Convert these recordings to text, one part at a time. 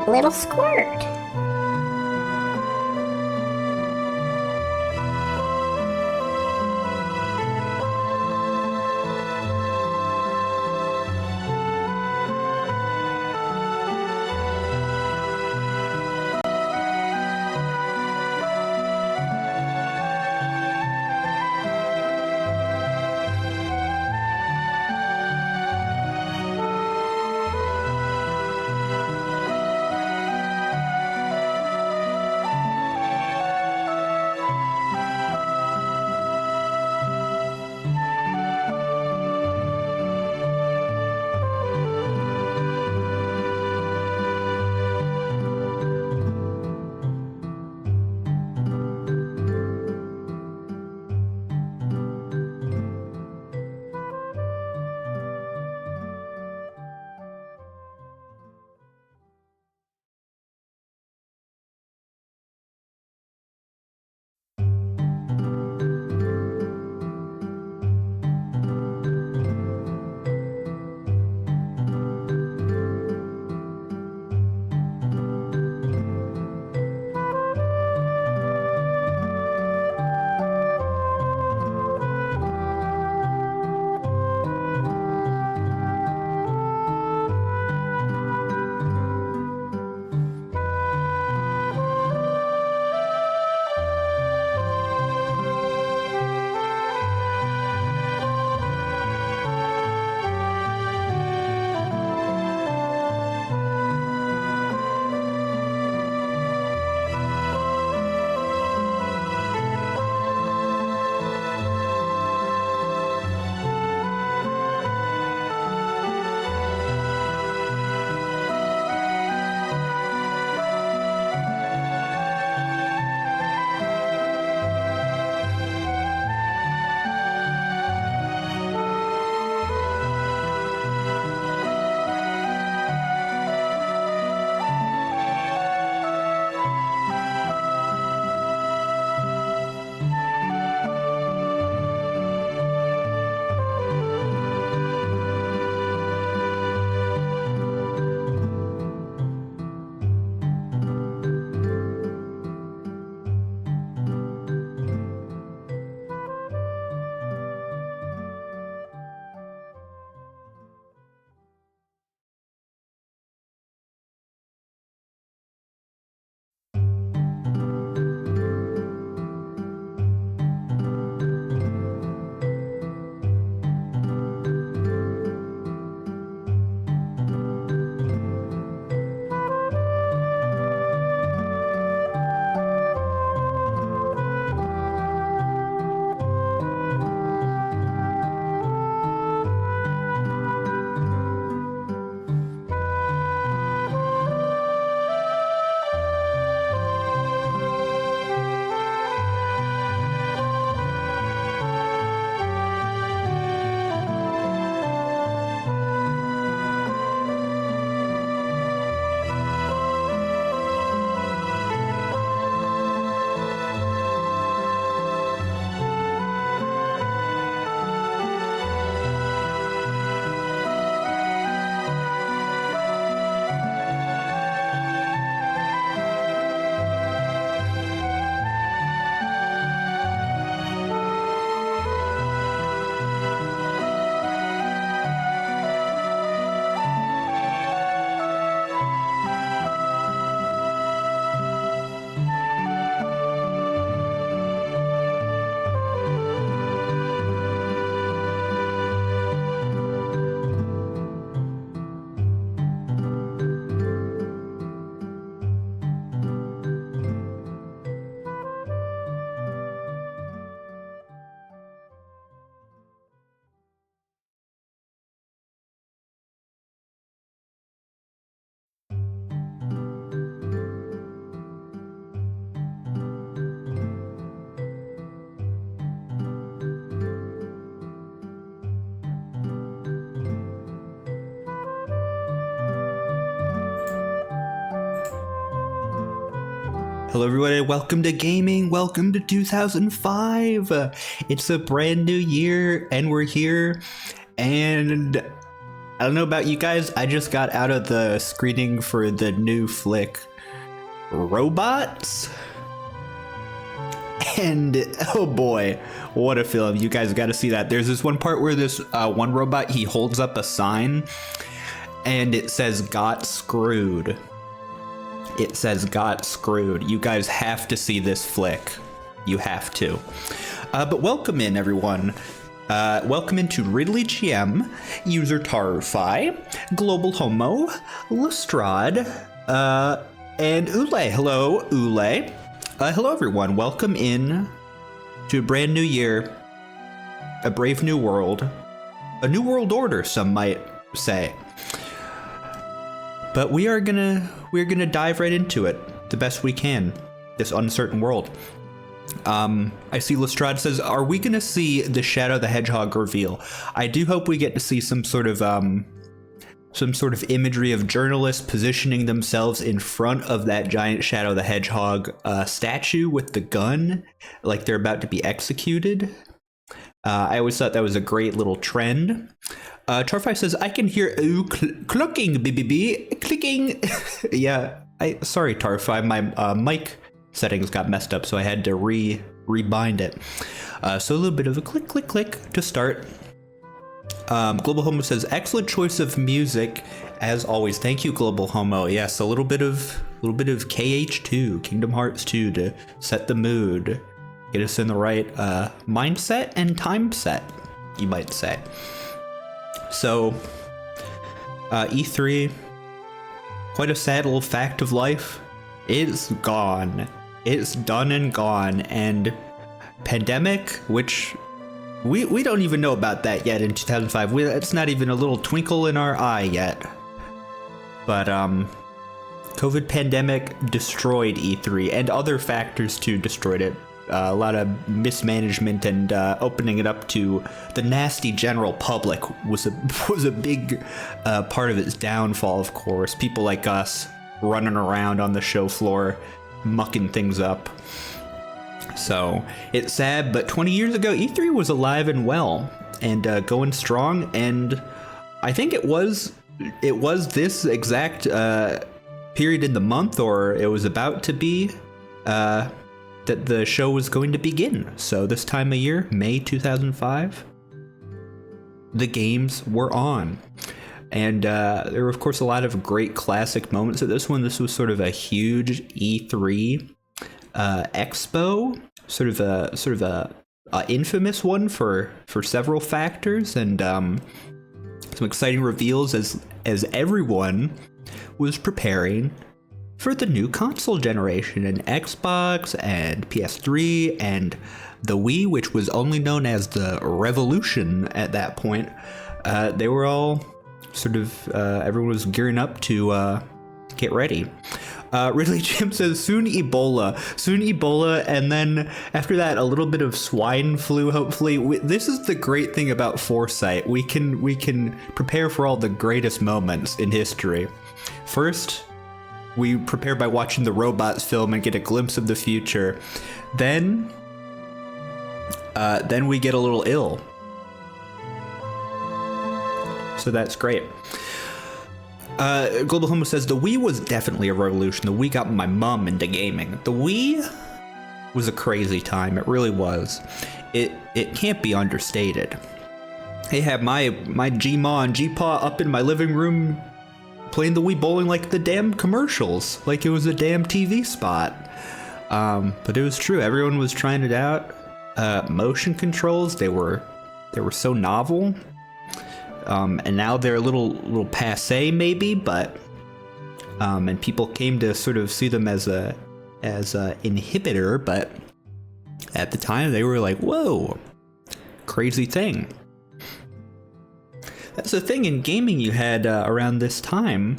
little squirt. Hello everybody, welcome to gaming, welcome to 2005. It's a brand new year and we're here, and I don't know about you guys, I just got out of the screening for the new flick, Robots. And oh boy, what a film. You guys got to see that. There's this one part where this one robot, he holds up a sign and it says, "Got screwed." It says, "Got screwed." You guys have to see this flick. You have to. But welcome in, everyone. Welcome into Ridley GM, user Tarfi, Global Homo, Lestrade, and Ule. Hello, Ule. Hello, everyone. Welcome in to a brand new year, a brave new world, a new world order, some might say. But we're gonna dive right into it the best we can. This uncertain world. I see Lestrade says, "Are we gonna see the Shadow the Hedgehog reveal?" I do hope we get to see some sort of imagery of journalists positioning themselves in front of that giant Shadow the Hedgehog statue with the gun, like they're about to be executed. I always thought that was a great little trend. Tarfi says, "I can hear clucking, BBB, clicking." Yeah, sorry, Tarfi, my mic settings got messed up, so I had to rebind it. So a little bit of a click, click, click to start. Global Homo says, "Excellent choice of music, as always." Thank you, Global Homo. Yes, a little bit of KH2, Kingdom Hearts 2, to set the mood, get us in the right mindset and time set, you might say. So, E3, quite a sad little fact of life. It's gone. It's done and gone. And pandemic, which we don't even know about that yet in 2005. It's not even a little twinkle in our eye yet. But COVID pandemic destroyed E3, and other factors too destroyed it. A lot of mismanagement and opening it up to the nasty general public was a big part of its downfall, of course. People like us running around on the show floor, mucking things up. So it's sad, but 20 years ago, E3 was alive and well and going strong. And I think it was this exact period in the month, or it was about to be, that the show was going to begin. So this time of year, May 2005, the games were on. And there were, of course, a lot of great classic moments at this one. This was sort of a huge E3 expo, sort of a infamous one for several factors, and some exciting reveals as everyone was preparing for the new console generation, and Xbox and PS3 and the Wii, which was only known as the Revolution at that point. They were all sort of, everyone was gearing up to get ready. Ridley Jim says, soon Ebola, and then after that, a little bit of swine flu, hopefully. This is the great thing about foresight. We can prepare for all the greatest moments in history. First, we prepare by watching the Robots film and get a glimpse of the future. Then we get a little ill. So that's great. Global Homo says, the Wii was definitely a revolution. The Wii got my mom into gaming. The Wii was a crazy time. It really was. It can't be understated. I had my Gma and Gpaw up in my living room playing the Wii bowling like the damn commercials, like it was a damn TV spot. But it was true. Everyone was trying it out. Motion controls, they were so novel. And now they're a little passé maybe, but and people came to sort of see them as a inhibitor, but at the time they were like, whoa, crazy thing. That's the thing in gaming. You had around this time,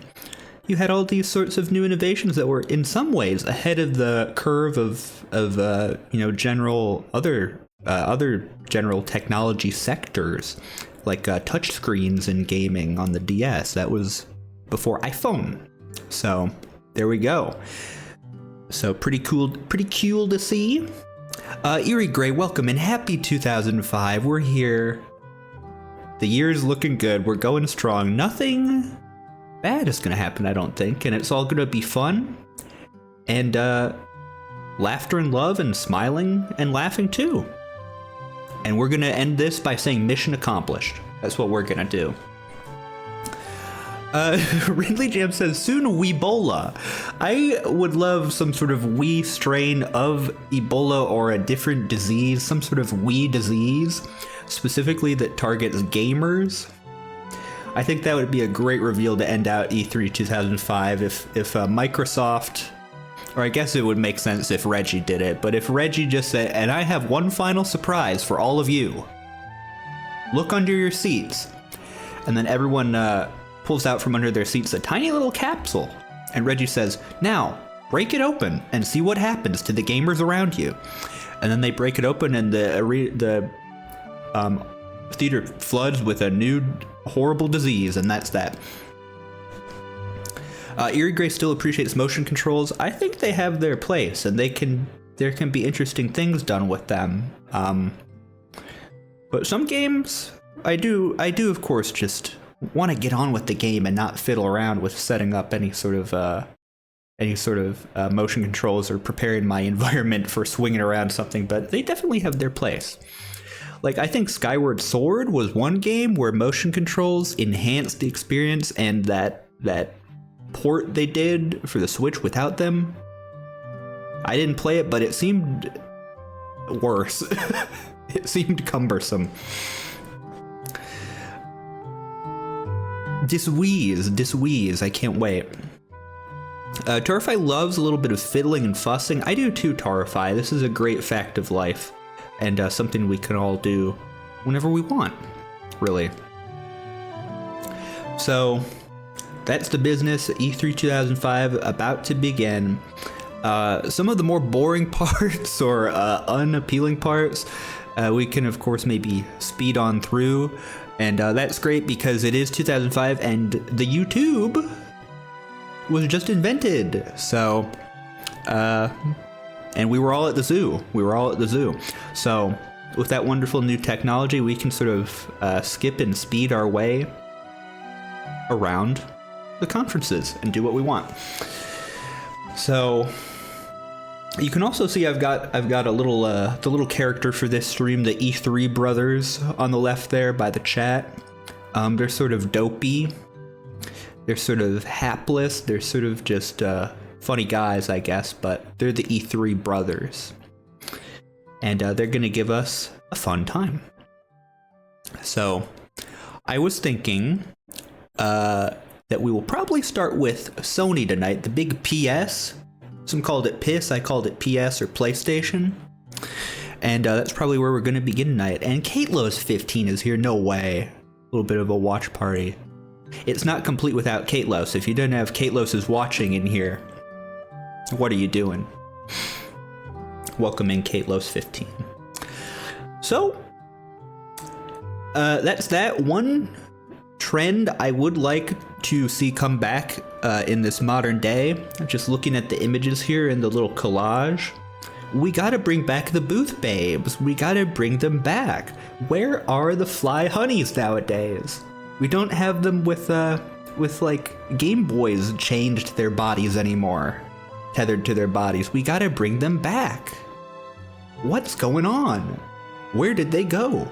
you had all these sorts of new innovations that were in some ways ahead of the curve of general other general technology sectors, like touchscreens in gaming on the DS. That was before iPhone. So there we go. So pretty cool to see. Eerie Gray, welcome and happy 2005. We're here The year's looking good. We're going strong. Nothing bad is going to happen, I don't think. And it's all going to be fun. And laughter and love and smiling and laughing too. And we're going to end this by saying mission accomplished. That's what we're going to do. Ridley Jam says, soon Weebola. I would love some sort of Wii strain of Ebola or a different disease, some sort of Wii disease, specifically that targets gamers. I think that would be a great reveal to end out E3 2005 if Microsoft, or I guess it would make sense if Reggie did it, but if Reggie just said, and I have one final surprise for all of you. Look under your seats. And then everyone pulls out from under their seats a tiny little capsule. And Reggie says, now, break it open and see what happens to the gamers around you. And then they break it open and the theater floods with a new horrible disease, and that's that. Eerie Gray still appreciates motion controls. I think they have their place, and there can be interesting things done with them. But some games, I do of course just want to get on with the game and not fiddle around with setting up any sort of motion controls or preparing my environment for swinging around something. But they definitely have their place. Like, I think Skyward Sword was one game where motion controls enhanced the experience, and that port they did for the Switch without them, I didn't play it, but it seemed worse. It seemed cumbersome. Diswheeze, I can't wait. Torify loves a little bit of fiddling and fussing. I do too, Torify. This is a great fact of life, and something we can all do whenever we want, really. So that's the business. E3 2005 about to begin. Some of the more boring parts or unappealing parts, we can of course maybe speed on through, and that's great because it is 2005 and the YouTube was just invented. So, and we were all at the zoo. So with that wonderful new technology, we can sort of skip and speed our way around the conferences and do what we want. So you can also see I've got a little the little character for this stream, the E3 brothers on the left there by the chat. They're sort of dopey. They're sort of hapless. They're sort of just funny guys, I guess, but they're the E3 brothers. And they're going to give us a fun time. So I was thinking that we will probably start with Sony tonight, the big PS. Some called it PISS, I called it PS or PlayStation. And that's probably where we're going to begin tonight. And Katelos 15 is here, no way. A little bit of a watch party. It's not complete without Katelos. If you don't have Katelos' watching in here, what are you doing? Welcome in Katelos 15. So, that's that. One trend I would like to see come back in this modern day, just looking at the images here in the little collage, we gotta bring back the booth babes. We gotta bring them back. Where are the fly honeys nowadays? We don't have them with like Game Boys chained to their bodies anymore, tethered to their bodies. We gotta bring them back. What's going on? Where did they go?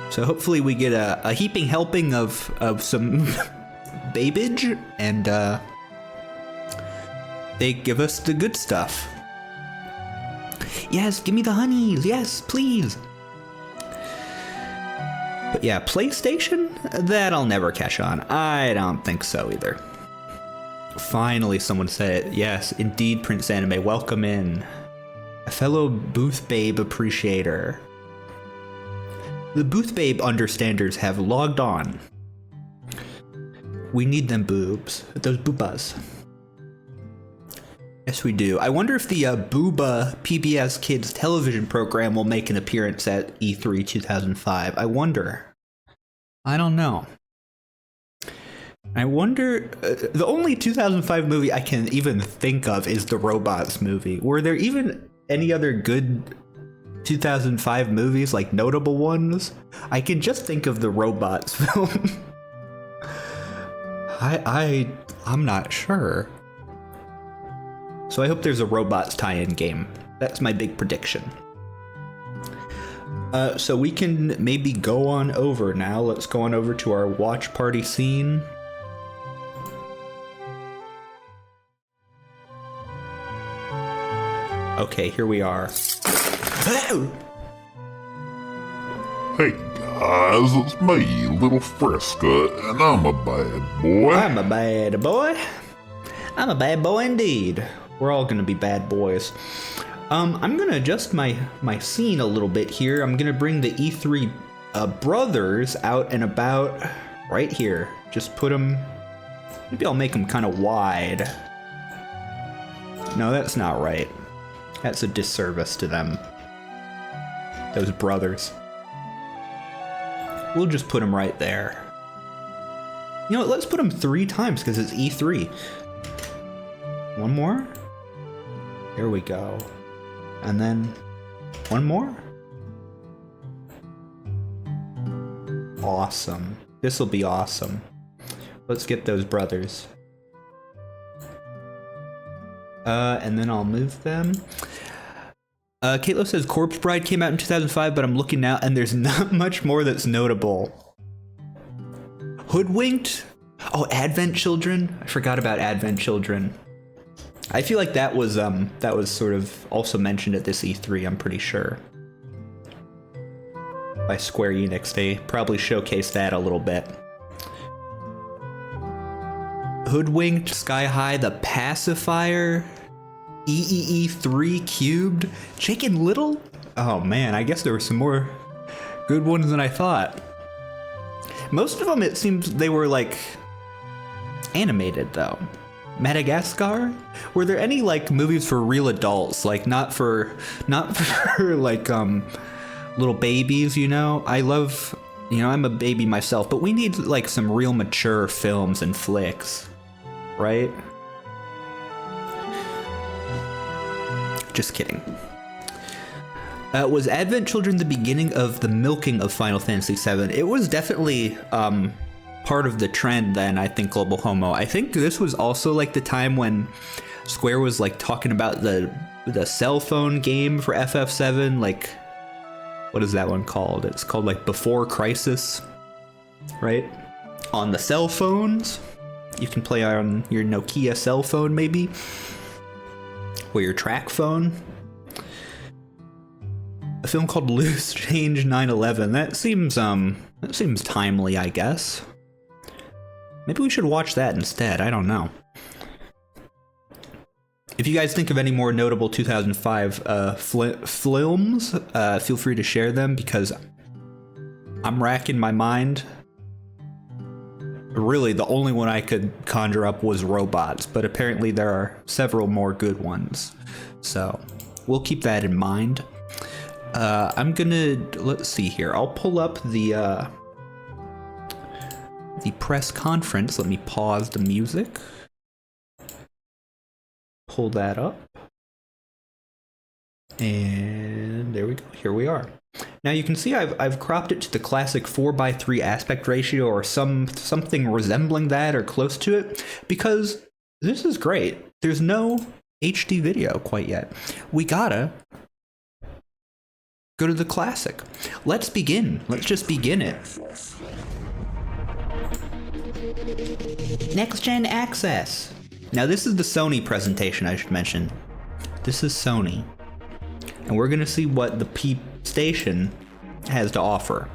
So hopefully we get a heaping helping of some babage, and they give us the good stuff. Yes, give me the honeys. Yes, please. But yeah, PlayStation? That I'll never catch on. I don't think so either. Finally, someone said it. Yes, indeed, Prince Anime. Welcome in. A fellow booth babe appreciator. The booth babe understanders have logged on. We need them boobs. Those boobas. Yes, we do. I wonder if the Booba PBS Kids television program will make an appearance at E3 2005. I wonder. I don't know. I wonder. The only 2005 movie I can even think of is the Robots movie. Were there even any other good 2005 movies, like notable ones, I can just think of the Robots film. I'm not sure. So I hope there's a Robots tie-in game. That's my big prediction. So we can maybe go on over now. Let's go on over to our watch party scene. Okay, here we are. Hey guys, it's me, Little Fresca, and I'm a bad boy. I'm a bad boy. I'm a bad boy indeed. We're all gonna be bad boys. I'm gonna adjust my scene a little bit here. I'm gonna bring the E3 brothers out and about right here. Just put them, maybe I'll make them kind of wide. No, that's not right. That's a disservice to them. Those brothers. We'll just put them right there. You know what, let's put them 3 times because it's E3. One more. There we go. And then one more. Awesome. This will be awesome. Let's get those brothers. And then I'll move them. Caitlin says Corpse Bride came out in 2005, but I'm looking now and there's not much more that's notable. Hoodwinked? Oh, Advent Children? I forgot about Advent Children. I feel like that was sort of also mentioned at this E3, I'm pretty sure. By Square Enix, they probably showcased that a little bit. Hoodwinked, Sky High, The Pacifier, EEE3 Cubed, Chicken Little? Oh man, I guess there were some more good ones than I thought. Most of them, it seems they were like animated though. Madagascar? Were there any like movies for real adults? Like not for like little babies, you know? I love, you know, I'm a baby myself, but we need like some real mature films and flicks, right? Just kidding. Was Advent Children the beginning of the milking of Final Fantasy VII? It was definitely part of the trend then, I think, Global Homo. I think this was also like the time when Square was like talking about the cell phone game for FF7, like, what is that one called? It's called like Before Crisis, right? On the cell phones. You can play on your Nokia cell phone maybe, or your track phone. A film called Loose Change 9/11. That seems timely, I guess. Maybe we should watch that instead. I don't know. If you guys think of any more notable 2005 films, feel free to share them because I'm racking my mind. Really, the only one I could conjure up was Robots, but apparently there are several more good ones. So we'll keep that in mind. I'm gonna, let's see here. I'll pull up the press conference. Let me pause the music. Pull that up. And there we go. Here we are. Now you can see I've cropped it to the classic 4:3 aspect ratio or something resembling that or close to it because this is great. There's no HD video quite yet. We gotta go to the classic. Let's begin. Let's just begin it. Next Gen Access. Now this is the Sony presentation, I should mention. This is Sony. And we're gonna see what the P Station has to offer.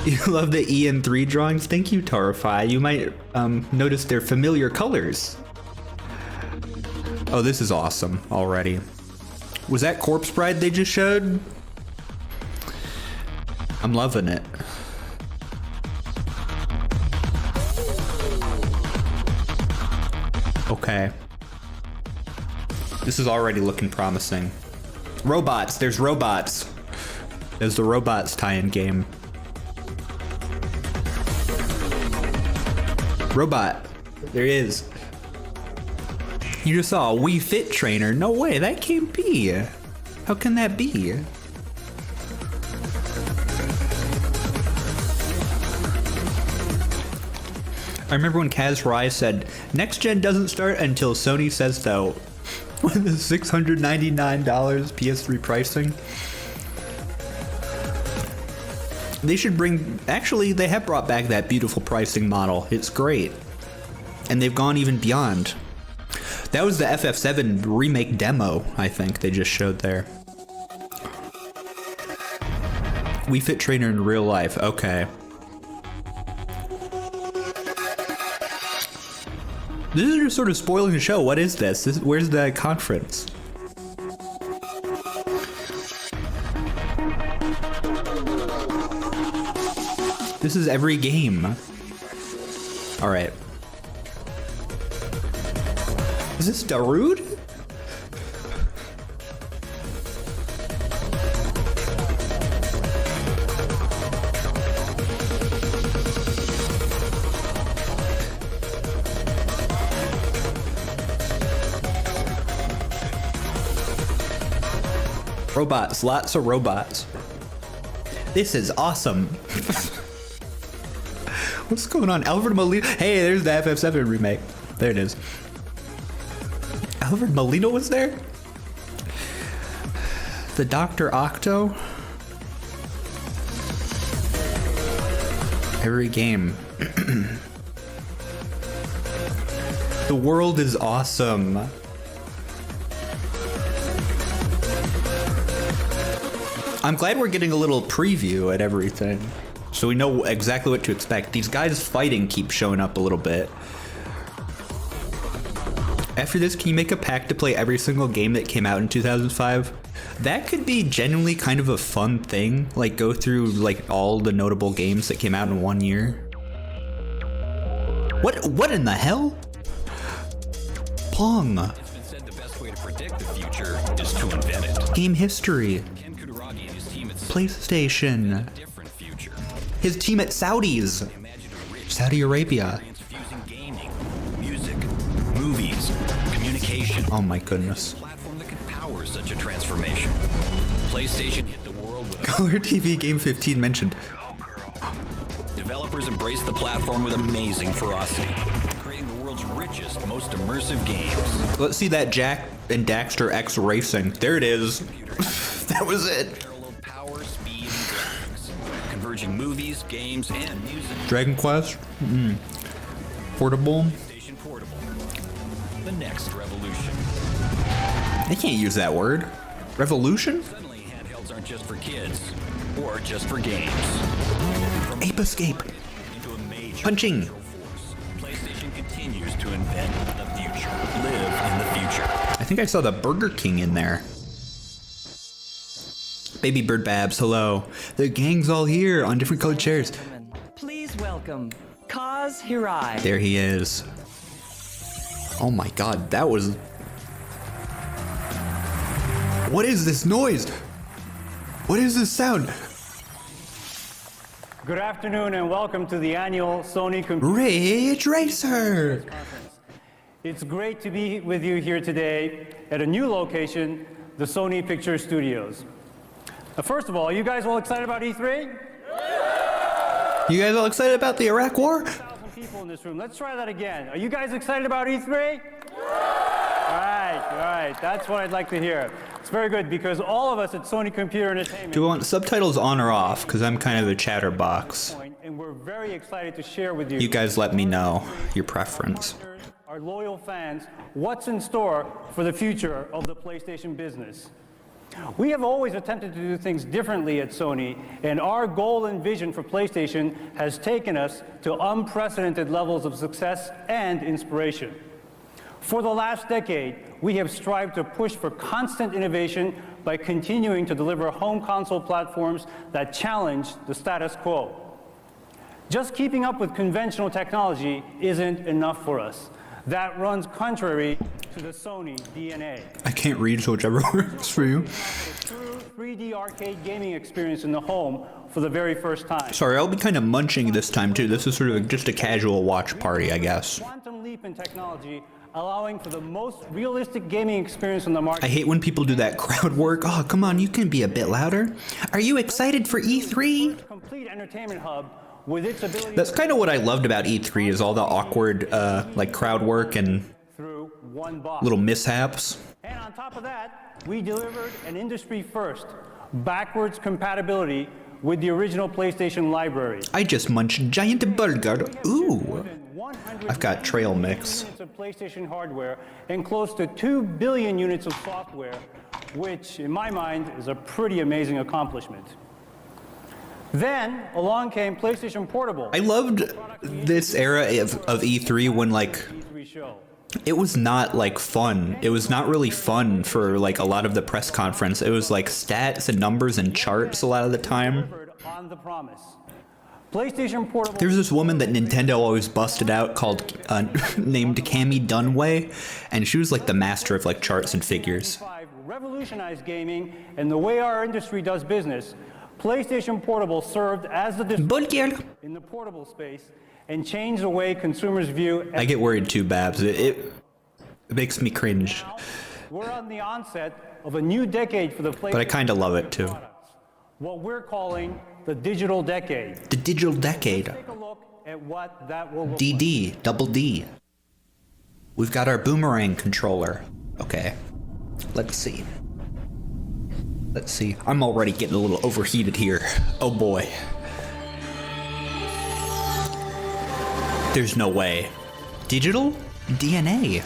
You love the EN3 drawings? Thank you, Tarify. You might notice their familiar colors. Oh, this is awesome already. Was that Corpse Bride they just showed? I'm loving it. Okay. This is already looking promising. Robots, there's Robots. There's the Robots tie-in game. Robot, there he is. You just saw a Wii Fit trainer. No way, that can't be. How can that be? I remember when Kaz Rai said, next gen doesn't start until Sony says so. With the $699 PS3 pricing. They should bring, actually they have brought back that beautiful pricing model. It's great. And they've gone even beyond. That was the FF7 remake demo, I think they just showed there. Wii Fit trainer in real life, okay. This is just sort of spoiling the show. What is this? Where's the conference? This is every game. All right. Is this Darude? Robots, lots of robots. This is awesome. What's going on? Alfred Molina. Hey, there's the FF7 remake. There it is. Alfred Molina was there? The Dr. Octo? Every game. The world is awesome. I'm glad we're getting a little preview at everything, so we know exactly what to expect. These guys fighting keep showing up a little bit. After this, can you make a pack to play every single game that came out in 2005? That could be genuinely kind of a fun thing, like go through like all the notable games that came out in 1 year. What in the hell? Pong. It's been said the best way to predict the future is to invent it. Game history. PlayStation. His team at Saudis. Saudi Arabia. Gaming, music, movies, communication. Oh my goodness. Platform that could power such a transformation. PlayStation hit the world with Color TV Game 15 mentioned. Developers embrace the platform with amazing ferocity, creating the world's richest, most immersive games. Let's see that Jack and Daxter X Racing. There it is. That was it. Converging movies, games, and music. Dragon Quest. Portable. PlayStation Portable. The next revolution. I can't use that word. Revolution? Suddenly, handhelds aren't just for kids or just for games. Ape Escape. Into a major Punching. force, PlayStation continues to invent the future. Live in the future. I think I saw the Burger King in there. Baby Bird Babs, hello. The gang's all here on different colored chairs. Please welcome Kaz Hirai. There he is. Oh my god, that was... What is this noise? What is this sound? Good afternoon and welcome to the annual Sony Ridge Racer! Conference. It's great to be with you here today at a new location, the Sony Picture Studios. First of all, are you guys all excited about E3? You guys all excited about the Iraq War? 1,000 people in this room. Let's try that again. Are you guys excited about E3? All right. That's what I'd like to hear. It's very good because all of us at Sony Computer Entertainment... Do you want subtitles on or off? Because I'm kind of a chatterbox. And we're very excited to share with you... You guys let me know your preference. Our loyal fans, what's in store for the future of the PlayStation business. We have always attempted to do things differently at Sony, and our goal and vision for PlayStation has taken us to unprecedented levels of success and inspiration. For the last decade, we have strived to push for constant innovation by continuing to deliver home console platforms that challenge the status quo. Just keeping up with conventional technology isn't enough for us. That runs contrary to the Sony DNA. I can't read, so whichever works for you. True 3D arcade gaming experience in the home for the very first time. Sorry, I'll be kind of munching this time too. This is sort of just a casual watch party, I guess. Quantum leap in technology allowing for the most realistic gaming experience on the market. I hate when people do that crowd work. Oh, come on, you can be a bit louder. Are you excited for E3? Complete entertainment hub with its ability That's kind of what I loved about E3 is all the awkward like crowd work and through one box. little mishaps. And on top of that, we delivered an industry first, backwards compatibility with the original PlayStation library. I just munched giant burger. Ooh. I've got trail mix. Units of PlayStation hardware and close to 2 billion units of software, which in my mind is a pretty amazing accomplishment. Then along came PlayStation Portable. I loved this era of E3 when like E3 show. it was not like fun. It was not really fun for like a lot of the press conference. It was like stats and numbers and charts a lot of the time. Delivered on the promise. PlayStation Portable. There's this woman that Nintendo always busted out called named Cammie Dunway, and she was like the master of like charts and figures. Revolutionized gaming and the way our industry does business. PlayStation Portable served as the Burger. in the portable space and changed the way consumers view. I get worried too, Babs. It makes me cringe, We're on the onset of a new decade for the PlayStation. but I kind of love it too. products, what we're calling the digital decade. The digital decade. Take a look at what that will look like. DD, double D. We've got our boomerang controller. Okay, let's see. Let's see. I'm already getting a little overheated here. Oh boy. There's no way. Digital? DNA.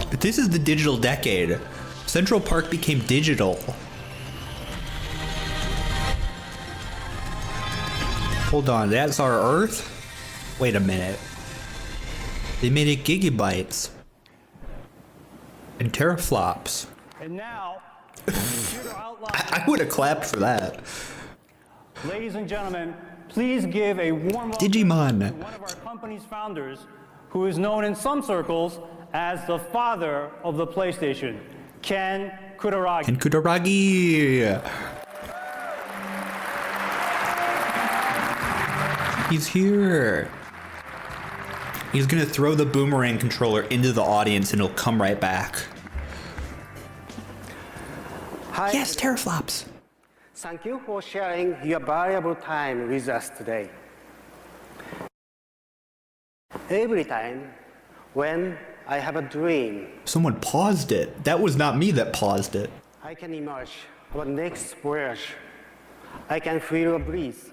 But this is the digital decade. Central Park became digital. Hold on, that's our Earth? Wait a minute. They made it gigabytes. And teraflops. And now, computer outline. I would have clapped for that. Ladies and gentlemen, please give a warm welcome Digimon. to one of our company's founders, who is known in some circles as the father of the PlayStation, Ken Kutaragi. And Kutaragi. He's here. He's gonna throw the boomerang controller into the audience and it'll come right back. Hi. Yes, teraflops. Thank you for sharing your valuable time with us today. Every time when I have a dream, Someone paused it. That was not me that paused it. I can emerge our next voyage. I can feel a breeze.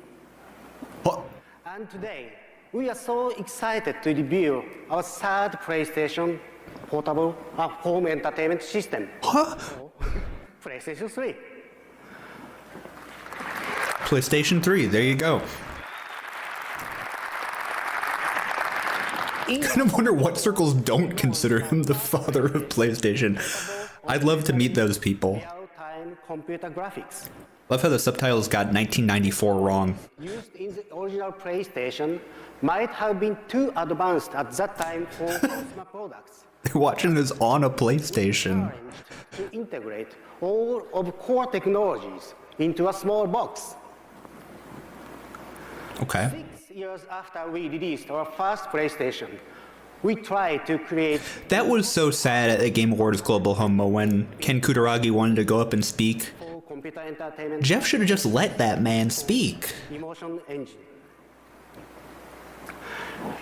Oh, And today, we are so excited to reveal our third PlayStation portable home entertainment system, huh? PlayStation 3. PlayStation 3, there you go. I kind of wonder what circles don't consider him the father of PlayStation. I'd love to meet those people. Real-time computer graphics Love how the subtitles got 1994 wrong. used in the original PlayStation might have been too advanced at that time for consumer products. They're watching this on a PlayStation. To integrate all of core technologies into a small box. Okay. 6 years after we released our first PlayStation, we tried to create That was so sad at the Game Awards Global Homo when Ken Kutaragi wanted to go up and speak. for computer entertainment Jeff should have just let that man speak. emotion engine.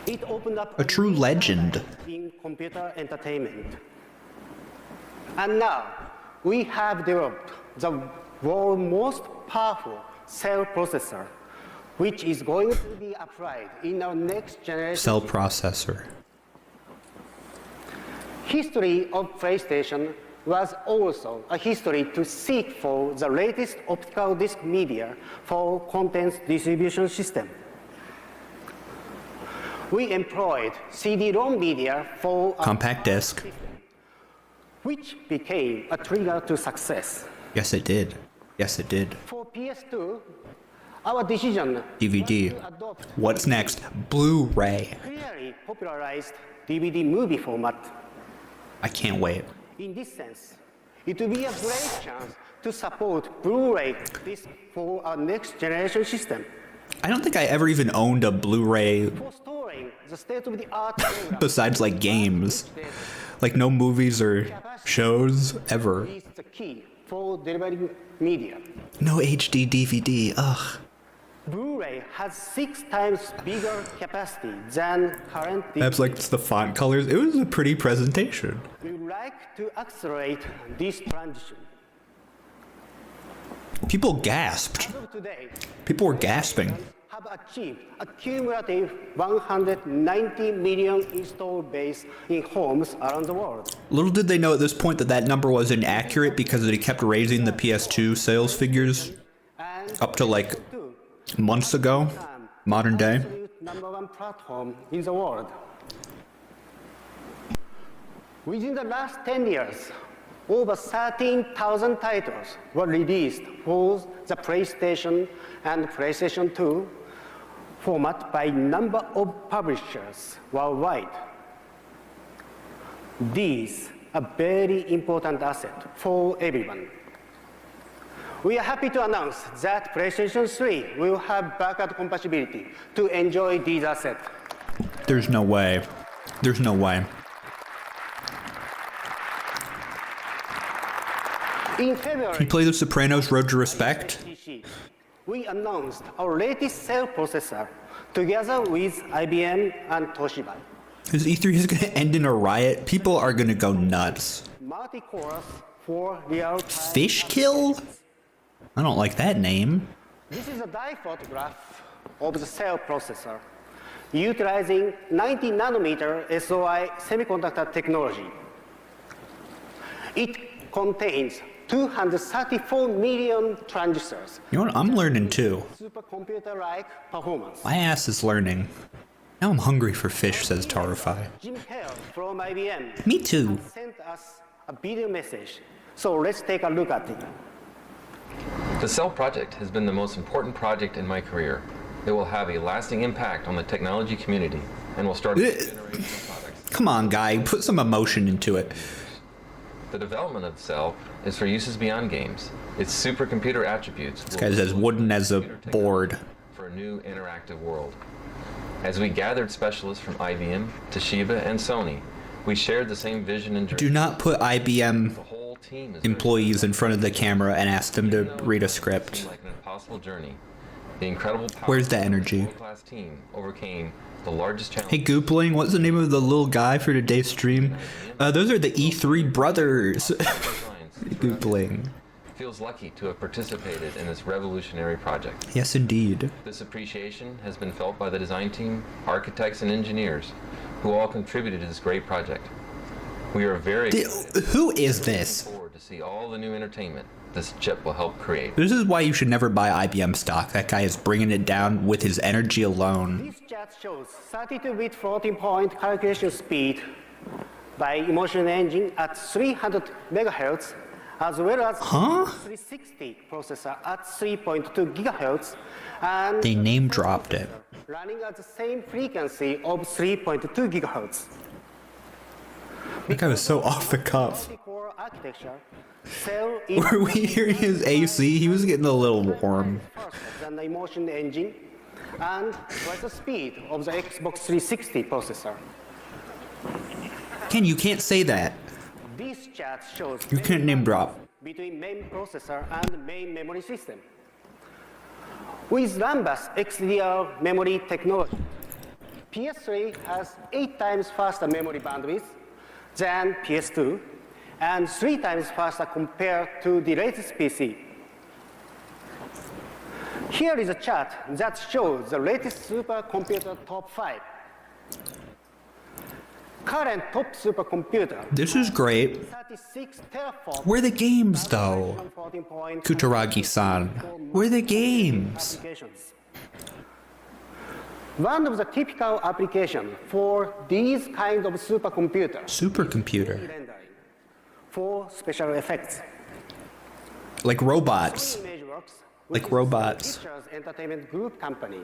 It opened up A true new legend. era in computer entertainment. And now we have developed the world's most powerful cell processor, which is going to be applied in our next generation. Cell processor. History of PlayStation was also a history to seek for the latest optical disc media for content distribution system. We employed CD-ROM media for a Compact disc. which became a trigger to success. Yes, it did. Yes, it did. For PS2, our decision DVD. to adopt What's next? Blu-ray. clearly popularized DVD movie format. I can't wait. In this sense, it will be a great chance to support Blu-ray disc for our next generation system. I don't think I ever even owned a Blu-ray For storing the state-of-the-art program besides like games. Like no movies or shows ever. is the key for delivering media. No HD DVD. Ugh. Blu-ray has 6 times bigger capacity than current DVD. That's like the font colors. It was a pretty presentation. We would like to accelerate this transition. People gasped. As of today, People were gasping. have achieved a cumulative 190 million install base in homes around the world. Little did they know at this point that that number was inaccurate because they kept raising the PS2 sales figures And up to like two, months ago, modern day. absolute #1 platform in the world. Within the last 10 years, over 13,000 titles were released for the PlayStation and PlayStation 2 format by number of publishers worldwide. These are very important assets for everyone. We are happy to announce that PlayStation 3 will have backward compatibility to enjoy these assets. There's no way. There's no way. In You February, play The Sopranos Road to Respect? we announced our latest cell processor together with IBM and Toshiba. This E3 is gonna end in a riot. People are gonna go nuts. Multi-cores for real-time. Fish Kill? I don't like that name. This is a die photograph of the cell processor utilizing 90 nanometer SOI semiconductor technology. It contains 234 million transistors. You know what? I'm learning too. Supercomputer-like performance. My ass is learning. Now I'm hungry for fish, says Tarify. Jim Hale from IBM Me too. sent us a video message. So let's take a look at it. The Cell project has been the most important project in my career. It will have a lasting impact on the technology community and will start a new generation of products. Come on, guy. Put some emotion into it. The development of Cell is for uses beyond games. Its supercomputer attributes This guy's as wooden as a board. for a new interactive world. As we gathered specialists from IBM, Toshiba, and Sony, we shared the same vision and Do dream. not put IBM The whole team is employees in front of the camera and ask them to read a It script. seemed like an impossible journey. The incredible power Where's the of energy? this world-class team overcame the largest challenge. Hey Goopling, what's the name of the little guy for today's stream? Those are the E3 brothers. Goopling. Feels lucky to have participated in this revolutionary project. Yes, indeed. This appreciation has been felt by the design team, architects, and engineers who all contributed to this great project. We are very Who is this? forward to see all the new entertainment this chip will help create. This is why you should never buy IBM stock. That guy is bringing it down with his energy alone. This chart shows 32-bit floating point calculation speed by Emotion Engine at 300 megahertz, as well as 360 processor at 3.2 gigahertz, and They name dropped it. running at the same frequency of 3.2 gigahertz. That guy was so off the cuff. Multi-core architecture, Cell is Were we hearing his AC? He was getting a little warm. faster than the Emotion Engine and twice the speed of the Xbox 360 processor. Ken, you can't say that. This chart shows You can't name drop. between main processor and main memory system. With Rambus XDR memory technology, PS3 has 8 times faster memory bandwidth than PS2 and 3 times faster compared to the latest PC. Here is a chart that shows the latest supercomputer top 5. Current top supercomputer, This is great. 36 teraflops. Where are the games, though? Kutaragi-san. Where are the games? Applications. One of the typical applications for these kind of supercomputers Supercomputer. rendering for special effects. Like robots. ImageWorks, Like which is robots. a pictures entertainment group company,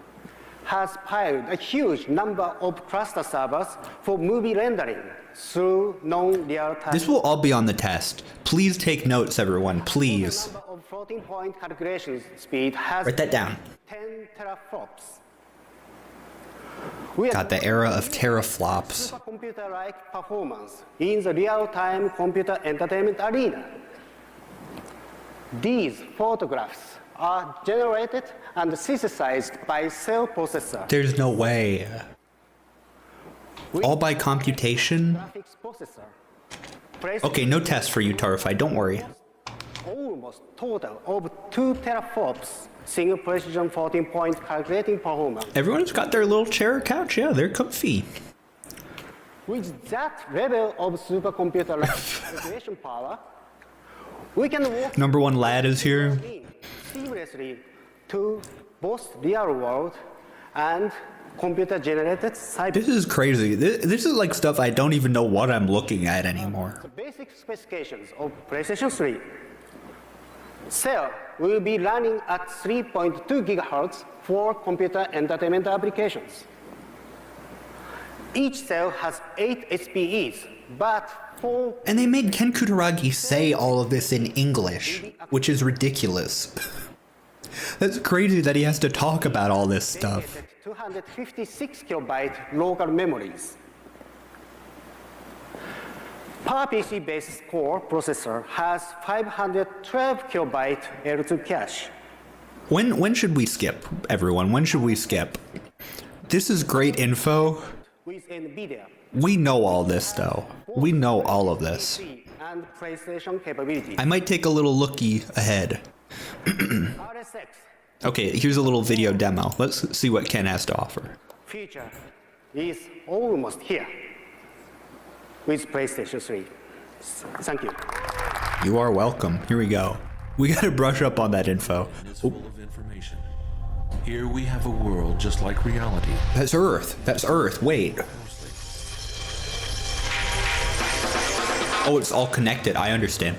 has piled a huge number of cluster servers for movie rendering through non-real-time. This will all be on the test. Please take notes, everyone, please. The number of floating-point calculation speed has Write that down. 10 teraflops. God, the era of teraflops. Supercomputer-like performance in the real-time computer entertainment arena. These photographs are generated and synthesized by cell processor. There's no way. All by computation? Graphics processor. Okay, no test for you, Tarify, don't worry. Almost total of 2 teraflops single precision 14-point calculating performance. Everyone's got their little chair or couch, yeah, they're comfy. With that level of supercomputer-like calculation power, we can walk Number one lad is here. seamlessly to both real world and computer-generated cyber. This is crazy. This is like stuff I don't even know what I'm looking at anymore. The basic specifications of PlayStation 3. Cell will be running at 3.2 gigahertz for computer entertainment applications. Each cell has 8 SPEs, but 4 And they made Ken Kutaragi say all of this in English, which is ridiculous. That's crazy that he has to talk about all this stuff. 256 kilobyte local memories. PowerPC-based core processor has 512 kilobyte L2 cache. When should we skip, everyone? When should we skip? This is great info. With NVIDIA We know all this, though. We know all of this. and PlayStation capability. I might take a little looky ahead. RSX Okay, here's a little video demo. Let's see what Ken has to offer. feature is almost here with PlayStation 3. Thank you. You are welcome. Here we go. We gotta brush up on that info. Is full of information. Here we have a world just like reality. That's Earth. That's Earth. Wait. Oh, it's all connected. I understand.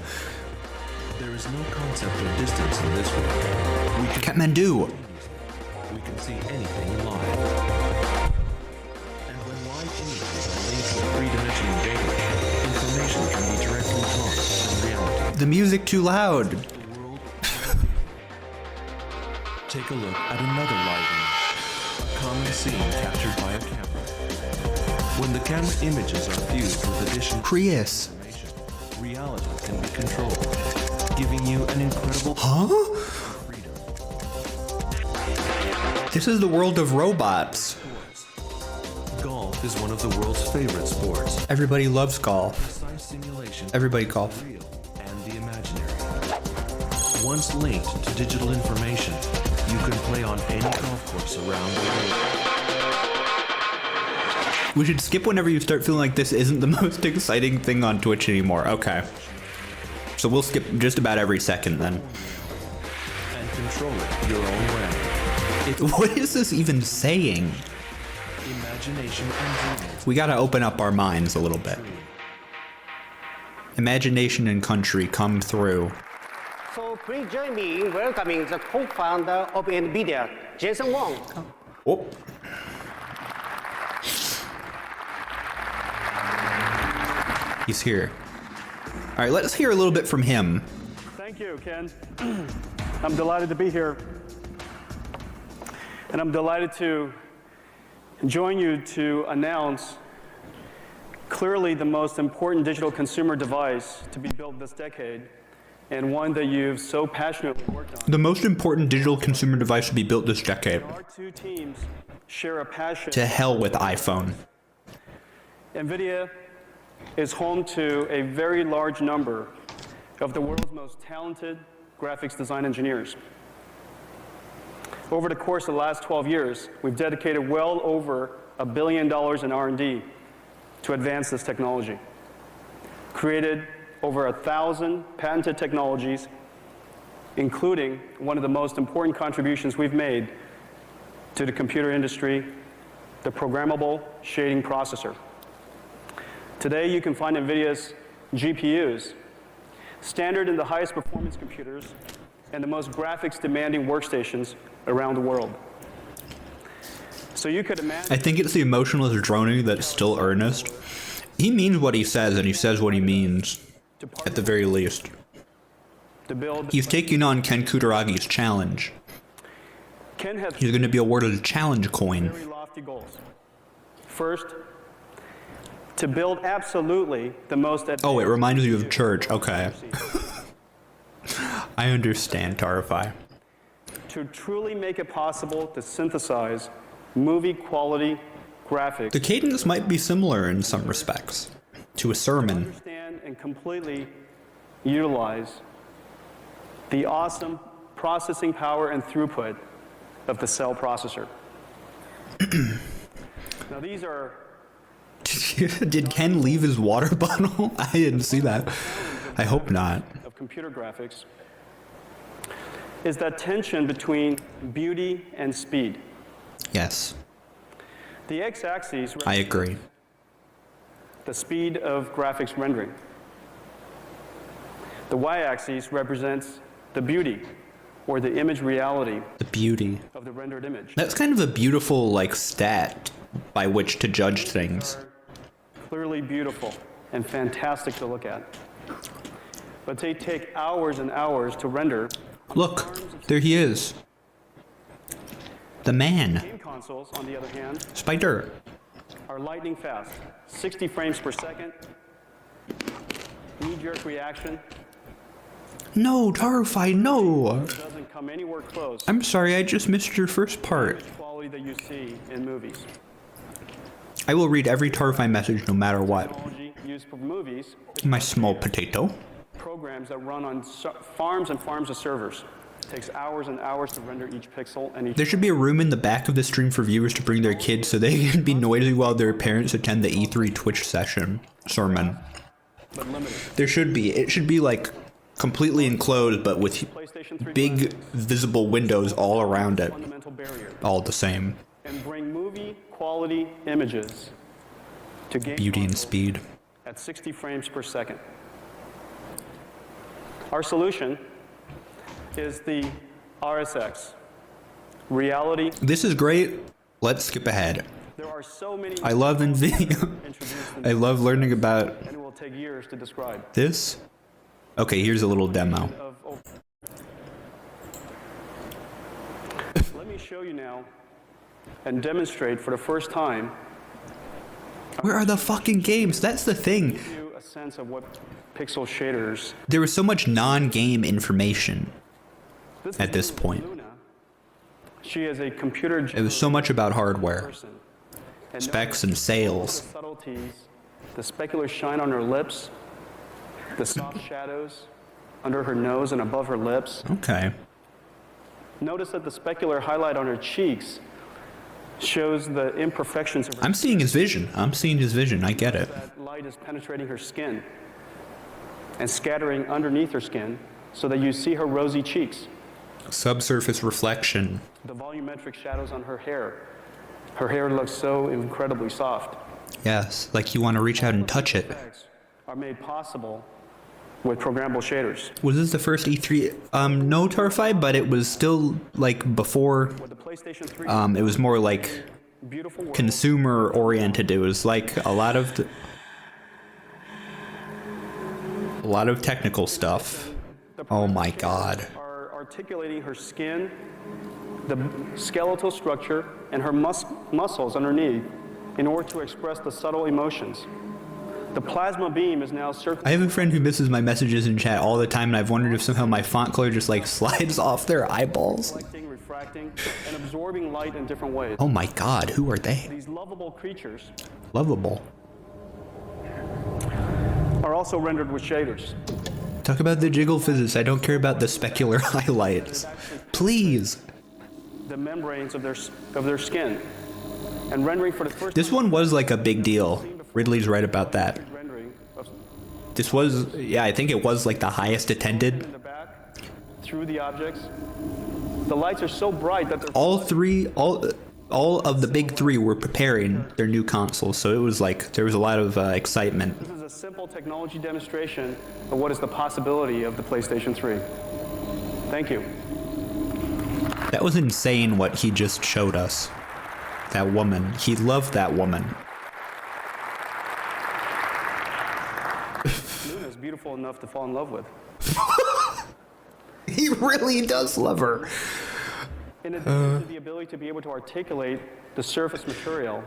There is no concept of distance in this world. We can Kathmandu. we can see anything live. And when live images are linked with three-dimensional data, information can be directly taught from reality. The music too loud. The world. Take a look at another live image. A common scene captured by a camera. When the camera images are fused with additional Prius. information, reality can be controlled, giving you an incredible Huh? freedom. This is the world of robots. Golf is one of the world's favorite sports. Everybody loves golf. Precise simulation Everybody golf. real and the imaginary. Once linked to digital information, you can play on any golf course around the world. We should skip whenever you start feeling like this isn't the most exciting thing on Twitch anymore. Okay. So we'll skip just about every second then. And control it your own way. What is this even saying? Imagination and dreams. We gotta open up our minds a little bit. Imagination and country come through. So please join me in welcoming the co-founder of NVIDIA, Jensen Huang. Oh. He's here. All right, let's hear a little bit from him. Thank you, Ken. I'm delighted to be here. And I'm delighted to join you to announce clearly the most important digital consumer device to be built this decade, and one that you've so passionately worked on. The most important digital consumer device to be built this decade. Our two teams share a passion. To hell with iPhone. NVIDIA is home to a very large number of the world's most talented graphics design engineers. Over the course of the last 12 years, we've dedicated well over $1 billion in R&D to advance this technology. Created over 1,000 patented technologies, including one of the most important contributions we've made to the computer industry, the programmable shading processor. Today, you can find NVIDIA's GPUs standard in the highest performance computers and the most graphics demanding workstations around the world. So you could imagine I think it's the emotionless droning that's still earnest. He means what he says, and he says what he means, at the very least. to build. He's taking on Ken Kutaragi's challenge. Ken has He's going to be awarded a challenge coin. very lofty goals. First, to build absolutely the most advanced. Oh, it reminds you of church. Okay. I understand, Tarify. To truly make it possible to synthesize movie quality graphics. The cadence might be similar in some respects to a sermon. Understand and completely utilize the awesome processing power and throughput of the cell processor. Now these are Did Ken leave his water bottle? I didn't see that. I hope not. of computer graphics, is that tension between beauty and speed. Yes, The x-axis I agree. the speed of graphics rendering. The y-axis represents the beauty or the image reality The beauty. of the rendered image. That's kind of a beautiful, like, stat by which to judge things. Clearly beautiful and fantastic to look at. But they take hours and hours to render. Look, there he is. The man. Game consoles, on the other hand, Spider. are lightning fast, 60 frames per second, knee-jerk reaction, No, Tarify, no. doesn't come anywhere close I'm sorry, I just missed your first part. to the quality that you see in movies. I will read every Tarify message no matter what. Technology used for movies, My small potato. programs that run on farms and farms of servers. Takes hours and hours to render each pixel and each. There should be a room in the back of the stream for viewers to bring their kids so they can be noisy while their parents attend the E3 Twitch sermon. but limited. There should be. It should be like completely enclosed, but with PlayStation 3 big graphics, visible windows all around it. fundamental barrier, All the same. and bring movie quality images to game Beauty and consoles speed. at 60 frames per second. Our solution is the RSX, reality. This is great. Let's skip ahead. There are so many I love NVIDIA. introduced in I love learning about and it will take years to describe. this. Okay, here's a little demo. Let me show you now and demonstrate for the first time Where are the fucking games? That's the thing. give you a sense of what pixel shaders. There was so much non-game information at this point. Luna. She is a computer It was so much about hardware, person. And specs and sales. the subtleties, the specular shine on her lips, the soft shadows under her nose and above her lips. Okay. Notice that the specular highlight on her cheeks shows the imperfections of her I'm seeing his vision. I'm seeing his vision. I get it. that light is penetrating her skin and scattering underneath her skin so that you see her rosy cheeks. Subsurface reflection. The volumetric shadows on her hair. Her hair looks so incredibly soft. Yes, like you want to reach out and touch it. Effects are made possible with programmable shaders. Was this the first E3? No, Tarify, but it was still like before. With the PlayStation 3, It was more like beautiful world, consumer oriented. It was like a lot of technical stuff. Oh my god. are articulating her skin, the skeletal structure, and her muscles underneath in order to express the subtle emotions. The plasma beam is now circling. I have a friend who misses my messages in chat all the time, and I've wondered if somehow my font color just like slides off their eyeballs. Refracting, and absorbing light in different ways. Oh my god, who are they? These lovable creatures Lovable. are also rendered with shaders. Talk about the jiggle physics. I don't care about the specular highlights. Please. The membranes of their skin, and rendering for the first This one was like a big deal. Ridley's right about that. rendering of This was, yeah, I think it was like the highest attended. in the back through the objects. The lights are so bright that they're All of the big three were preparing their new consoles, so it was like there was a lot of excitement. This is a simple technology demonstration of what is the possibility of the PlayStation 3. Thank you. That was insane what he just showed us. That woman. He loved that woman. Luna is beautiful enough to fall in love with. He really does love her. In addition to the ability to be able to articulate the surface material,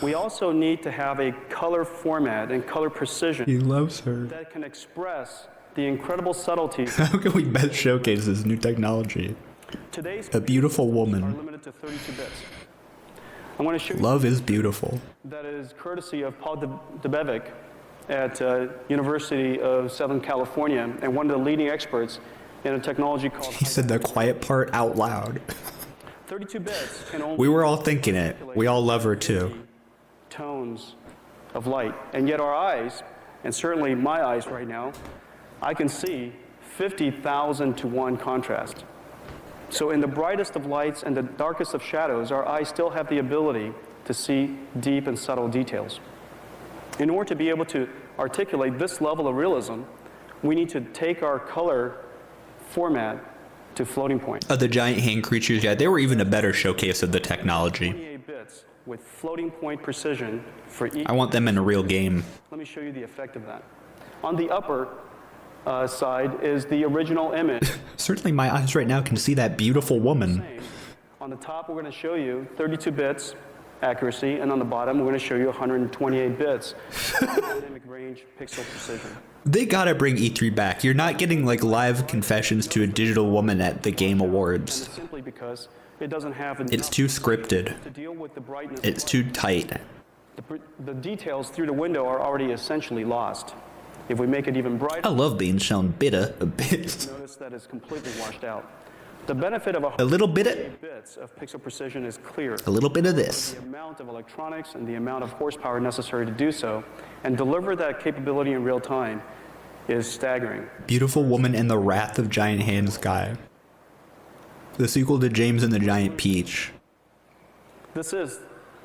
we also need to have a color format and color precision He loves her. that can express the incredible subtleties. How can we best showcase this new technology? Today's A beautiful are woman. limited to 32 bits. I want to show you Love is beautiful. that is courtesy of Paul Debevic at University of Southern California and one of the leading experts in a technology called He said the quiet part out loud. 32 bits can only We were all thinking it. We all love her too. tones of light. And yet our eyes, and certainly my eyes right now, I can see 50,000 to 1 contrast. So in the brightest of lights and the darkest of shadows, our eyes still have the ability to see deep and subtle details. In order to be able to articulate this level of realism, we need to take our color format to floating point. The giant hand creatures, yeah, they were even a better showcase of the technology. 28 bits with floating point precision for each. I want them in a real game. Let me show you the effect of that. On the upper side is the original image. Certainly my eyes right now can see that beautiful woman. On the top, we're going to show you 32 bits accuracy, and on the bottom, we're going to show you 128 bits dynamic range pixel precision. They gotta bring E3 back. You're not getting like live confessions to a digital woman at the Game Awards. And it's simply because it doesn't have enough It's too scripted. to deal with the brightness. It's too tight. The details through the window are already essentially lost. If we make it even brighter, I love being shown bitter a bit. notice that it's completely washed out. The benefit of A little bit of, 128 bits of pixel precision is clear. a little bit of this. The amount of electronics and the amount of horsepower necessary to do so and deliver that capability in real time is staggering. Beautiful Woman and the Wrath of Giant Hands guy. The sequel to James and the Giant Peach. This is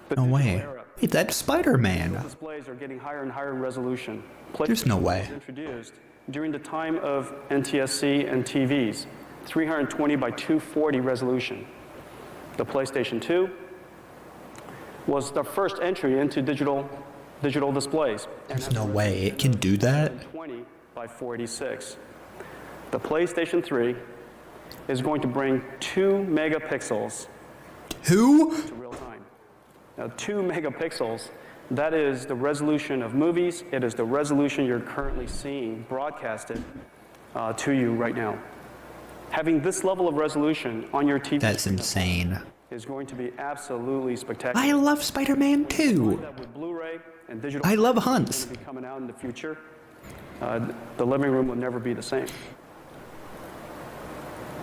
the No digital way. era. Hey, that's Spider-Man. Displays are getting higher and higher in resolution. There's no PlayStation way. was introduced during the time of NTSC and TVs, 320 by 240 resolution. The PlayStation 2 was the first entry into digital displays. There's no way it can do that. 20 by 486. The PlayStation 3 is going to bring 2 megapixels Who? to real time. Now, 2 megapixels, that is the resolution of movies. It is the resolution you're currently seeing broadcasted to you right now. Having this level of resolution on your TV That's insane. is going to be absolutely spectacular. I love Spider-Man too. That with Blu-ray and digital I love hunts. be coming out in the future, the living room will never be the same.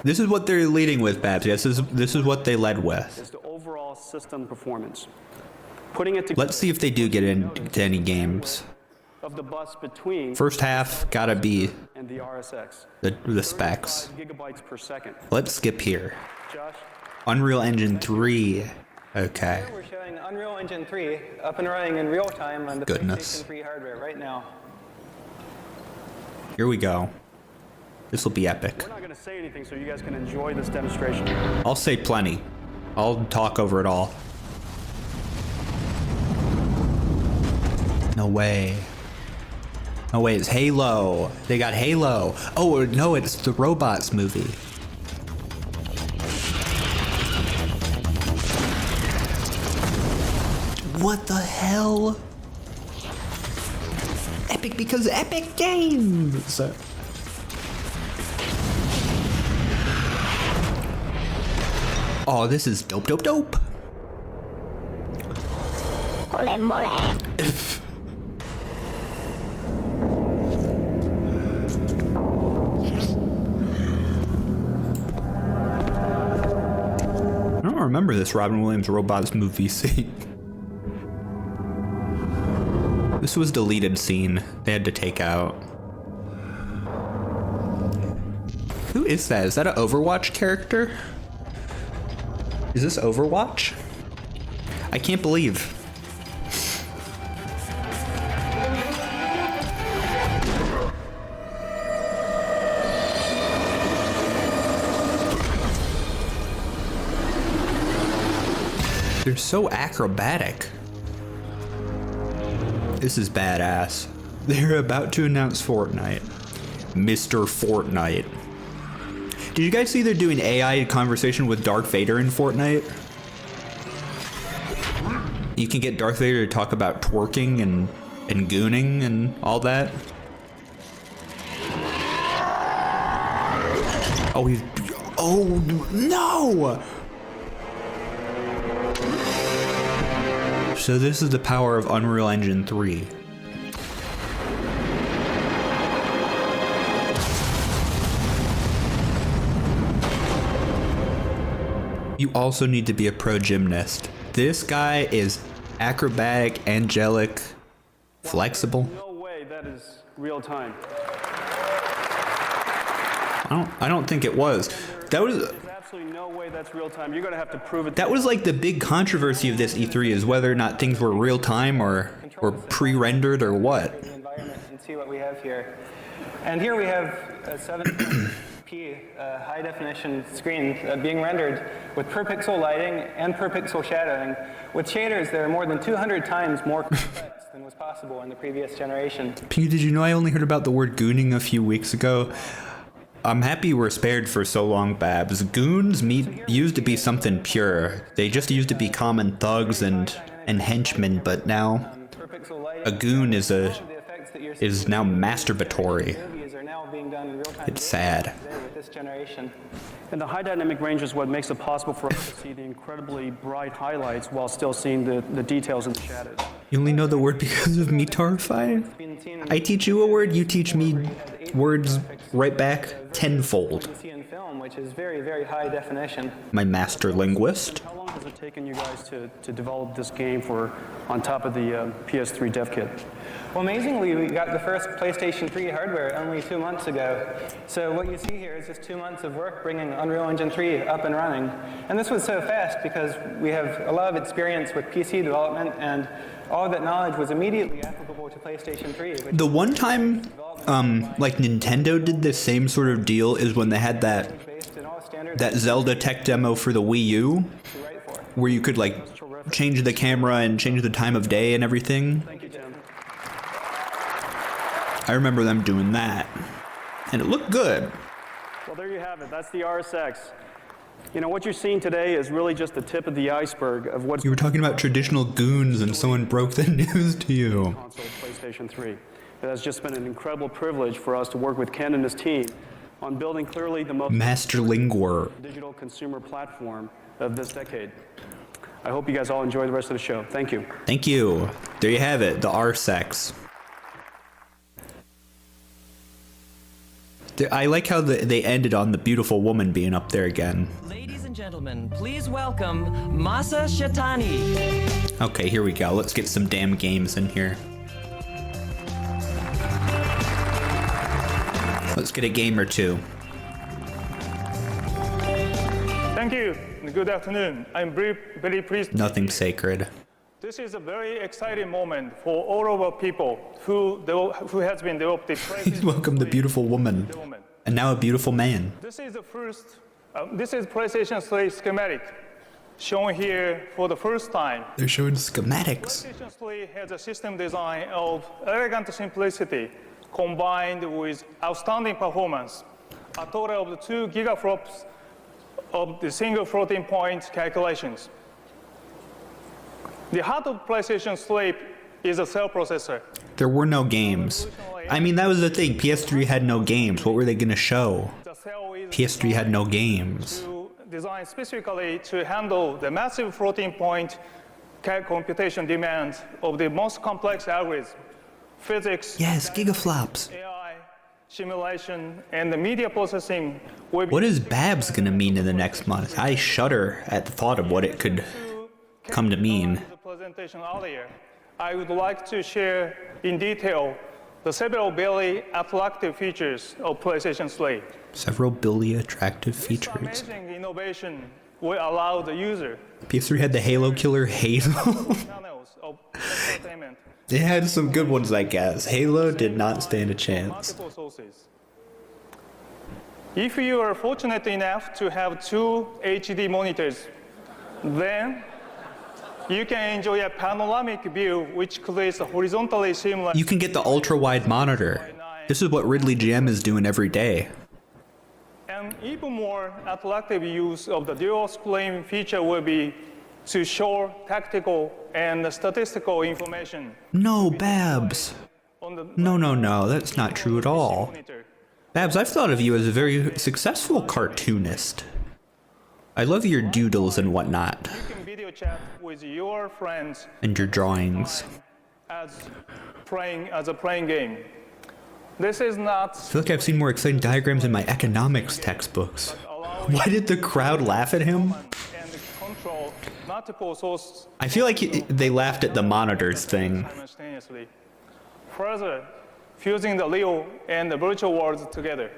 This is what they're leading with, Babs. Yes, this is what they led with. It's the overall system performance. Putting it together Let's see if they do get into any games. of the bus between First half gotta be and the RSX. the specs. 5 gigabytes per second. Let's skip here. Josh, Unreal Engine 3. Okay. We're showing Unreal Engine 3 up and running in real time on the Goodness. PlayStation 3 hardware right now. Here we go. This will be epic. we're not going to say anything so you guys can enjoy this demonstration. I'll say plenty. I'll talk over it all. No way. No way, it's Halo. They got Halo. Oh, no, it's the Robots movie. What the hell? Epic because Epic Games! Oh, this is dope, dope, dope. I don't remember this Robin Williams Robots movie scene. This was deleted scene. They had to take out. Who is that? Is that an Overwatch character? Is this Overwatch? I can't believe. They're so acrobatic. This is badass. They're about to announce Fortnite. Mr. Fortnite. Did you guys see they're doing AI conversation with Darth Vader in Fortnite? You can get Darth Vader to talk about twerking and gooning and all that. Oh, he's... Oh, no! So this is the power of Unreal Engine 3. You also need to be a pro gymnast. This guy is acrobatic, angelic, flexible. No way that is real time. I don't think it was. That was... There's absolutely no way that's real time. You're gonna have to prove it. That was like the big controversy of this E3 is whether or not things were real time or pre-rendered or what. The environment and see what we have here. And here we have a 720p high definition screen being rendered with per pixel lighting and per pixel shadowing. With shaders, there are more than 200 times more complex than was possible in the previous generation. Pete, did you know I only heard about the word gooning a few weeks ago? I'm happy we're spared for so long, Babs. Goons used to be something pure. They just used to be common thugs and henchmen, but now a goon is now masturbatory. It's sad. And the high dynamic range is what makes it possible for us to see the incredibly bright highlights while still seeing the details in the shadows. You only know the word because of me, Tarify? I teach you a word, you teach me words right back tenfold. You see in film, which is very, very high definition. My master linguist. How long has it taken you guys to develop this game for on top of the PS3 dev kit? Well, amazingly, we got the first PlayStation 3 hardware only 2 months ago. So what you see here is just 2 months of work bringing Unreal Engine 3 up and running. And this was so fast because we have a lot of experience with PC development, and all of that knowledge was immediately applicable to PlayStation 3. The one time, like Nintendo did the same sort of deal is when they had that Zelda tech demo for the Wii U, where you could like change the camera and change the time of day and everything. Thank you, Tim. I remember them doing that, and it looked good. Well, there you have it. That's the RSX. You know, what you're seeing today is really just the tip of the iceberg of what's... You were talking about traditional goons and someone broke the news to you. ...console PlayStation 3. It has just been an incredible privilege for us to work with Ken and his team on building clearly the most... Master Linguer. ...digital consumer platform of this decade. I hope you guys all enjoy the rest of the show. Thank you. Thank you. There you have it, the RSX. I like how they ended on the beautiful woman being up there again. Ladies and gentlemen, please welcome Masa Shatani. Okay, here we go. Let's get some damn games in here. Let's get a game or two. Thank you. Good afternoon. I'm very pleased. Nothing sacred. This is a very exciting moment for all of our people who has been developed. Please welcome the beautiful woman, and now a beautiful man. This is the first. This is PlayStation 3 schematic, shown here for the first time. They're showing schematics. PlayStation 3 has a system design of elegant simplicity combined with outstanding performance. A total of 2 gigaflops of the single floating point calculations. The heart of PlayStation 3 is a cell processor. There were no games. I mean, that was the thing. PS3 had no games. What were they going to show? PS3 had no games. Designed specifically to handle the massive floating point computation demands of the most complex algorithms, physics, yes, gigaflops, AI, simulation, and the media processing. What is Babs going to mean in the next month? I shudder at the thought of what it could come to mean. Presentation earlier, I would like to share in detail the several very attractive features of PlayStation 3. Several billion attractive features. This amazing innovation will allow the user. PS3 had the Halo killer Halo. It had some good ones, I guess. Halo did not stand a chance. If you are fortunate enough to have 2 HD monitors, then You can enjoy a panoramic view which creates a horizontally seamless. You can get the ultra-wide monitor. This is what Ridley GM is doing every day. And even more attractive use of the dual screen feature will be to show tactical and statistical information. No, Babs. No, that's not true at all. Babs, I've thought of you as a very successful cartoonist. I love your doodles and whatnot. You can video chat with your friends and your drawings. as a playing game. This is not. I feel like I've seen more exciting diagrams in my economics textbooks. Why did the crowd laugh at him? I feel like they laughed at the monitors thing. Further, fusing the real and the virtual worlds together.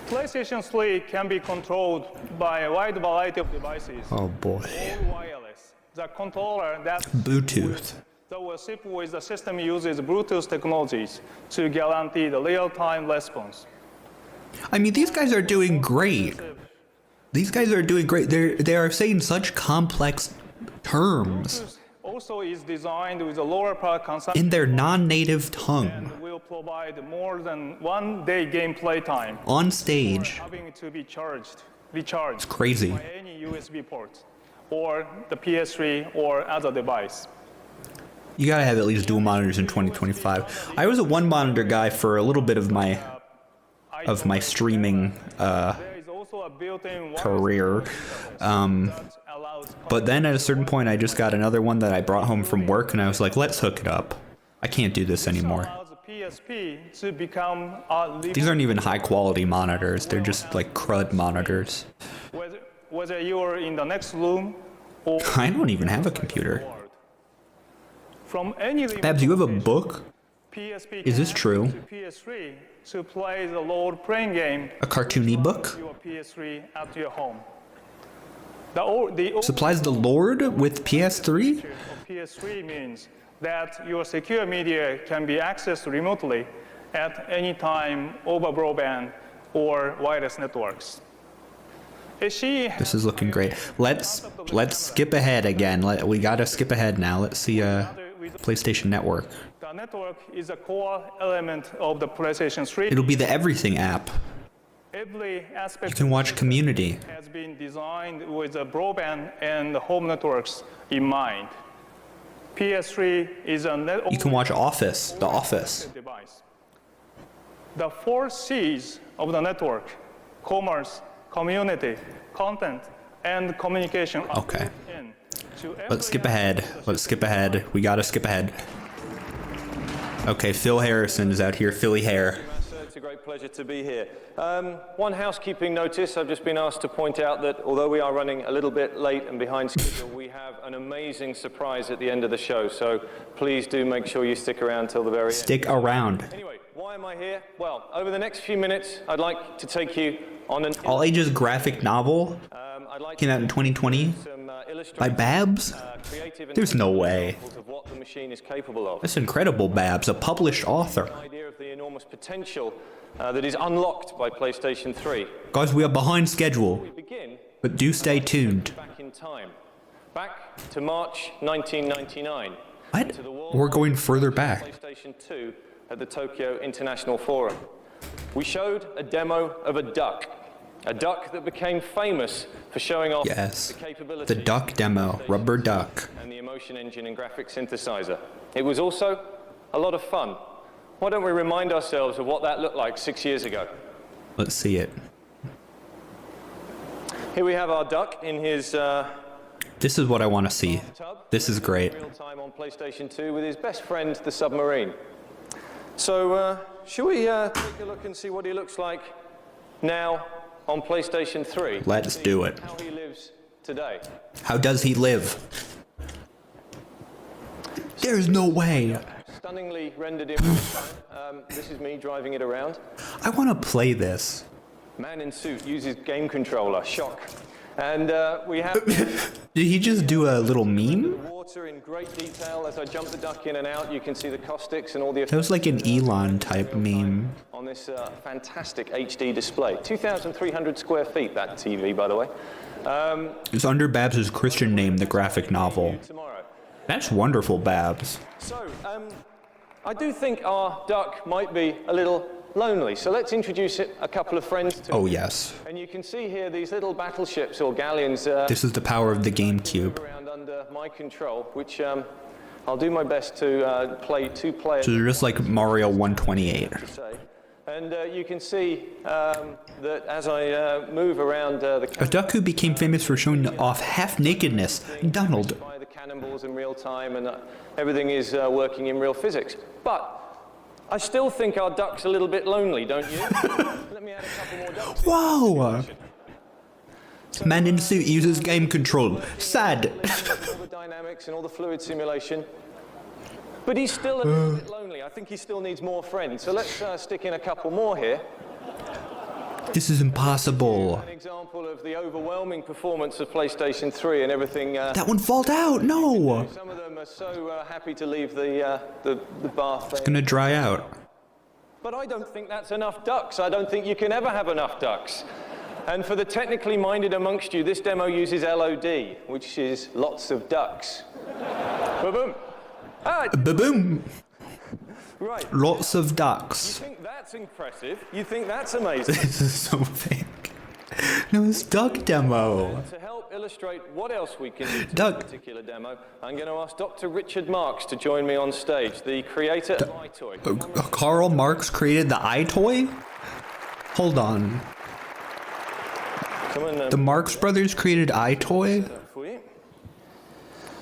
PlayStation 3 can be controlled by a wide variety of devices. Oh boy. All wireless. The controller Bluetooth. that will ship with the system uses Bluetooth technologies to guarantee the real-time response. I mean, these guys are doing great. These guys are doing great. They are saying such complex terms Also is designed with a lower power consumption in their non-native tongue. and will provide more than 1 day gameplay time. On stage. Having to be recharged. It's crazy. By any USB port or the PS3 or other device. You gotta have at least dual monitors in 2025. I was a one monitor guy for a little bit of my streaming career. But then at a certain point I just got another one that I brought home from work and I was like, let's hook it up. I can't do this anymore. These aren't even high quality monitors, they're just like crud monitors. Whether you're in the next room or I don't even have a computer. from any Babs, you have a book? PSP Is this true? to PS3 to play the Lord playing game. A cartoony book? Your PS3 at your home. Supplies the Lord with PS3? PS3 means that your secure media can be accessed remotely at any time over broadband or wireless networks. This is looking great. Let's skip ahead again. We gotta skip ahead now. Let's see PlayStation Network. The network is a core element of the PlayStation 3. It'll be the everything app. Every aspect You can watch Community. has been designed with the broadband and the home networks in mind. PS3 is a net. You can watch Office, The Office. Device. The 4 C's of the network: commerce, community, content, and communication. Okay. Let's skip ahead. We gotta skip ahead. Okay, Phil Harrison is out here. Philly Hair. It's a great pleasure to be here. One housekeeping notice. I've just been asked to point out that although we are running a little bit late and behind schedule, we have an amazing surprise at the end of the show. So please do make sure you stick around till the very end. Stick around. Anyway, why am I here? Well, over the next few minutes, I'd like to take you on an All ages graphic novel came out in 2020 by Babs? There's no way. of what the machine is capable of. That's incredible, Babs, a published author. Idea of the enormous potential that is unlocked by PlayStation 3. Guys, we are behind schedule, We begin but do stay tuned. back in time, back to March 1999. What? To the world We're going further back. PlayStation 2 at the Tokyo International Forum. We showed a demo of a duck that became famous for showing off Yes, the capabilities the duck demo, rubber duck. and the emotion engine and graphic synthesizer. It was also a lot of fun. Why don't we remind ourselves of what that looked like 6 years ago? Let's see it. Here we have our duck in his This is what I want to see. tub. This is great. Real time on PlayStation 2 with his best friend, the submarine. So, shall we take a look and see what he looks like now on PlayStation 3? Let's do it. How he lives today. How does he live? There's no way. Stunningly rendered in this is me driving it around. I want to play this. Man in suit uses game controller, shock, And we have Did he just do a little meme? water in great detail. As I jump the duck in and out, you can see the caustics and all the... That was like an Elon type meme. On this fantastic HD display. 2,300 square feet, that TV, by the way. It's under Babs' Christian name, the graphic novel. That's wonderful, Babs. So, I do think our duck might be a little lonely, so let's introduce a couple of friends to Oh, yes. And you can see here these little battleships or galleons This is the power of the GameCube. around under my control, which I'll do my best to play two players. So they're just like Mario 128. And you can see that as I move around A duck who became famous for showing off half-nakedness, Donald. by the cannonballs in real time, and everything is working in real physics. But I still think our duck's a little bit lonely, don't you? Let me add a couple more ducks. Whoa! Man in suit uses game control. Sad. All the dynamics and all the fluid simulation. But he's still a little bit lonely. I think he still needs more friends. So let's stick in a couple more here. This is impossible. An example of the overwhelming performance of PlayStation 3 and everything. That one failed out. No. Some of them are so happy to leave the bath. It's gonna dry out. But I don't think that's enough ducks. I don't think you can ever have enough ducks. And for the technically minded amongst you, this demo uses LOD, which is lots of ducks. Ba-boom. Ba-boom. Right. Lots of ducks. You think that's impressive? You think that's amazing? This is so fake. No, it's duck demo. To help illustrate what else we can do to Duck. this particular demo, I'm going to ask Dr. Richard Marks to join me on stage, the creator of iToy. Karl Marx created the iToy? Hold on. Come on, The Marx Brothers created iToy? for you.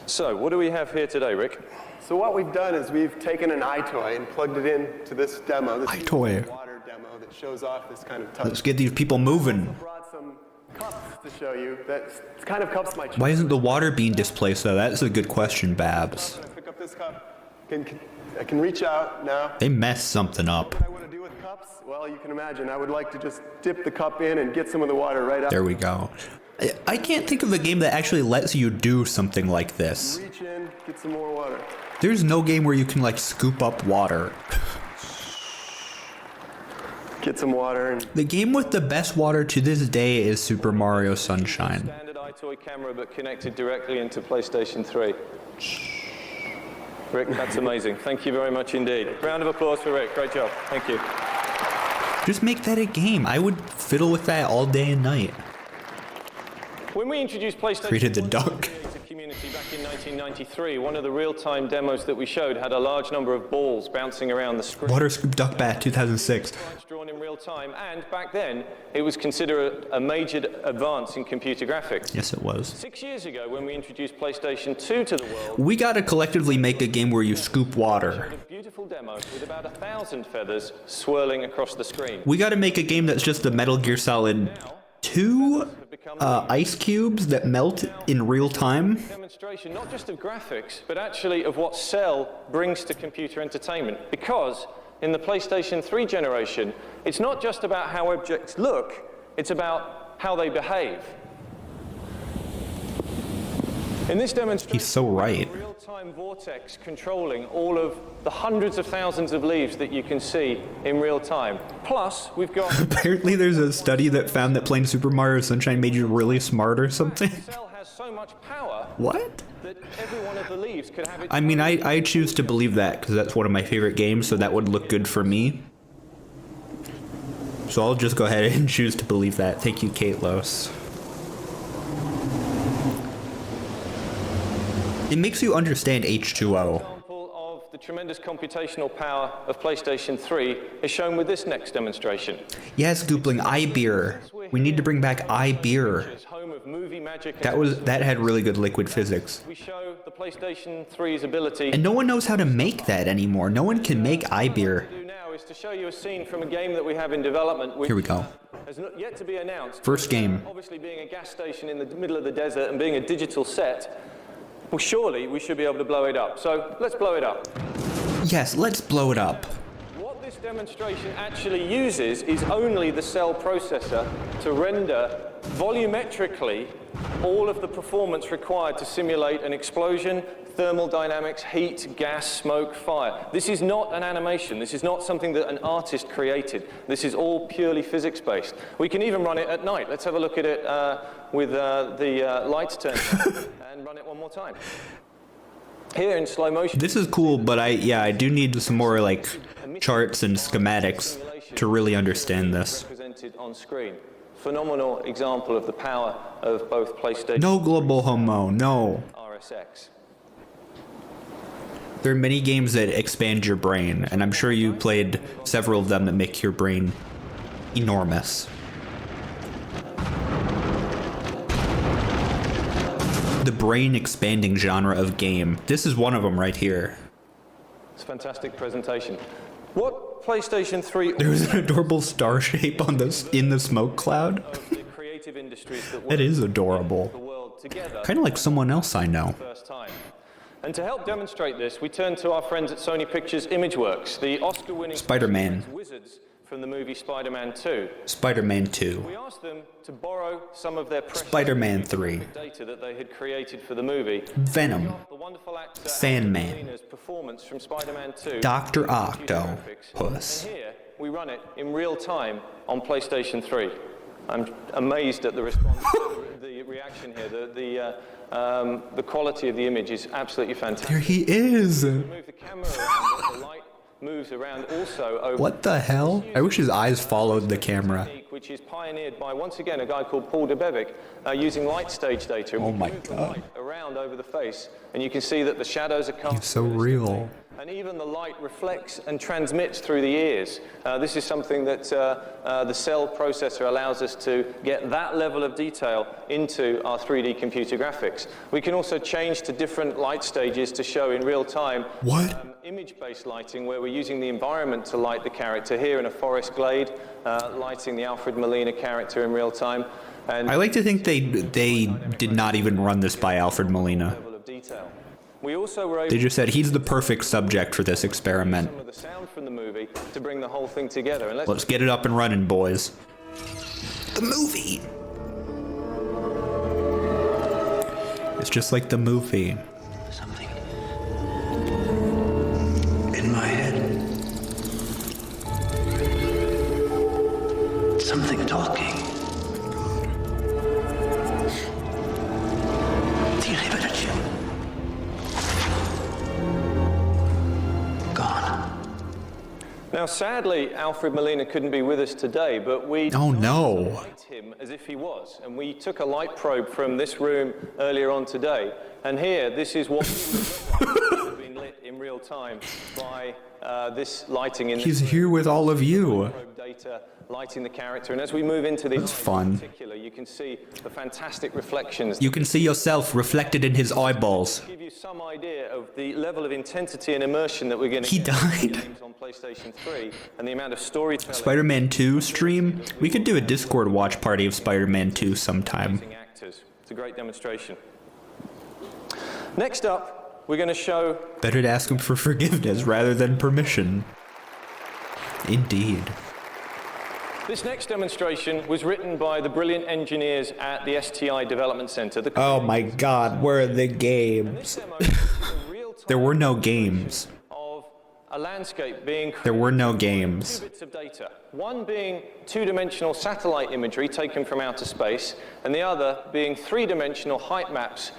So, what do we have here today, Rick? So what we've done is we've taken an iToy and plugged it into this demo. This iToy. is a water demo that shows off this kind of touch. Let's get these people moving. I brought some cups to show you. That's kind of cups my Why isn't the water being displaced though? That's a good question, Babs. I'm gonna pick up this cup. I can reach out now. They messed something up. What I want to do with cups? Well, you can imagine. I would like to just dip the cup in and get some of the water right out. There we go. I can't think of a game that actually lets you do something like this. Reach in, get some more water. There's no game where you can like scoop up water. Get some water. And the game with the best water to this day is Super Mario Sunshine. Standard iToy camera, but connected directly into PlayStation 3. Rick, that's amazing. Thank you very much indeed. Round of applause for Rick. Great job. Thank you. Just make that a game. I would fiddle with that all day and night. When we introduced PlayStation Created the duck. community back in 1993, one of the real-time demos that we showed had a large number of balls bouncing around the screen. Water Scoop Duck Bat 2006. Drawn in real time, and back then it was considered a major advance in computer graphics. Yes, it was. 6 years ago, when we introduced PlayStation 2 to the world, We gotta collectively make a game where you scoop water. a beautiful demo with about 1,000 feathers swirling across the screen. We gotta make a game that's just the Metal Gear Solid 2 ice cubes that melt in real time. Demonstration not just of graphics, but actually of what Cell brings to computer entertainment. Because in the PlayStation 3 generation, it's not just about how objects look, it's about how they behave. In this demonstration, He's so right. real-time vortex controlling all of the hundreds of thousands of leaves that you can see in real time. Plus, we've got... Apparently there's a study that found that playing Super Mario Sunshine made you really smart or something. Cell has so much power What? that every one of the leaves could have its I mean, I choose to believe that because that's one of my favorite games, so that would look good for me. So I'll just go ahead and choose to believe that. Thank you, Katelos. It makes you understand H2O. example of the tremendous computational power of PlayStation 3 is shown with this next demonstration. Yes, Goopling, iBeer. We need to bring back iBeer. Home of movie magic. That had really good liquid physics. We show the PlayStation 3's ability. And no one knows how to make that anymore. No one can make iBeer. What I do now is to show you a scene from a game that we have in development, which Here we go. has not yet to be announced. First game. Obviously, being a gas station in the middle of the desert and being a digital set, well, surely we should be able to blow it up. So let's blow it up. Yes, let's blow it up. What this demonstration actually uses is only the Cell processor to render volumetrically, all of the performance required to simulate an explosion, thermal dynamics, heat, gas, smoke, fire. This is not an animation. This is not something that an artist created. This is all purely physics-based. We can even run it at night. Let's have a look at it with the lights turned on and run it one more time. Here in slow motion. This is cool, but I do need some more like charts and schematics to really understand this. Represented on screen. Phenomenal example of the power of both PlayStation. No global homo, no. RSX. There are many games that expand your brain, and I'm sure you played several of them that make your brain enormous. The brain expanding genre of game. This is one of them right here. It's a fantastic presentation. What PlayStation 3... There was an adorable star shape on this in the smoke cloud. That is adorable. Kind of like someone else I know. And to help demonstrate this, we turn to our friends at Sony Pictures Imageworks, the Oscar-winning Spider-Man. wizards from the movie Spider-Man 2. Spider-Man 2. We asked them to borrow some of their precious Spider-Man 3. data that they had created for the movie. Venom. The wonderful actor Sandman. performance from Spider-Man 2. Dr. Octopus. And here we run it in real time on PlayStation 3. I'm amazed at the response, the reaction here. The quality of the image is absolutely fantastic. There he is. Move the camera around, the light moves around also over. What the hell? I wish his eyes followed the camera. Which is pioneered by, once again, a guy called Paul Debevic, using light stage data. Oh my God. Around over the face, and you can see that the shadows are cast. He's so real. And even the light reflects and transmits through the ears. This is something that the cell processor allows us to get that level of detail into our 3D computer graphics. We can also change to different light stages to show in real time image-based lighting, where we're using the environment to light the character. Here in a forest glade, lighting the Alfred Molina character in real time. And I like to think they did not even run this by Alfred Molina. we also were able They just said he's the perfect subject for this experiment. some of the sound from the movie to bring the whole thing together. And Let's get it up and running, boys. The movie! It's just like the movie. Something in my head. Something talking. The inhibitor chip. Gone. Now, sadly, Alfred Molina couldn't be with us today, but we light him as if he was. And we took a light probe from this room earlier on today. And here, this is what he would look like if it had been lit in real time by this lighting in He's here with all of you. probe data, lighting the character. And as we move into the That's fun. in particular, you can see the fantastic reflections. You can see yourself reflected in his eyeballs. Give you some idea of the level of intensity and immersion that we're going to He get died. games on PlayStation 3 and the amount of storytelling. Spider-Man 2 stream? We could do a Discord watch party of Spider-Man 2 sometime. Actors. It's a great demonstration. Next up, we're going to show Better to ask him for forgiveness rather than permission. Indeed. this next demonstration was written by the brilliant engineers at the STI Development Center. Oh my God, where are the games? There were no games. A landscape being There were no games. two bits of data. One being two-dimensional satellite imagery taken from outer space, and the other being three-dimensional height maps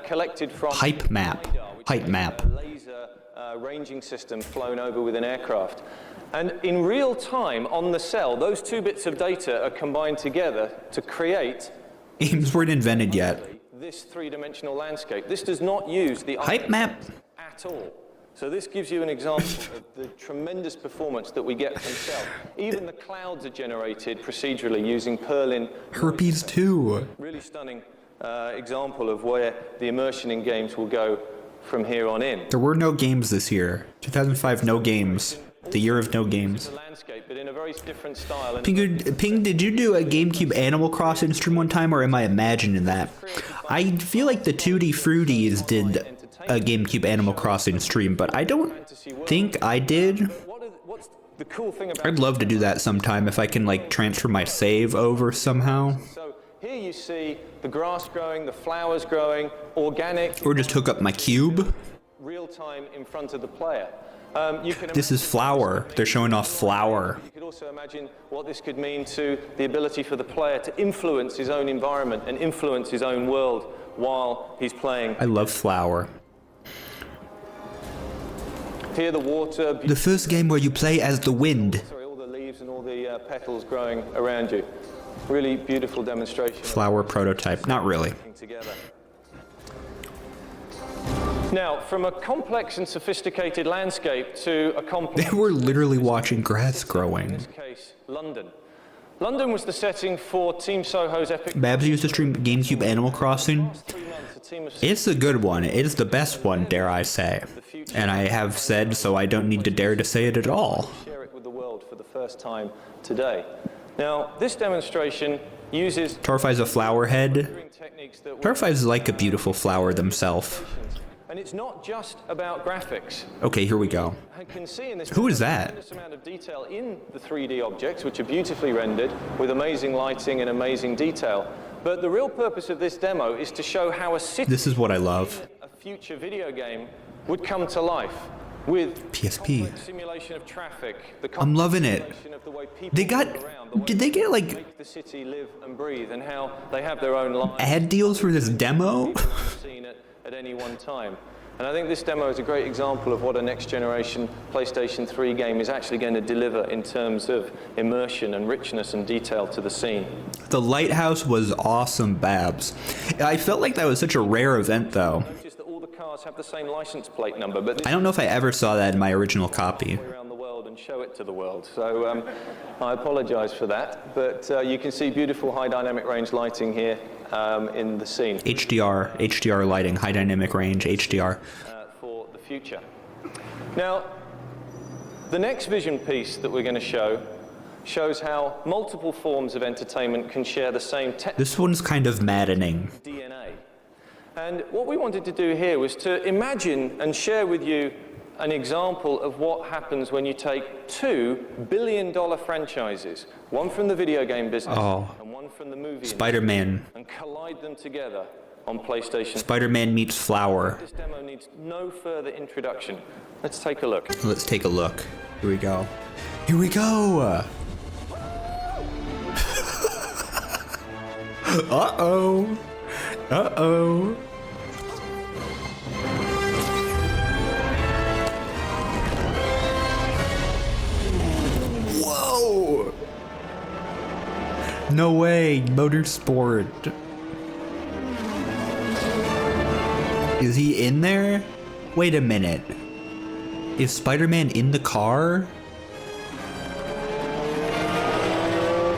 collected from Hype map. Height map. a laser ranging system flown over with an aircraft. And in real time on the cell, those two bits of data are combined together to create Games weren't invented yet. this three-dimensional landscape. This does not use the Hype map? at all. So this gives you an example of the tremendous performance that we get from cell. Even the clouds are generated procedurally using Perlin. Herpes 2. Really stunning example of where the immersion in games will go from here on in. There were no games this year. 2005, no games. The year of no games. Landscape, but in a very different style. And Ping, did you do a GameCube Animal Crossing stream one time, or am I imagining that? I feel like the Tutti Fruities did a GameCube Animal Crossing stream, but I don't think I did. the cool thing about... I'd love to do that sometime if I can like transfer my save over somehow. So here you see the grass growing, the flowers growing, organic... Or just hook up my cube. Real time in front of the player. This is flower. They're showing off flower. You could also imagine what this could mean to the ability for the player to influence his own environment and influence his own world while he's playing. I love flower. Here the water. The first game where you play as the wind. Sorry, all the leaves and all the petals growing around you. Really beautiful demonstration. Flower prototype. Not really. Together. Now, from a complex and sophisticated landscape to a complex... They were literally watching grass growing. In this case, London. London was the setting for Team Soho's epic... Babs used to stream GameCube Animal Crossing. It's a good one. It is the best one, dare I say. And I have said, so I don't need to dare to say it at all. Share it with the world for the first time today. Now, this demonstration uses... Torfai's a flower head. Torfai's like a beautiful flower themselves. And it's not just about graphics. Okay, here we go. Who is that? Tremendous amount of detail in the 3D objects, which are beautifully rendered with amazing lighting and amazing detail. But the real purpose of this demo is to show how a city... This is what I love. A future video game would come to life with PSP. Simulation of traffic. I'm loving it. They got... Did they get like... Make the city live and breathe, and how they have their own lives. Ad deals for this demo? At any one time. And I think this demo is a great example of what a next generation PlayStation 3 game is actually going to deliver in terms of immersion and richness and detail to the scene. The lighthouse was awesome, Babs. I felt like that was such a rare event though. Notice that all the cars have the same license plate number, but I don't know if I ever saw that in my original copy. Around the world and show it to the world. So I apologize for that, but you can see beautiful high dynamic range lighting here. In the scene. HDR lighting, high dynamic range, HDR. For the future. Now, the next vision piece that we're going to show shows how multiple forms of entertainment can share the same This one's kind of maddening. DNA. And what we wanted to do here was to imagine and share with you an example of what happens when you take two billion-dollar franchises, one from the video game business and one from the movie Spider-Man. and collide them together on PlayStation. Spider-Man meets Flower. This demo needs no further introduction. Let's take a look. Let's take a look. Here we go. Here we go! Uh-oh! Uh-oh! Whoa! No way, motorsport. Is he in there? Wait a minute. Is Spider-Man in the car?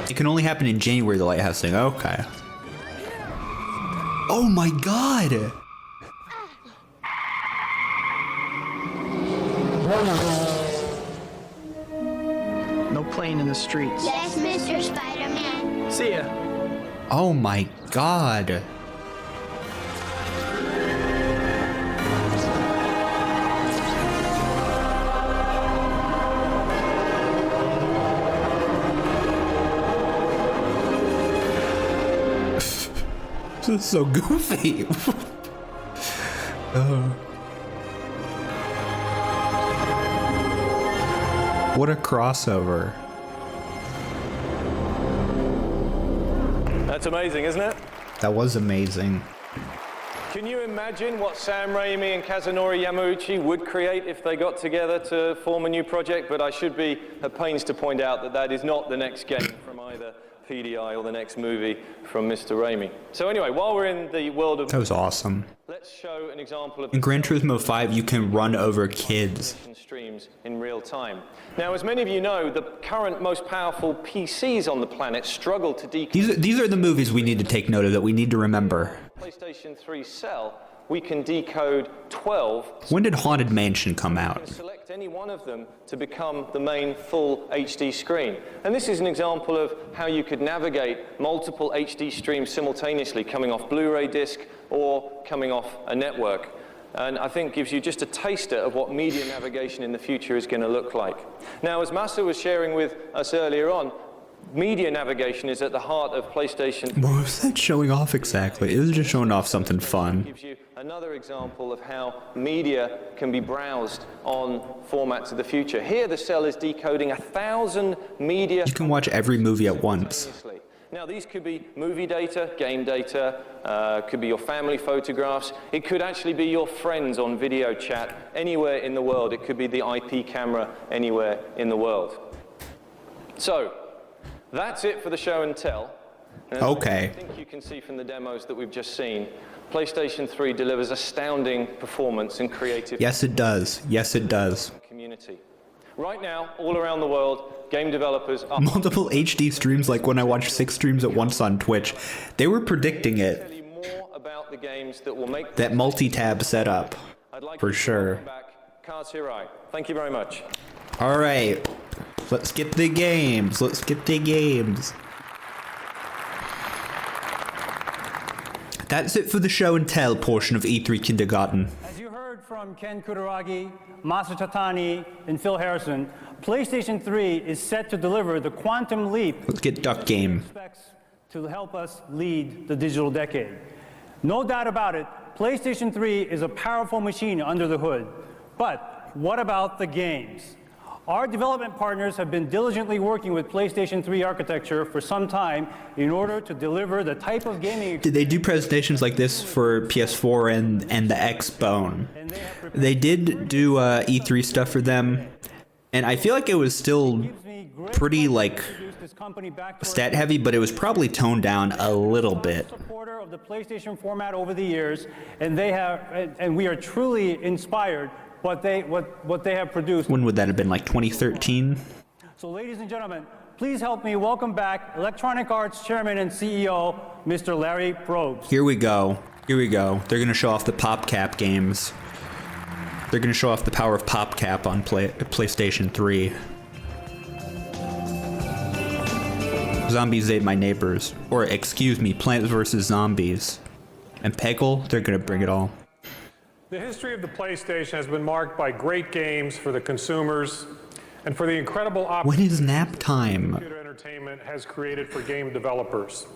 It can only happen in January, the lighthouse thing. Okay. Oh my god! No playing in the streets. Yes, Mr. Spider-Man. See ya. Oh my god. This is so goofy. What a crossover. That's amazing, isn't it? That was amazing. Can you imagine what Sam Raimi and Kazunori Yamauchi would create if they got together to form a new project? But I should be at pains to point out that that is not the next game from either PDI or the next movie from Mr. Raimi. So anyway, while we're in the world of... That was awesome. Let's show an example of... In Gran Turismo 5, you can run over kids. ...streams in real time. Now, as many of you know, the current most powerful PCs on the planet struggle to decode... These are the movies we need to take note of, that we need to remember. PlayStation 3 cell, we can decode 12... When did Haunted Mansion come out? Select any one of them to become the main full HD screen. And this is an example of how you could navigate multiple HD streams simultaneously, coming off Blu-ray disc or coming off a network. and I think gives you just a taster of what media navigation in the future is going to look like. Now, as Masa was sharing with us earlier on, media navigation is at the heart of PlayStation. What was that showing off exactly? It was just showing off something fun. Gives you another example of how media can be browsed on formats of the future. Here, the cell is decoding 1,000 media. You can watch every movie at once. Now, these could be movie data, game data, could be your family photographs. It could actually be your friends on video chat anywhere in the world. It could be the IP camera anywhere in the world. So, that's it for the show and tell. And okay. I think you can see from the demos that we've just seen, PlayStation 3 delivers astounding performance and creative. Yes, it does. Yes, it does. Community. Right now, all around the world, game developers are multiple HD streams, like when I watch 6 streams at once on Twitch. They were predicting it. tell you more about the games that will make That multi-tab setup, I'd like for to sure. welcome back Kaz Hirai. Thank you very much. All right, let's get the games. Let's get the games. That's it for the show and tell portion of E3 Kindergarten. As you heard from Ken Kutaragi, Masa Chatani, and Phil Harrison, PlayStation 3 is set to deliver the quantum leap Let's get Duck Game. to help us lead the digital decade. No doubt about it, PlayStation 3 is a powerful machine under the hood. But what about the games? Our development partners have been diligently working with PlayStation 3 architecture for some time in order to deliver the type of gaming. Did they do presentations like this for PS4 and the Xbone? They did do E3 stuff for them, and I feel like it was still pretty like stat heavy, but it was probably toned down a little bit. Supporter of the PlayStation format over the years, and they have, and we are truly inspired what they have produced. When would that have been, like 2013? So, ladies and gentlemen, please help me welcome back Electronic Arts Chairman and CEO, Mr. Larry Probst. Here we go. Here we go. They're gonna show off the PopCap games. They're gonna show off the power of PopCap on PlayStation 3. Zombies Ate My Neighbors. Or, excuse me, Plants vs. Zombies. And Peggle, they're gonna bring it all. The history of the PlayStation has been marked by great games for the consumers and for the incredible When is nap time? computer entertainment has created for game developers.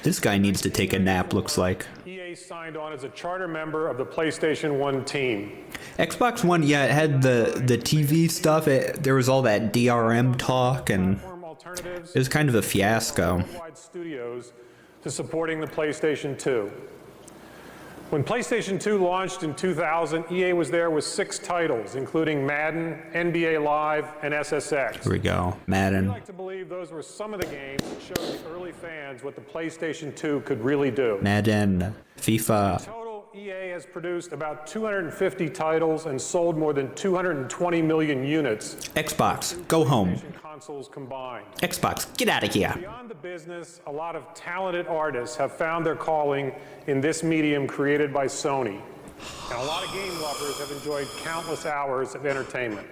This guy needs to take a nap, looks like. EA signed on as a charter member of the PlayStation 1 team. Xbox One, yeah, it had the TV stuff. There was all that DRM talk, and it was kind of a fiasco. Worldwide studios to supporting the PlayStation 2. When PlayStation 2 launched in 2000, EA was there with 6 titles, including Madden, NBA Live, and SSX. Here we go, We Madden. like to believe those were some of the games that showed the early fans what the PlayStation 2 could really do. Madden, FIFA. Total, EA has produced about 250 titles and sold more than 220 million units. Xbox, go home. Consoles combined. Xbox, get out of here. Beyond the business, a lot of talented artists have found their calling in this medium created by Sony. And a lot of game lovers have enjoyed countless hours of entertainment.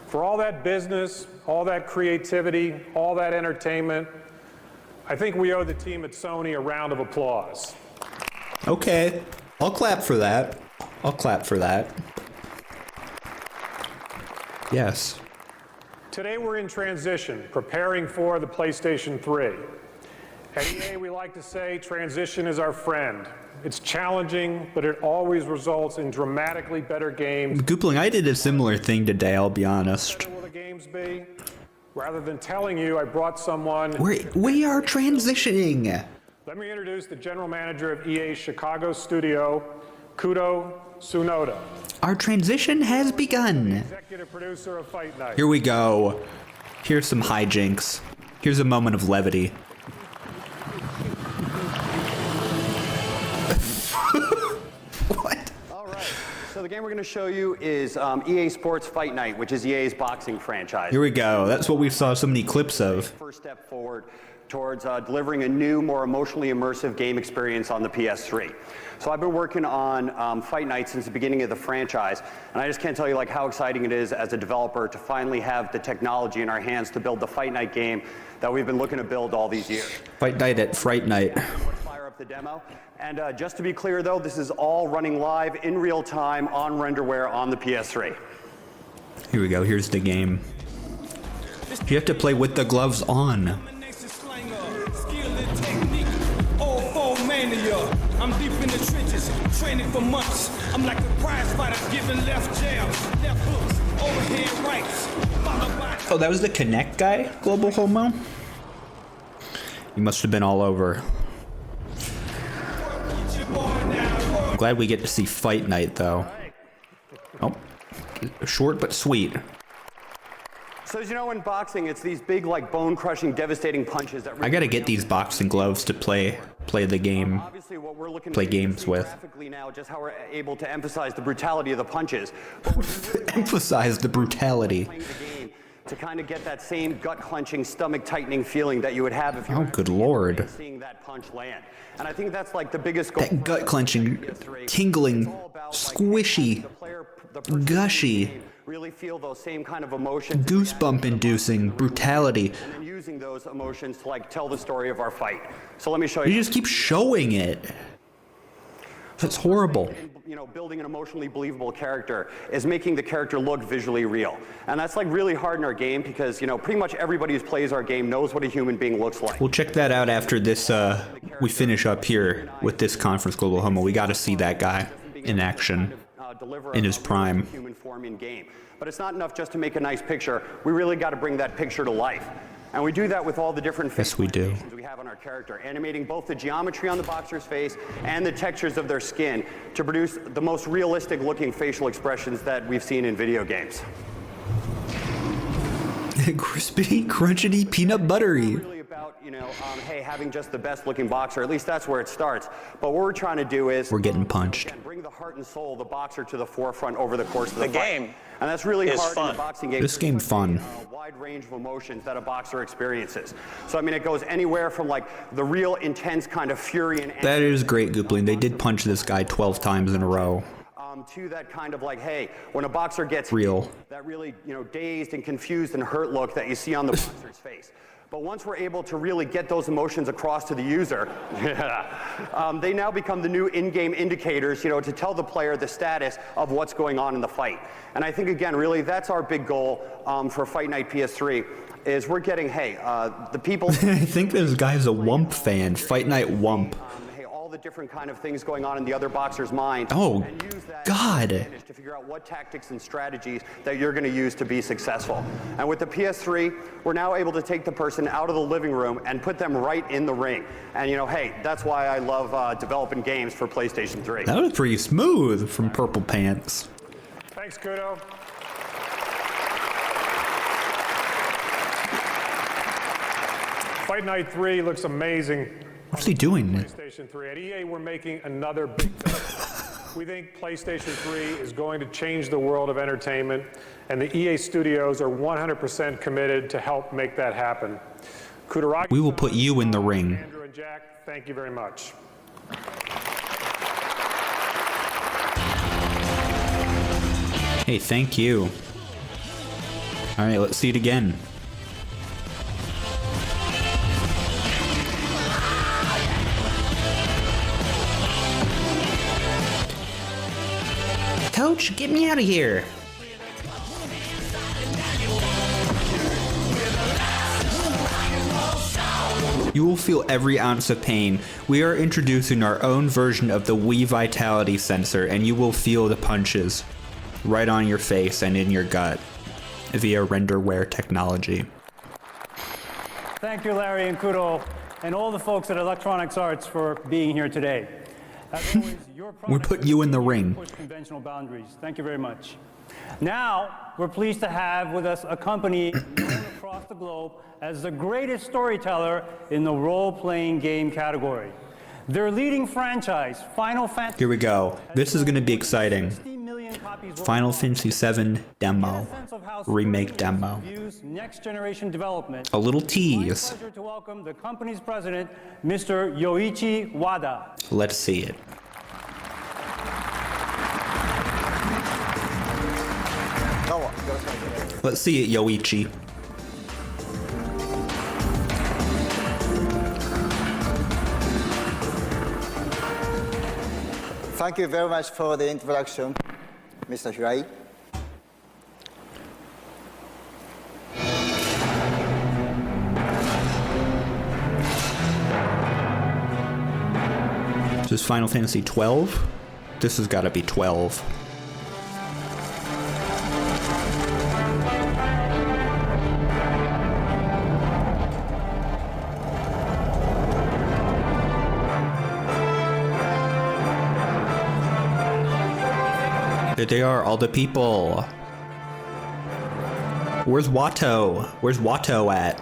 For all that business, all that creativity, all that entertainment, I think we owe the team at Sony a round of applause. Okay, I'll clap for that. I'll clap for that. Yes. Today we're in transition, preparing for the PlayStation 3. At EA, we like to say transition is our friend. It's challenging, but it always results in dramatically better games. Goopling, I did a similar thing today, I'll be honest. What will the games be? Rather than telling you, I brought someone. We are transitioning. Let me introduce the general manager of EA's Chicago studio, Kudo Tsunoda. Our transition has begun. Executive producer of Fight Night. Here we go. Here's some hijinks. Here's a moment of levity. So the game we're going to show you is EA Sports Fight Night, which is EA's boxing franchise. Here we go. That's what we saw so many clips of. First step forward towards delivering a new, more emotionally immersive game experience on the PS3. So I've been working on Fight Night since the beginning of the franchise, and I just can't tell you like how exciting it is as a developer to finally have the technology in our hands to build the Fight Night game that we've been looking to build all these years. Fight Night at Fright Night. Fire up the demo. And just to be clear though, this is all running live in real time on renderware on the PS3. Here we go, here's the game. You have to play with the gloves on. I'm deep in the trenches, training for months. I'm like a prize fighter, giving left jabs, left hooks, overhand rights. Oh, that was the Connect guy, Global Homo? You must have been all over. I'm glad we get to see Fight Night, though. Oh, short but sweet. So as you know, in boxing, it's these big, like, bone-crushing, devastating punches that really I gotta get these boxing gloves to play the game, play games with. graphically now just how we're able to emphasize the brutality of the punches. Emphasize the brutality. To kind of get that same gut-clenching, stomach-tightening feeling that you would have if you Oh, good lord. seeing that punch land. And I think that's like the biggest goal. That gut-clenching, tingling, squishy, gushy, really feel those same kind of emotions, goosebump-inducing brutality. and then using those emotions to like tell the story of our fight. So let me show you. You just keep showing it. That's horrible. You know, building an emotionally believable character is making the character look visually real. And that's like really hard in our game because, you know, pretty much everybody who plays our game knows what a human being looks like. We'll check that out after this, we finish up here with this conference, Global Homo. We gotta see that guy in action, in his prime. Human form in game. But it's not enough just to make a nice picture. We really got to bring that picture to life. And we do that with all the different Yes, we do. we have on our character, animating both the geometry on the boxer's face and the textures of their skin to produce the most realistic looking facial expressions that we've seen in video games. Crispy, crunchity, peanut buttery. Really about, you know, hey, having just the best looking boxer, at least that's where it starts. But what we're trying to do is We're getting punched. bring the heart and soul of the boxer to the forefront over the course of the The fight. game And that's really is hard in fun. a boxing game. This game fun. A wide range of emotions that a boxer experiences. So I mean, it goes anywhere from like the real intense kind of fury and That is great, Goopling. They did punch this guy 12 times in a row. to that kind of like, hey, when a boxer gets Real. hit, that really, you know, dazed and confused and hurt look that you see on the boxer's face. But once we're able to really get those emotions across to the user, they now become the new in-game indicators, you know, to tell the player the status of what's going on in the fight. And I think, again, really, that's our big goal for Fight Night PS3, is we're getting, hey, the people... I think this guy's a Wump fan. Fight Night Wump. the different kind of things going on in the other boxer's mind. Oh, and use that God. to figure out what tactics and strategies that you're going to use to be successful. And with the PS3, we're now able to take the person out of the living room and put them right in the ring. And you know, hey, that's why I love developing games for PlayStation 3. That was pretty smooth from Purple Pants. Thanks, Kudo. Fight Night 3 looks amazing. What's he doing? PlayStation 3. At EA, we're making another big bet. We think PlayStation 3 is going to change the world of entertainment, and the EA studios are 100% committed to help make that happen. Kutaragi, We will put you in the ring. Andrew and Jack, thank you very much. Hey, thank you. All right, let's see it again. Coach, get me out of here. You will feel every ounce of pain. We are introducing our own version of the Wii Vitality sensor, and you will feel the punches right on your face and in your gut via renderware technology. Thank you, Larry and Kudo, and all the folks at Electronics Arts for being here today. As always, your We put you in the ring. push conventional boundaries. Thank you very much. Now, we're pleased to have with us a company known across the globe as the greatest storyteller in the role-playing game category. Their leading franchise, Final Fantasy. Here we go. This is going to be exciting. Final Fantasy VII demo. Remake demo. Next generation development. A little tease. Pleasure to welcome the company's president, Mr. Yoichi Wada. Let's see it. Let's see it, Yoichi. Thank you very much for the introduction, Mr. Hirai. This is Final Fantasy 12. This has got to be 12. There they are, all the people. Where's Watto? Where's Watto at?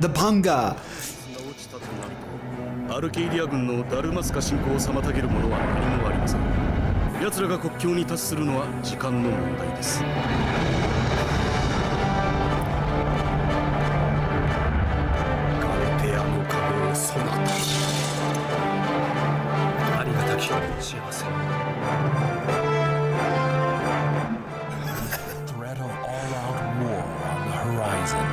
The Panga! アルケイディア軍のダルマスカ侵攻を妨げるものは何もありません。奴らが国境に達するのは時間の問題です。ガルテアの壁をそなた。ありがたき幸せ。Threat of all-out war on the horizon.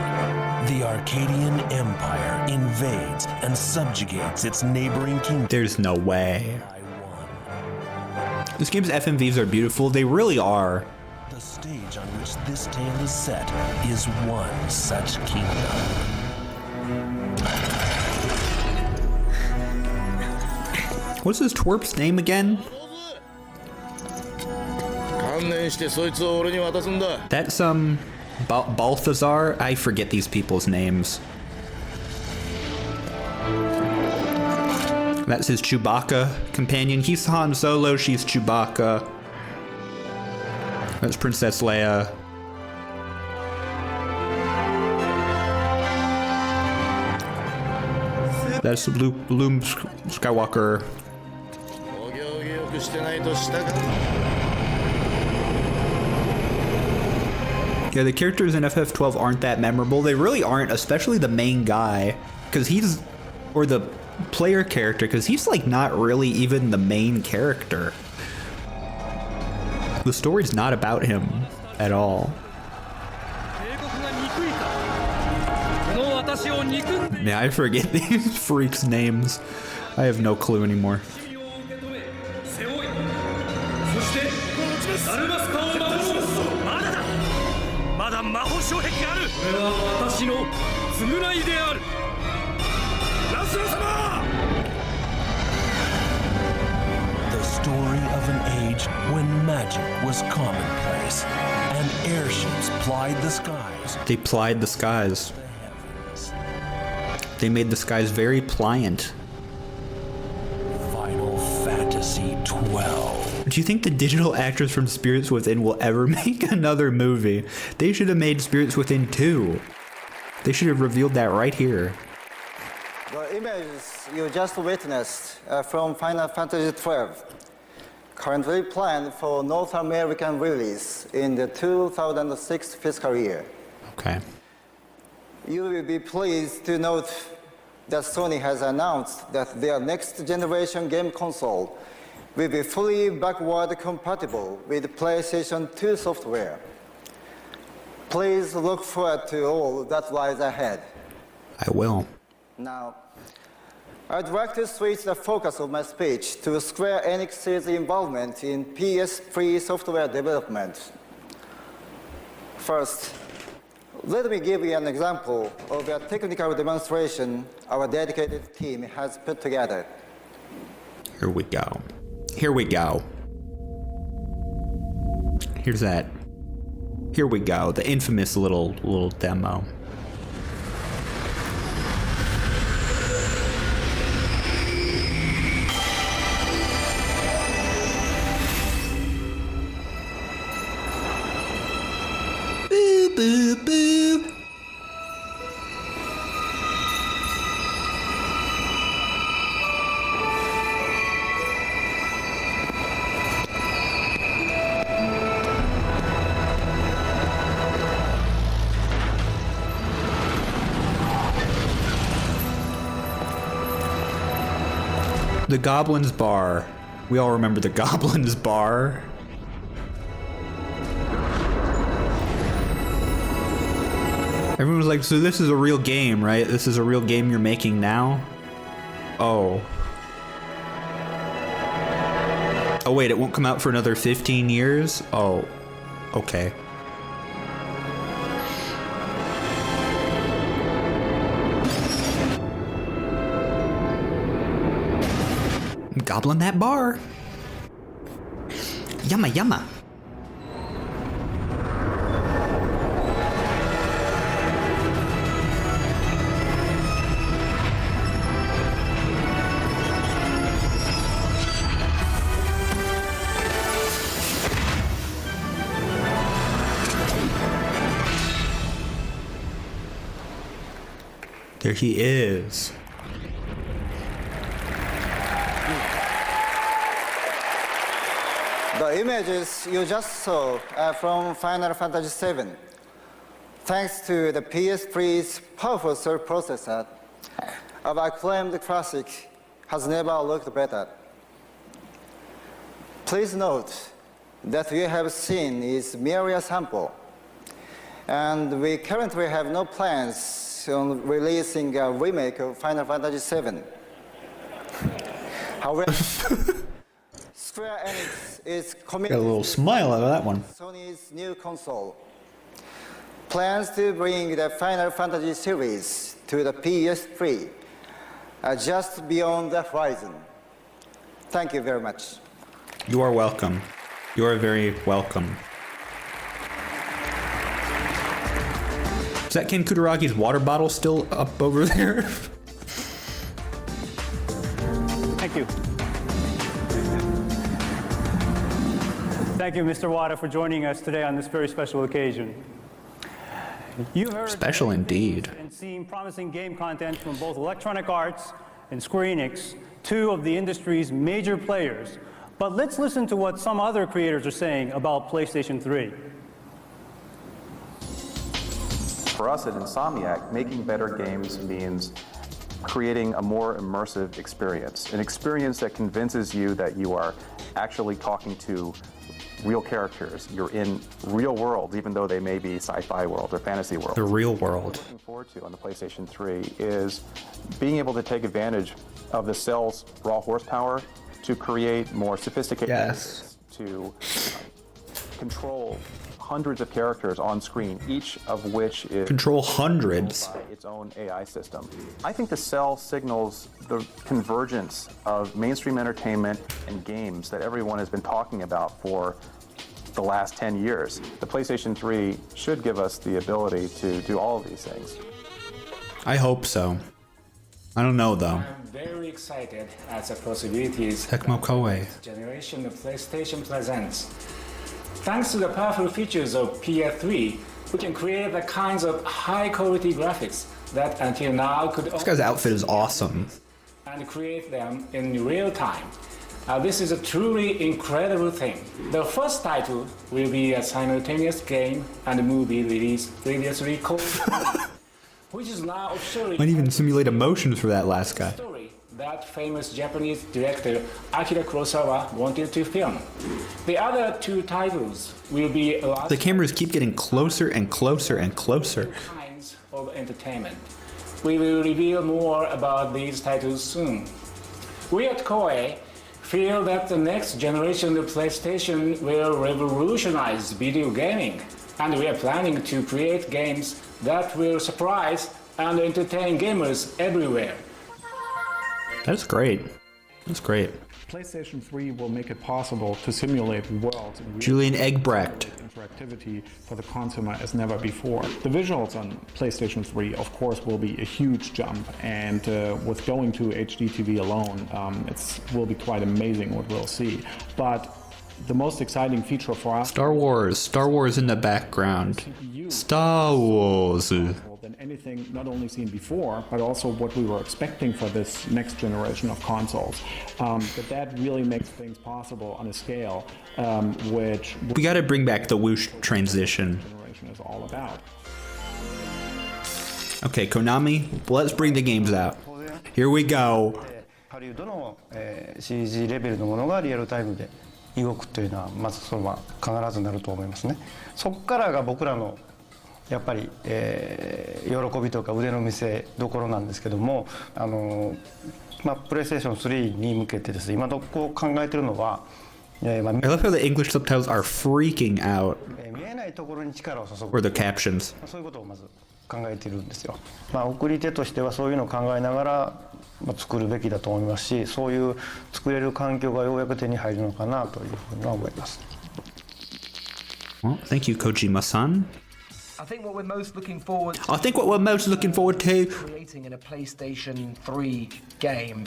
The Arcadian Empire invades and subjugates its neighboring kingdom. There's no way. This game's FMVs are beautiful. They really are. The stage on which this tale is set is one such kingdom. What's this twerp's name again? That's Balthazar? I forget these people's names. That's his Chewbacca companion. He's Han Solo, she's Chewbacca. That's Princess Leia. That's Luke Skywalker. Yeah, the characters in FF12 aren't that memorable. They really aren't, especially the main guy, because he's, or the player character, because he's like not really even the main character. The story's not about him at all. Yeah, I forget these freaks' names. I have no clue anymore. The story of an age when magic was commonplace and airships plied the skies. They plied the skies. They made the skies very pliant. Final Fantasy 12. Do you think the digital actors from Spirits Within will ever make another movie? They should have made Spirits Within 2. They should have revealed that right here. The images you just witnessed are from Final Fantasy 12, currently planned for North American release in the 2006 fiscal year. Okay. You will be pleased to note that Sony has announced that their next generation game console will be fully backward compatible with PlayStation 2 software. Please look forward to all that lies ahead. I will. Now, I'd like to switch the focus of my speech to Square Enix's involvement in PS3 software development. First, let me give you an example of a technical demonstration our dedicated team has put together. Here we go. Here we go. Here's that. Here we go. The infamous little demo. Boo boo boo. The Goblin's Bar. We all remember the Goblin's Bar. Everyone was like, so this is a real game, right? This is a real game you're making now? Oh. Oh wait, it won't come out for another 15 years? Oh, okay. Gobbling that bar. Yumma yumma. There he is. The images you just saw are from Final Fantasy VII. Thanks to the PS3's powerful surf processor, our acclaimed classic has never looked better. Please note that we have seen is merely a sample, and we currently have no plans on releasing a remake of Final Fantasy VII. However, Square Enix is committed Got a little smile out of that one. Sony's new console. Plans to bring the Final Fantasy series to the PS3 are just beyond the horizon. Thank you very much. You are welcome. You are very welcome. Is that Ken Kutaragi's water bottle still up over there? Thank you. Thank you, Mr. Wada, for joining us today on this very special occasion. You heard Special indeed. and seen promising game content from both Electronic Arts and Square Enix, two of the industry's major players. But let's listen to what some other creators are saying about PlayStation 3. For us at Insomniac, making better games means creating a more immersive experience, an experience that convinces you that you are actually talking to real characters. You're in real worlds, even though they may be sci-fi worlds or fantasy worlds. The real world. What we're looking forward to on the PlayStation 3 is being able to take advantage of the cell's raw horsepower to create more sophisticated games, to control hundreds of characters on screen, each of which is Control hundreds. by its own AI system. I think the cell signals the convergence of mainstream entertainment and games that everyone has been talking about for the last 10 years. The PlayStation 3 should give us the ability to do all of these things. I hope so. I don't know though. I'm very excited at the possibilities Tecmo Koei. this generation of PlayStation presents. Thanks to the powerful features of PS3, we can create the kinds of high-quality graphics that until now could This guy's outfit is awesome. and create them in real time. This is a truly incredible thing. The first title will be a simultaneous game and movie released previously called, which is now officially Might even simulate emotions for that last guy. story that famous Japanese director Akira Kurosawa wanted to film. The other two titles will be The cameras keep getting closer and closer and closer. kinds of entertainment. We will reveal more about these titles soon. We at Koei feel that the next generation of PlayStation will revolutionize video gaming, and we are planning to create games that will surprise and entertain gamers everywhere. That's great. That's great. PlayStation 3 will make it possible to simulate worlds in real Julian Egbrecht. interactivity for the consumer as never before. The visuals on PlayStation 3, of course, will be a huge jump, and with going to HD TV alone, it will be quite amazing what we'll see. But the most exciting feature for us Star Wars in the background. Star Wars. than anything not only seen before, but also what we were expecting for this next generation of consoles. That really makes things possible on a scale which We gotta bring back the whoosh transition. generation is all about. Okay, Konami, let's bring the games out. Here we go. ハリウッドの、CG レベルのものがリアルタイムで動くというのはまずそれは必ずなると思いますね。そこからが僕らのやっぱり、喜びとか腕の見せ所なんですけども、プレイステーション3に向けてですね、今どこ考えてるのは、I love how the English subtitles are freaking out. 見えないところに力を注ぐ。Or the captions. そういうことをまず考えてるんですよ。送り手としてはそういうのを考えながら、作るべきだと思いますし、そういう作れる環境がようやく手に入るのかなというふうには思います。Well, thank you, Kojima-san. I think what we're most looking forward to creating in a PlayStation 3 game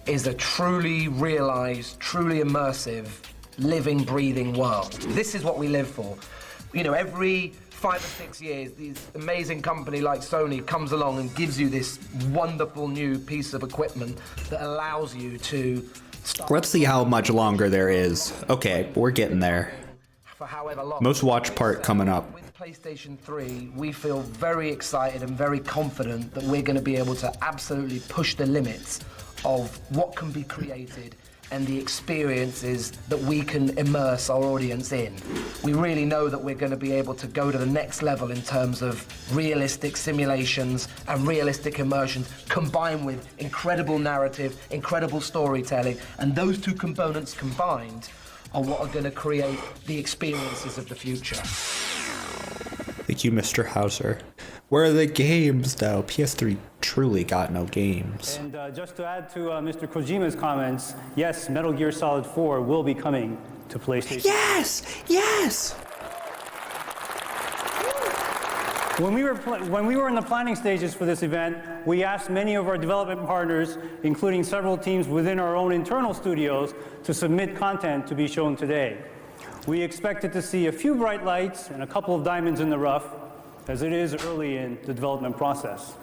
is a truly realized, truly immersive, living, breathing world. This is what we live for. You know, every 5 or 6 years, this amazing company like Sony comes along and gives you this wonderful new piece of equipment that allows you to start. Let's see how much longer there is. Okay, we're getting there. For however long. Most watch part coming up. With PlayStation 3, we feel very excited and very confident that we're going to be able to absolutely push the limits of what can be created and the experiences that we can immerse our audience in. We really know that we're going to be able to go to the next level in terms of realistic simulations and realistic immersions combined with incredible narrative, incredible storytelling, and those two components combined are what are going to create the experiences of the future. Thank you, Mr. Hauser. Where are the games, though? PS3 truly got no games. And just to add to Mr. Kojima's comments, yes, Metal Gear Solid 4 will be coming to PlayStation. Yes! Yes! When we were in the planning stages for this event, we asked many of our development partners, including several teams within our own internal studios, to submit content to be shown today. We expected to see a few bright lights and a couple of diamonds in the rough, as it is early in the development process.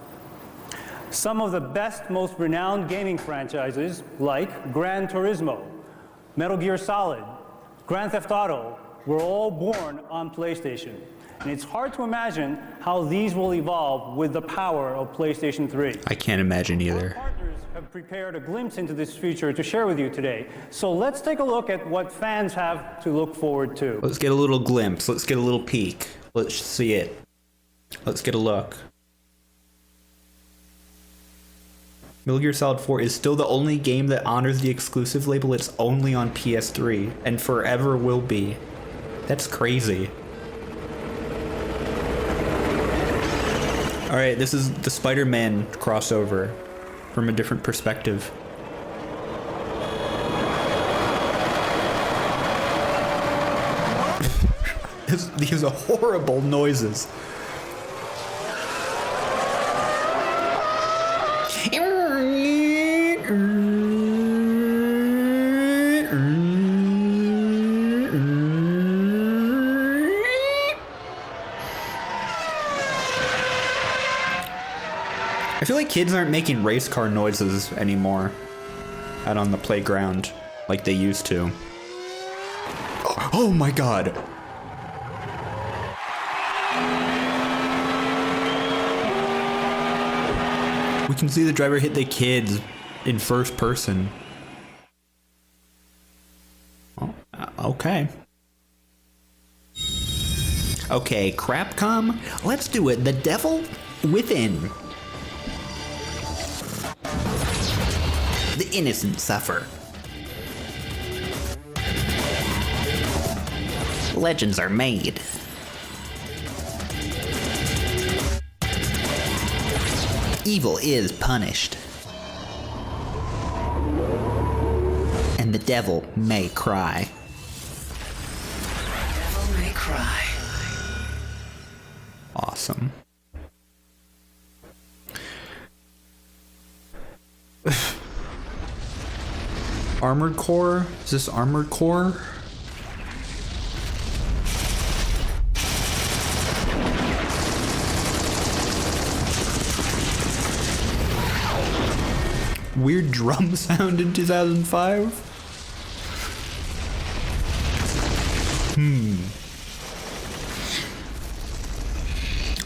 Some of the best, most renowned gaming franchises, like Gran Turismo, Metal Gear Solid, Grand Theft Auto, were all born on PlayStation. And it's hard to imagine how these will evolve with the power of PlayStation 3. I can't imagine either. Our partners have prepared a glimpse into this future to share with you today. So let's take a look at what fans have to look forward to. Let's get a little glimpse. Let's get a little peek. Let's see it. Let's get a look. Metal Gear Solid 4 is still the only game that honors the exclusive label. It's only on PS3 and forever will be. That's crazy. Alright, this is the Spider-Man crossover from a different perspective. These are horrible noises. I feel like kids aren't making race car noises anymore out on the playground like they used to. Oh my god! We can see the driver hit the kids in first person. Oh, okay. Okay, Crapcom, let's do it. The Devil Within. The innocent suffer. Legends are made. Evil is punished. And the devil may cry. Devil may cry. Awesome. Armored Core? Is this Armored Core? Weird drum sound in 2005?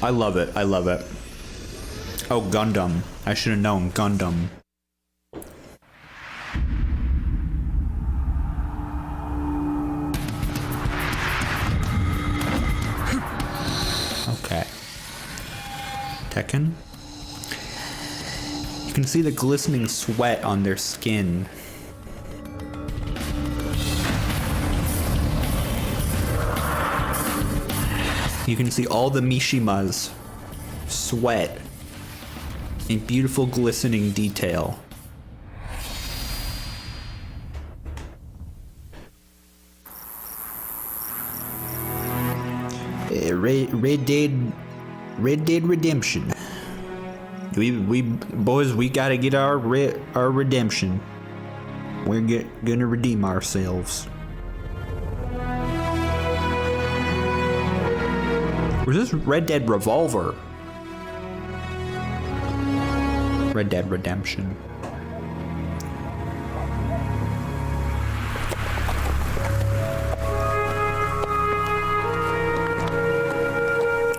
I love it. I love it. Oh, Gundam. I should have known. Gundam. Okay. can see the glistening sweat on their skin. You can see all the Mishima's sweat in beautiful glistening detail. Red Dead Redemption. We boys, we gotta get our redemption. We're gonna redeem ourselves. Was this Red Dead Revolver? Red Dead Redemption.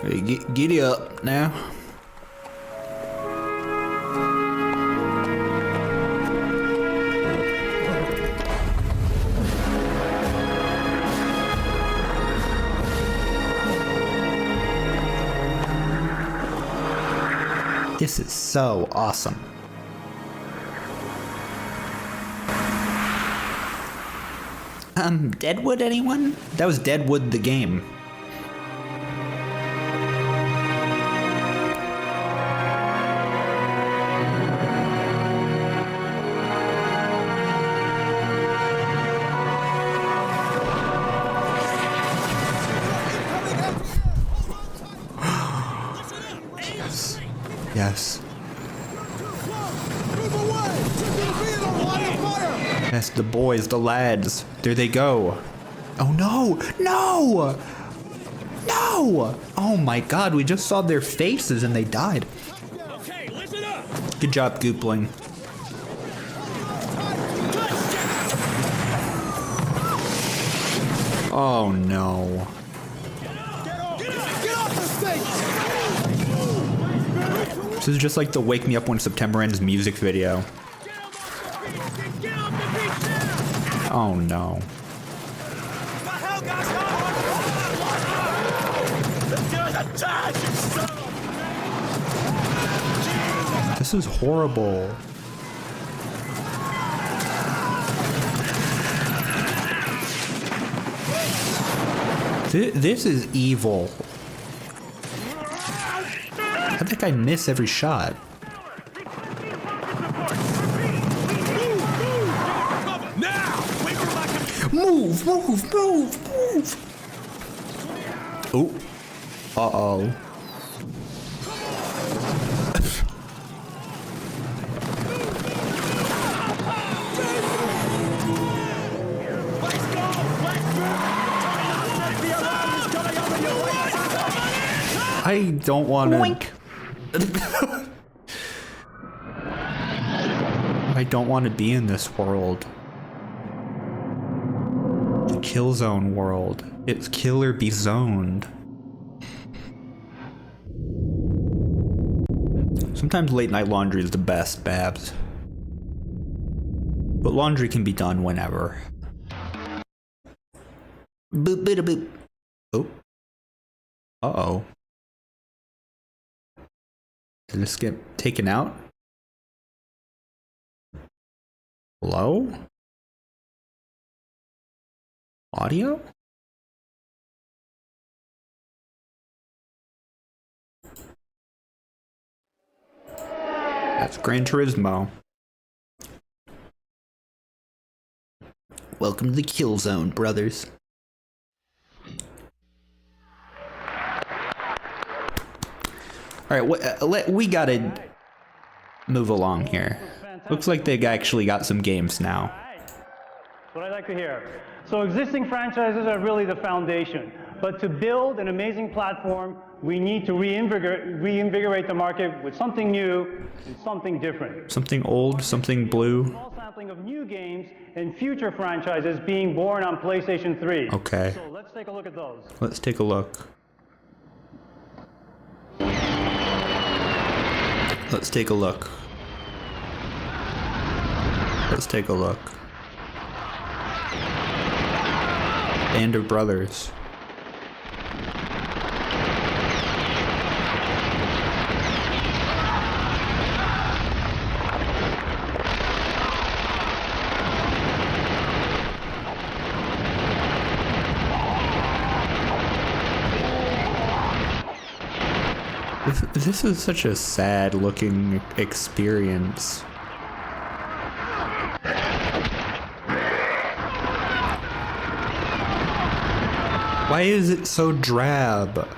Hey, giddy up now. This is so awesome. Deadwood, anyone? That was Deadwood the game. Yes. Yes, the boys, the lads. There they go. Oh no! No! No! Oh my god, we just saw their faces and they died. Okay, listen up. Good job, Goopling. Oh no. This is just like the Wake Me Up When September Ends music video. Oh no. This is horrible. This is evil. I think I miss every shot. Move, move, move, move. Oh. Uh-oh. I don't want to. I don't want to be in this world. The Killzone world. It's kill or be zoned. Sometimes late night laundry is the best, Babs. But laundry can be done whenever. Boop, boop, boop. Oh. Uh-oh. Did this get taken out? Hello? Audio? That's Gran Turismo. Welcome to the Killzone, brothers. All right, we gotta move along here. Looks like they actually got some games now. What I like to hear. So existing franchises are really the foundation, but to build an amazing platform, we need to reinvigorate the market with something new and something different. Something old, something blue. Small sampling of new games and future franchises being born on PlayStation 3. Okay. So let's take a look at those. Let's take a look. Let's take a look. Let's take a look. Band of Brothers. This is such a sad looking experience. Why is it so drab?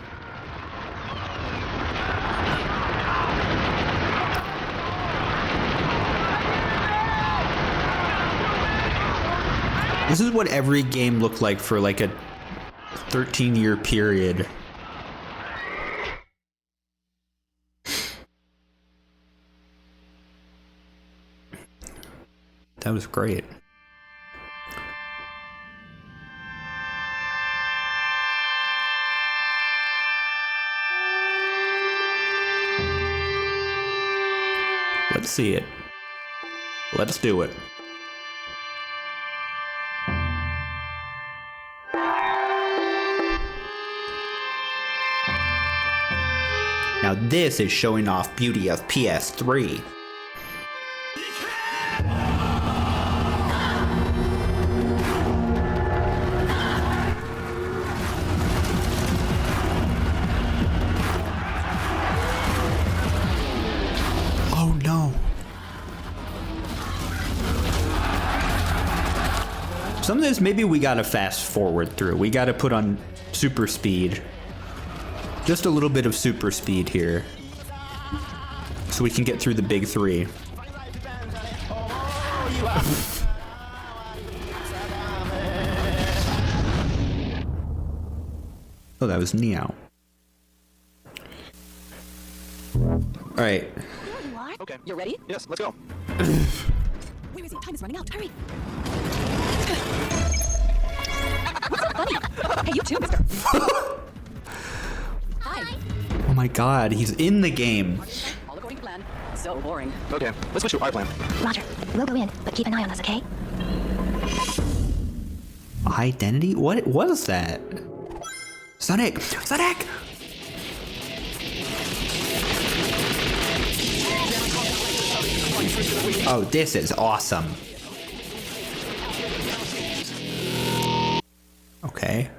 This is what every game looked like for like a 13-year period. That was great. Let's see it. Let's do it. Now this is showing off beauty of PS3. Oh no. Some of this maybe we gotta fast forward through. We gotta put on super speed. Just a little bit of super speed here, so we can get through the big three. Oh, that was Neo. All right. Okay. You ready? Yes, let's go. Where is he? Time is running out. Hurry. What's so funny? Hey, you too, mister. Hi. Oh my god, he's in the game. All according to plan. So boring. Okay, let's switch to our plan. Roger. We'll go in, but keep an eye on us, okay? Identity? What was that? Sonic! Sonic! Oh, this is awesome. Okay.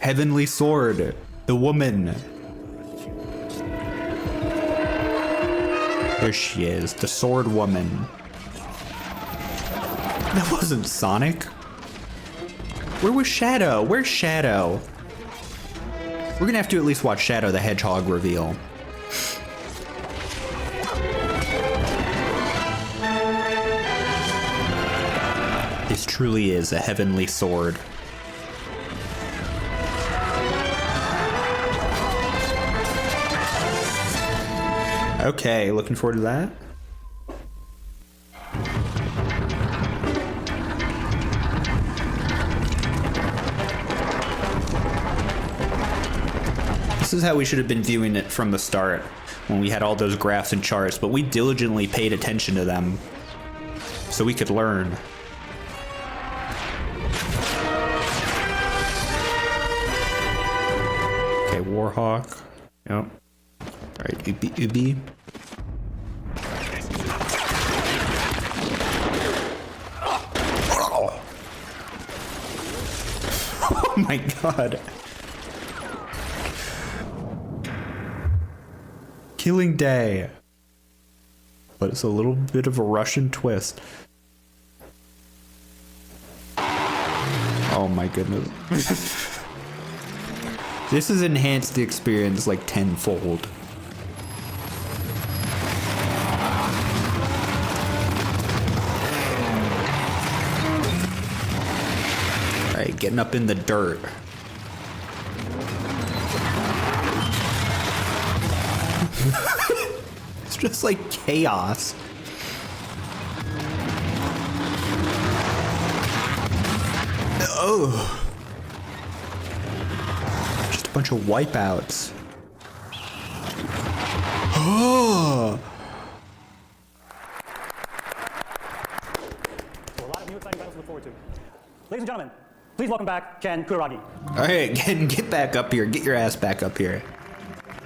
Heavenly Sword, the woman. There she is, the sword woman. That wasn't Sonic. Where was Shadow? Where's Shadow? We're gonna have to at least watch Shadow the Hedgehog reveal. This truly is a heavenly sword. Okay, looking forward to that. This is how we should have been viewing it from the start, when we had all those graphs and charts, but we diligently paid attention to them so we could learn. Okay, Warhawk. Yep. Alright, Ubi. Oh my god. Killing Day. But it's a little bit of a Russian twist. Oh my goodness. This has enhanced the experience like tenfold. Alright, getting up in the dirt. It's just like chaos. Oh. Just a bunch of wipeouts. Oh. A lot of new exciting battles to look forward to. Ladies and gentlemen, please welcome back Ken Kuraragi. All right, get back up here. Get your ass back up here.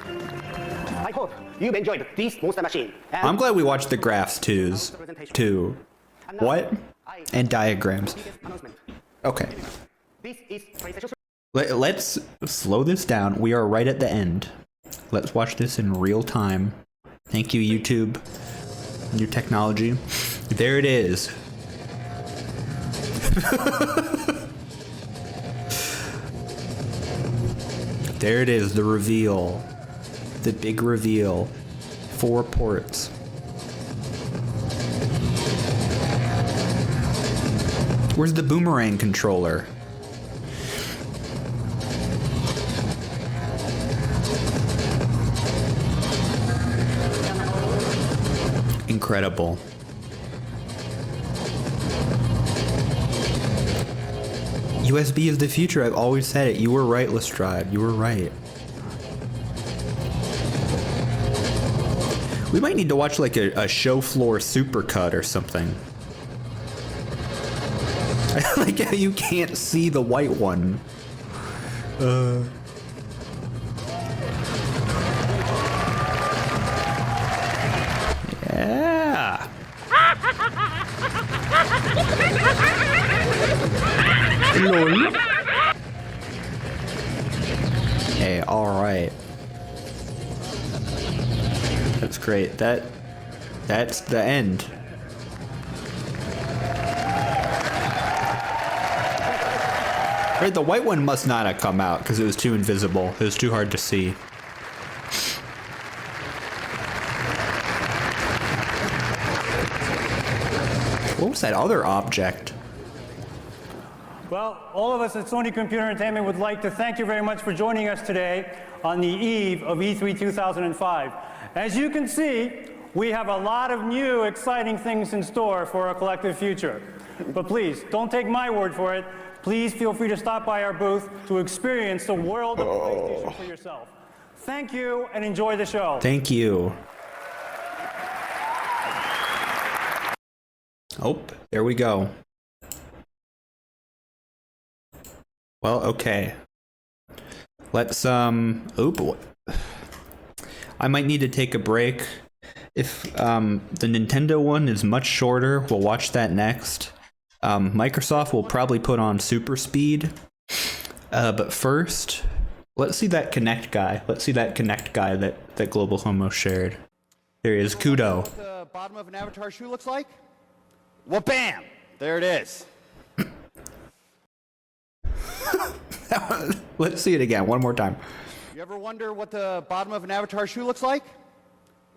I hope you've enjoyed this monster machine. I'm glad we watched the graphs too. What? And diagrams. Okay. This is PlayStation Let's slow this down. We are right at the end. Let's watch this in real time. Thank you, YouTube. New technology. There it is. There it is, the reveal. The big reveal. 4 ports. Where's the boomerang controller? Incredible. USB is the future. I've always said it. You were right, Lestrade. You were right. We might need to watch like a show floor supercut or something. I like how you can't see the white one. Yeah. Lol. Hey, alright. That's great. That's the end. Right, the white one must not have come out because it was too invisible. It was too hard to see. What was that other object? Well, all of us at Sony Computer Entertainment would like to thank you very much for joining us today on the eve of E3 2005. As you can see, we have a lot of new, exciting things in store for our collective future. But please, don't take my word for it. Please feel free to stop by our booth to experience the world of PlayStation for yourself. Thank you, and enjoy the show. Thank you. Oh, there we go. Well, okay. Let's, oh boy. I might need to take a break. If, the Nintendo one is much shorter, we'll watch that next. Microsoft will probably put on super speed. But first, let's see that Kinect guy. Let's see that Kinect guy that Global Homo shared. There he is, Kudo. What the bottom of an Avatar shoe looks like? Well, bam! There it is. Let's see it again, one more time. You ever wonder what the bottom of an Avatar shoe looks like?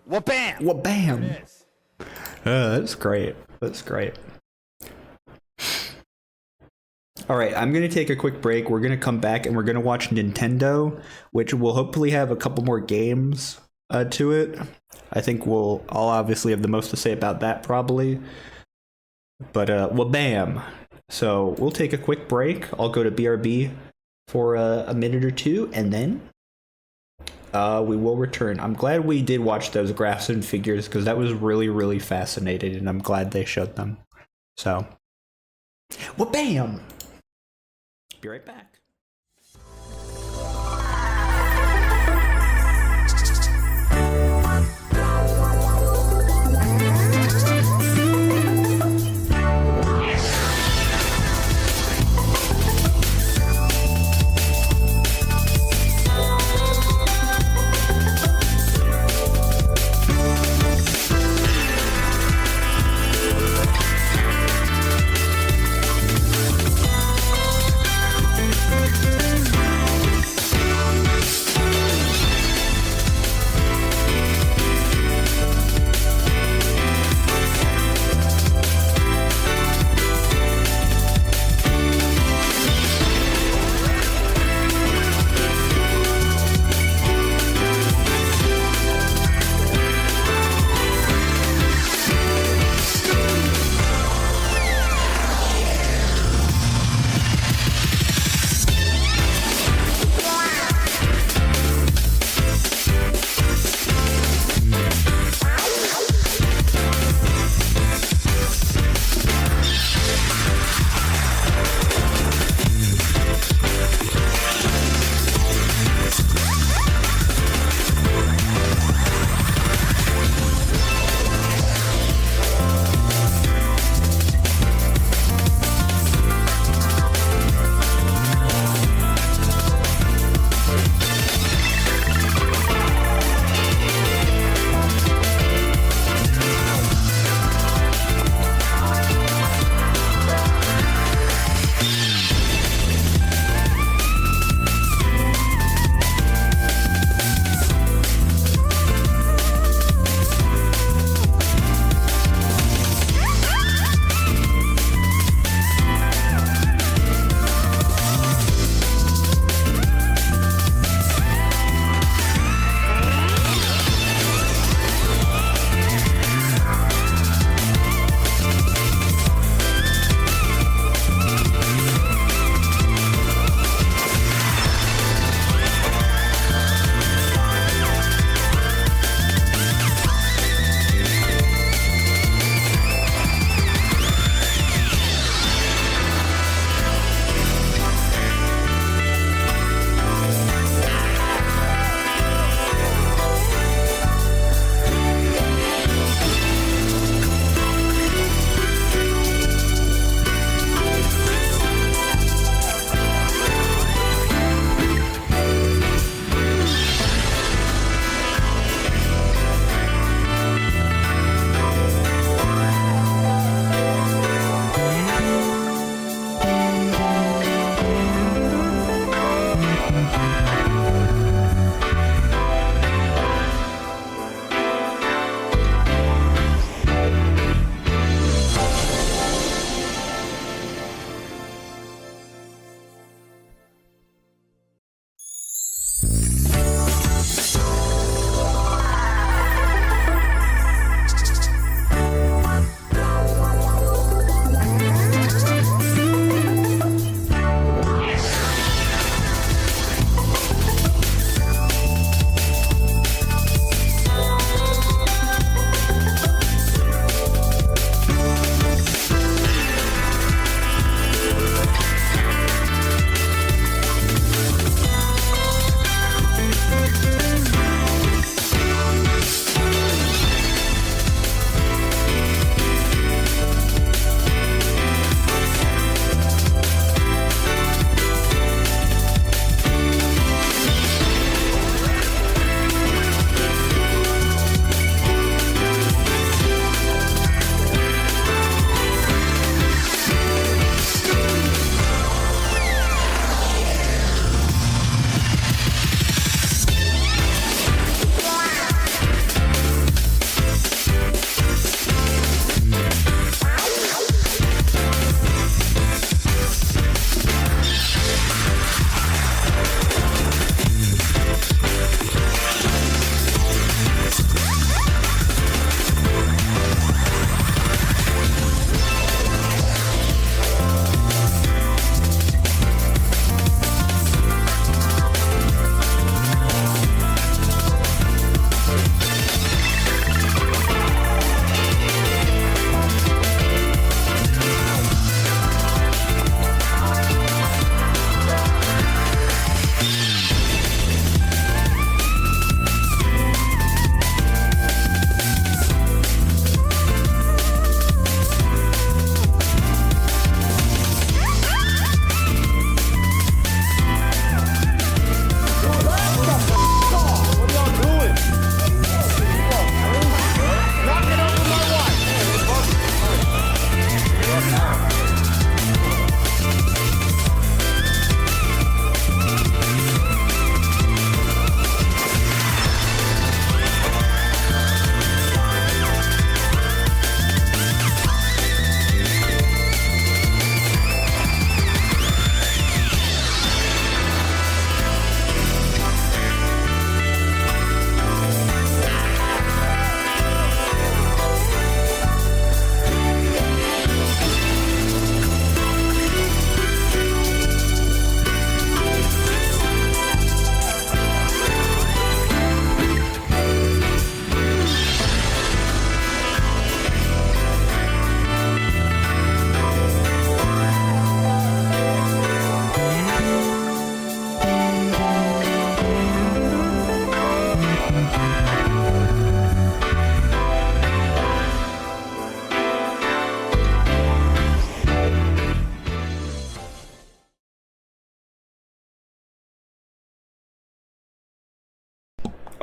Well, bam! Well, bam! There it is. That's great. That's great. All right, I'm going to take a quick break. We're going to come back and we're going to watch Nintendo, which will hopefully have a couple more games to it. I think I'll obviously have the most to say about that probably. But, well, bam. So we'll take a quick break. I'll go to BRB for a minute or two, and then we will return. I'm glad we did watch those graphs and figures because that was really, really fascinating, and I'm glad they showed them. So, well, bam. Be right back.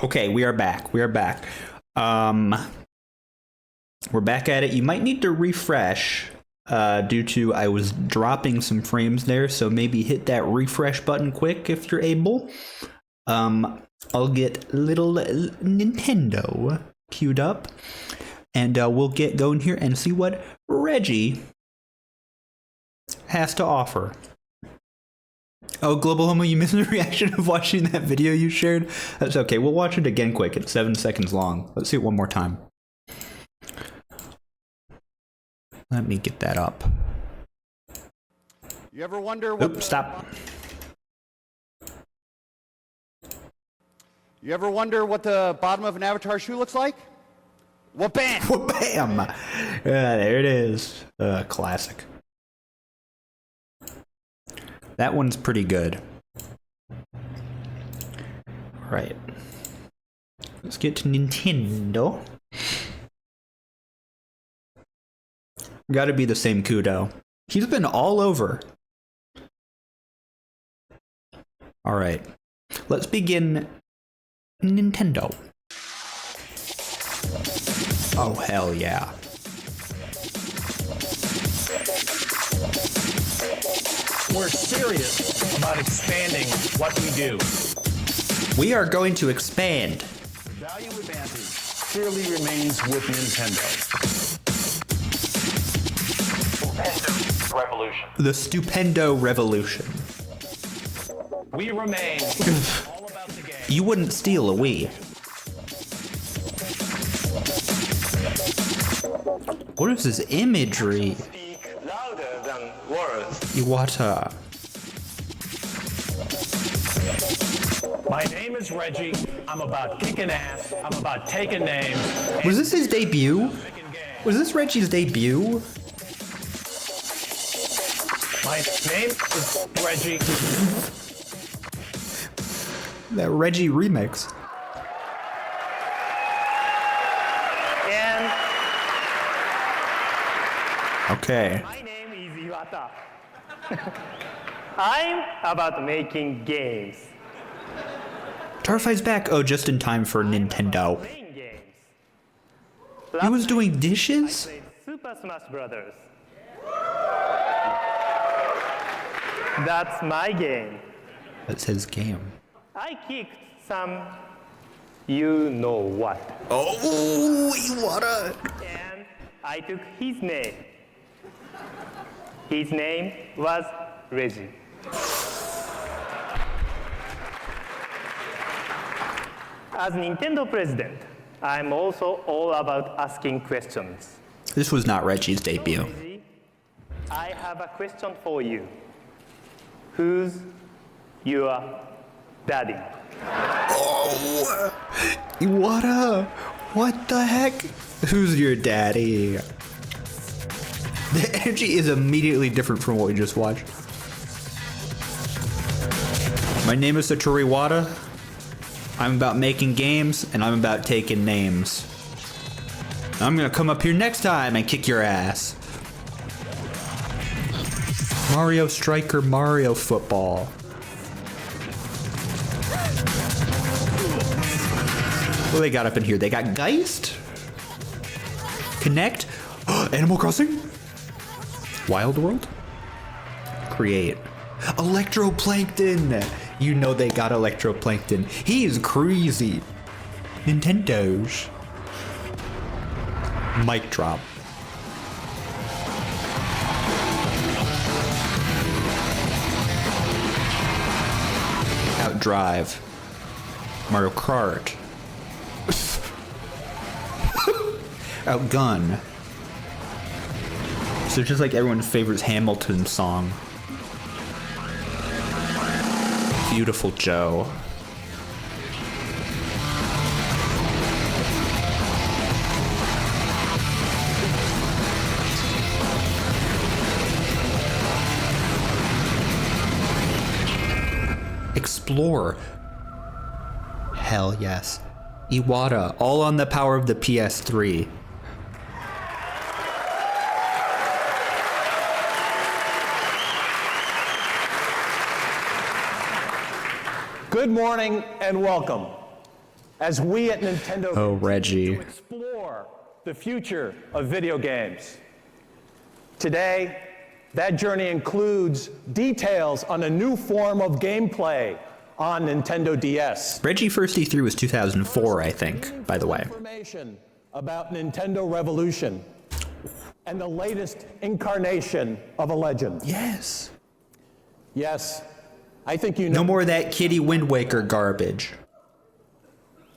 Okay, we are back. We're back at it. You might need to refresh due to I was dropping some frames there, so maybe hit that refresh button quick if you're able. I'll get little Nintendo queued up, and we'll get going here and see what Reggie has to offer. Oh, Global Homo, you missed the reaction of watching that video you shared? That's okay, we'll watch it again quick. It's 7 seconds long. Let's see it one more time. Let me get that up. You ever wonder what... Oops, stop. You ever wonder what the bottom of an Avatar shoe looks like? Wha-bam! Wha-bam! There it is. Classic. That one's pretty good. Alright. Let's get to Nintendo. Gotta be the same Kudo. He's been all over. Alright. Let's begin Nintendo. Oh, hell yeah. We're serious about expanding what we do. We are going to expand. Value advantage clearly remains with Nintendo. Revolution. The Stupendo Revolution. We remain all about the game. You wouldn't steal a Wii. What is this imagery? Speak louder than words. Iwata. My name is Reggie. I'm about kicking ass. I'm about taking names. Was this his debut? Was this Reggie's debut? My name is Reggie. That Reggie remix. And okay. my name is Iwata. I'm about making games. Tarfai's back. Oh, just in time for Nintendo. He was doing dishes? Super Smash Brothers. That's my game. That's his game. I kicked some you know what. Oh, Iwata. And I took his name. His name was Reggie. As Nintendo president, I'm also all about asking questions. This was not Reggie's debut. Reggie, I have a question for you. Who's your daddy? Oh, Iwata, what the heck? Who's your daddy? The energy is immediately different from what we just watched. My name is Satoru Iwata. I'm about making games, and I'm about taking names. I'm gonna come up here next time and kick your ass. Mario Striker, Mario Football. What do they got up in here? They got Geist? Connect? Animal Crossing? Wild World? Create. Electroplankton! You know they got Electroplankton. He is crazy. Nintendo's. Mic drop. Outdrive. Mario Kart. Outgun. So just like everyone's favorite Hamilton song. Beautiful Joe. Explore. Hell yes. Iwata, all on the power of the PS3. Good morning and welcome. as we at Nintendo Reggie. explore the future of video games. Today, that journey includes details on a new form of gameplay on Nintendo DS. Reggie first E3 was 2004, I think, by the way. Information about Nintendo Revolution and the latest incarnation of a legend. Yes. Yes, I think you know. No more of that Kitty Wind Waker garbage.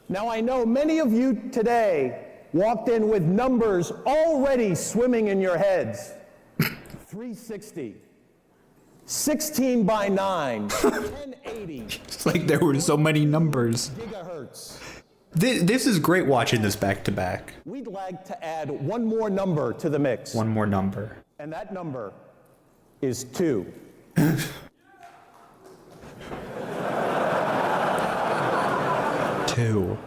Now I know many of you today walked in with numbers already swimming in your heads. 360, 16 by 9, 1080. It's like there were so many numbers. Gigahertz. This is great watching this back to back. We'd like to add one more number to the mix. One more number. And that number is 2. 2.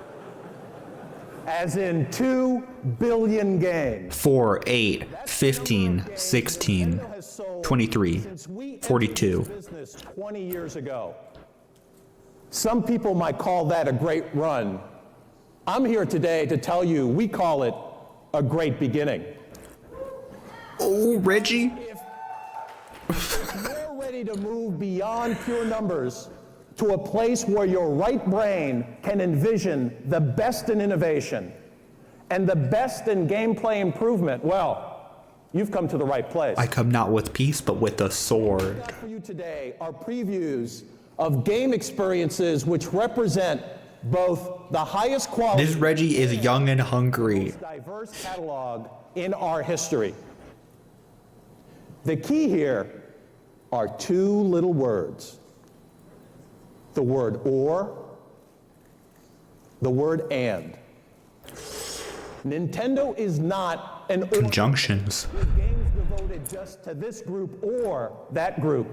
As in 2 billion games. 4, 8, 15, 16, 23, 42. Business 20 years ago. Some people might call that a great run. I'm here today to tell you we call it a great beginning. Oh, Reggie. If you're ready to move beyond pure numbers to a place where your right brain can envision the best in innovation and the best in gameplay improvement, well, you've come to the right place. I come not with peace, but with a sword. For you today are previews of game experiences which represent both the highest quality. This Reggie is young and hungry. Diverse catalog in our history. The key here are 2 little words. The word or, the word and. Nintendo is not an conjunctions. With games devoted just to this group or that group.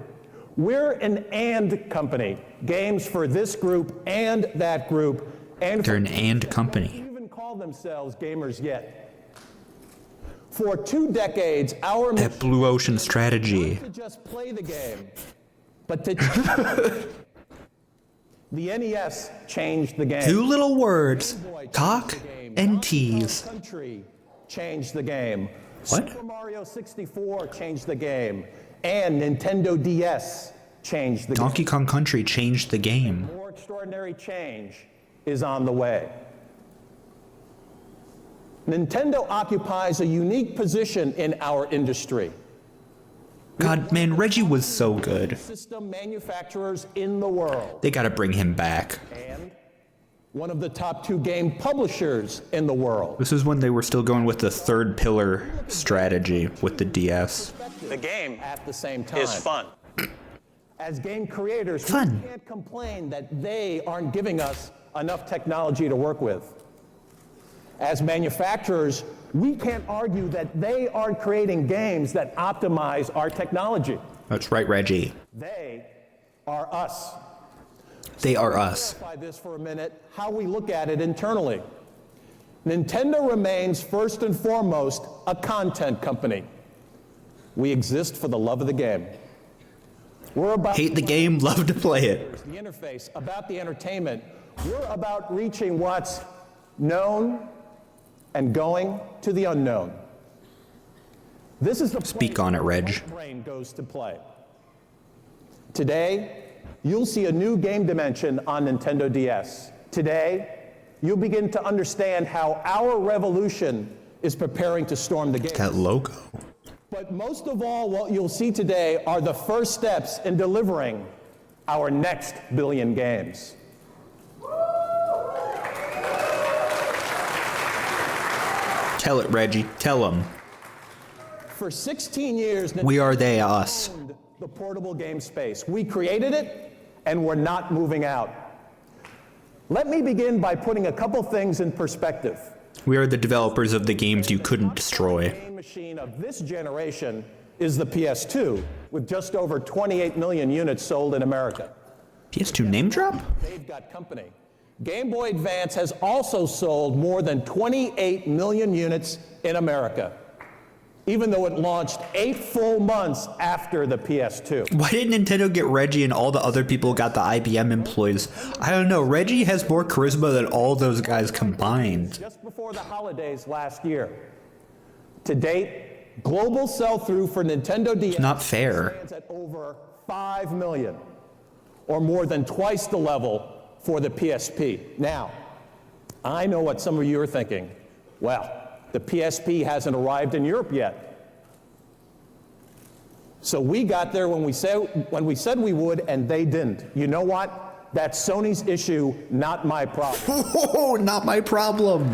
We're an and company. Games for this group and that group. And they're an and company. They even call themselves gamers yet. For 2 decades, our that blue ocean strategy. Not to just play the game, but to the NES changed the game. 2 little words, cock and tease. Country changed the game. What? Super Mario 64 changed the game. And Nintendo DS changed the game. Donkey Kong Country changed the game. More extraordinary change is on the way. Nintendo occupies a unique position in our industry. God, man, Reggie was so good. System manufacturers in the world. They gotta bring him back. And one of the top 2 game publishers in the world. This is when they were still going with the 3rd pillar strategy with the DS. The game at the same time is fun. As game creators, we can't complain that they aren't giving us enough technology to work with. As manufacturers, we can't argue that they aren't creating games that optimize our technology. That's right, Reggie. They are us. They are us. Clarify this for a minute, how we look at it internally. Nintendo remains first and foremost a content company. We exist for the love of the game. We're about hate the game, love to play it. The interface, about the entertainment. We're about reaching what's known and going to the unknown. This is the speak on it, Reg. Brain goes to play. Today, you'll see a new game dimension on Nintendo DS. Today, you'll begin to understand how our revolution is preparing to storm the game. That logo. But most of all, what you'll see today are the first steps in delivering our next billion games. Tell it, Reggie. Tell them. For 16 years, we are they, us. The portable game space. We created it, and we're not moving out. Let me begin by putting a couple things in perspective. We are the developers of the games you couldn't destroy. The game machine of this generation is the PS2, with just over 28 million units sold in America. PS2 name drop? They've got company. Game Boy Advance has also sold more than 28 million units in America. even though it launched 8 full months after the PS2. Why didn't Nintendo get Reggie and all the other people got the IBM employees? I don't know. Reggie has more charisma than all those guys combined. Just before the holidays last year. To date, global sell-through for Nintendo DS not fair. stands at over 5 million, or more than twice the level for the PSP. Now, I know what some of you are thinking. Well, the PSP hasn't arrived in Europe yet. So we got there when we said we would, and they didn't. You know what? That's Sony's issue, not my problem. Oh, not my problem.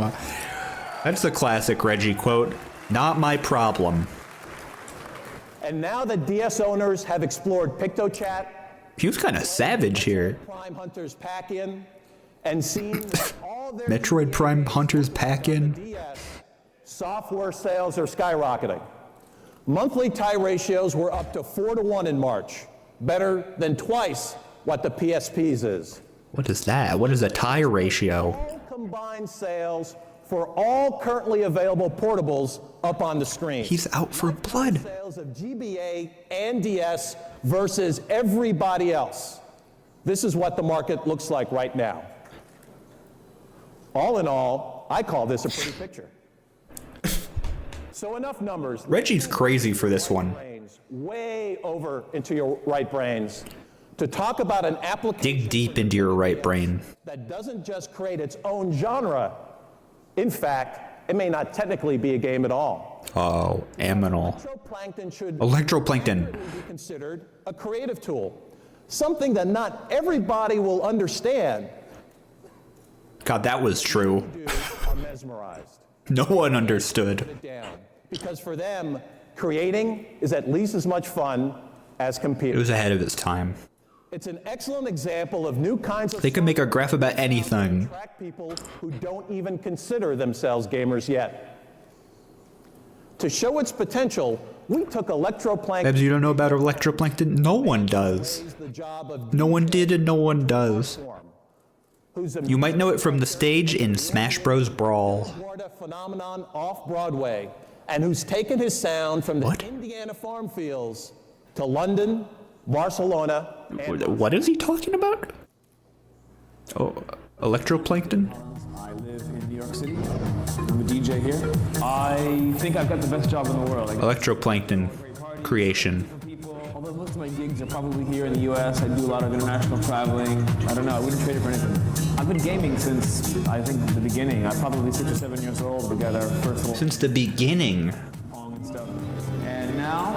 That's the classic Reggie quote. Not my problem. And now that DS owners have explored PictoChat, he was kind of savage here. Prime Hunters Pack-In, and seen all their Metroid Prime Hunters Pack-In. Software sales are skyrocketing. Monthly tie ratios were up to 4-to-1 in March, better than twice what the PSP's is. What is that? What is a tie ratio? All combined sales for all currently available portables up on the screen. He's out for blood. Sales of GBA and DS versus everybody else. This is what the market looks like right now. All in all, I call this a pretty picture. So enough numbers. Reggie's crazy for this one. Way over into your right brains to talk about an application. Dig deep into your right brain. That doesn't just create its own genre. In fact, it may not technically be a game at all. Oh, aminal. Electroplankton be considered a creative tool. Something that not everybody will understand. God, that was true. Are mesmerized. No one understood. Because for them, creating is at least as much fun as competing. It was ahead of its time. It's an excellent example of new kinds of. They can make a graph about anything. Attract people who don't even consider themselves gamers yet. To show its potential, we took Electroplankton. Babs, you don't know about Electroplankton? No one does. No one did and no one does. You might know it from the stage in Smash Bros. Brawl. Phenomenon off Broadway, and who's taken his sound from the Indiana farm fields to London, Barcelona. What is he talking about? Oh, Electroplankton? I live in New York City. I'm a DJ here. I think I've got the best job in the world. Electroplankton creation. Although most of my gigs are probably here in the US, I do a lot of international traveling. I don't know, I wouldn't trade it for anything. I've been gaming since, I think, the beginning. I'm probably 6 or 7 years old. We got our first... Since the beginning. And stuff. And now,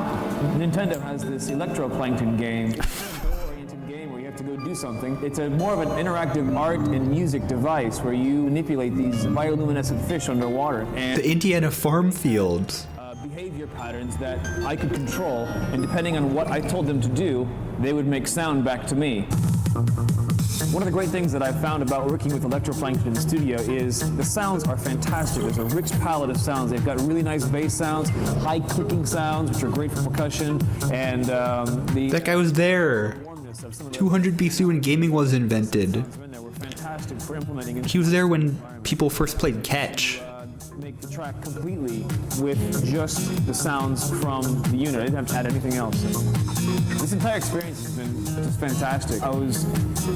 Nintendo has this Electroplankton game. It's a goal-oriented game where you have to go do something. It's more of an interactive art and music device where you manipulate these bioluminescent fish underwater. And the Indiana farm fields. Behavior patterns that I could control, and depending on what I told them to do, they would make sound back to me. One of the great things that I've found about working with Electroplankton in the studio is the sounds are fantastic. There's a rich palette of sounds. They've got really nice bass sounds, high clicking sounds, which are great for percussion, and that guy was there. 200 BC when gaming was invented. Fantastic for implementing. He was there when people first played catch. Make the track completely with just the sounds from the unit. I didn't have to add anything else. This entire experience has been just fantastic. I was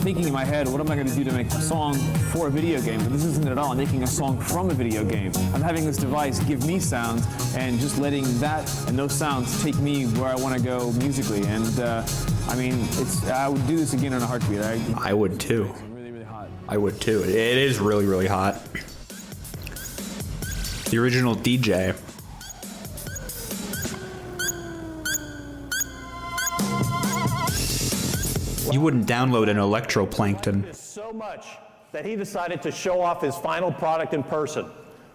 thinking in my head, what am I going to do to make a song for a video game? But this isn't it at all. I'm making a song from a video game. I'm having this device give me sounds and just letting that and those sounds take me where I want to go musically. And I mean, I would do this again in a heartbeat. I would too. It's really, really hot. I would too. It is really, really hot. The original DJ. You wouldn't download an Electroplankton. So much that he decided to show off his final product in person.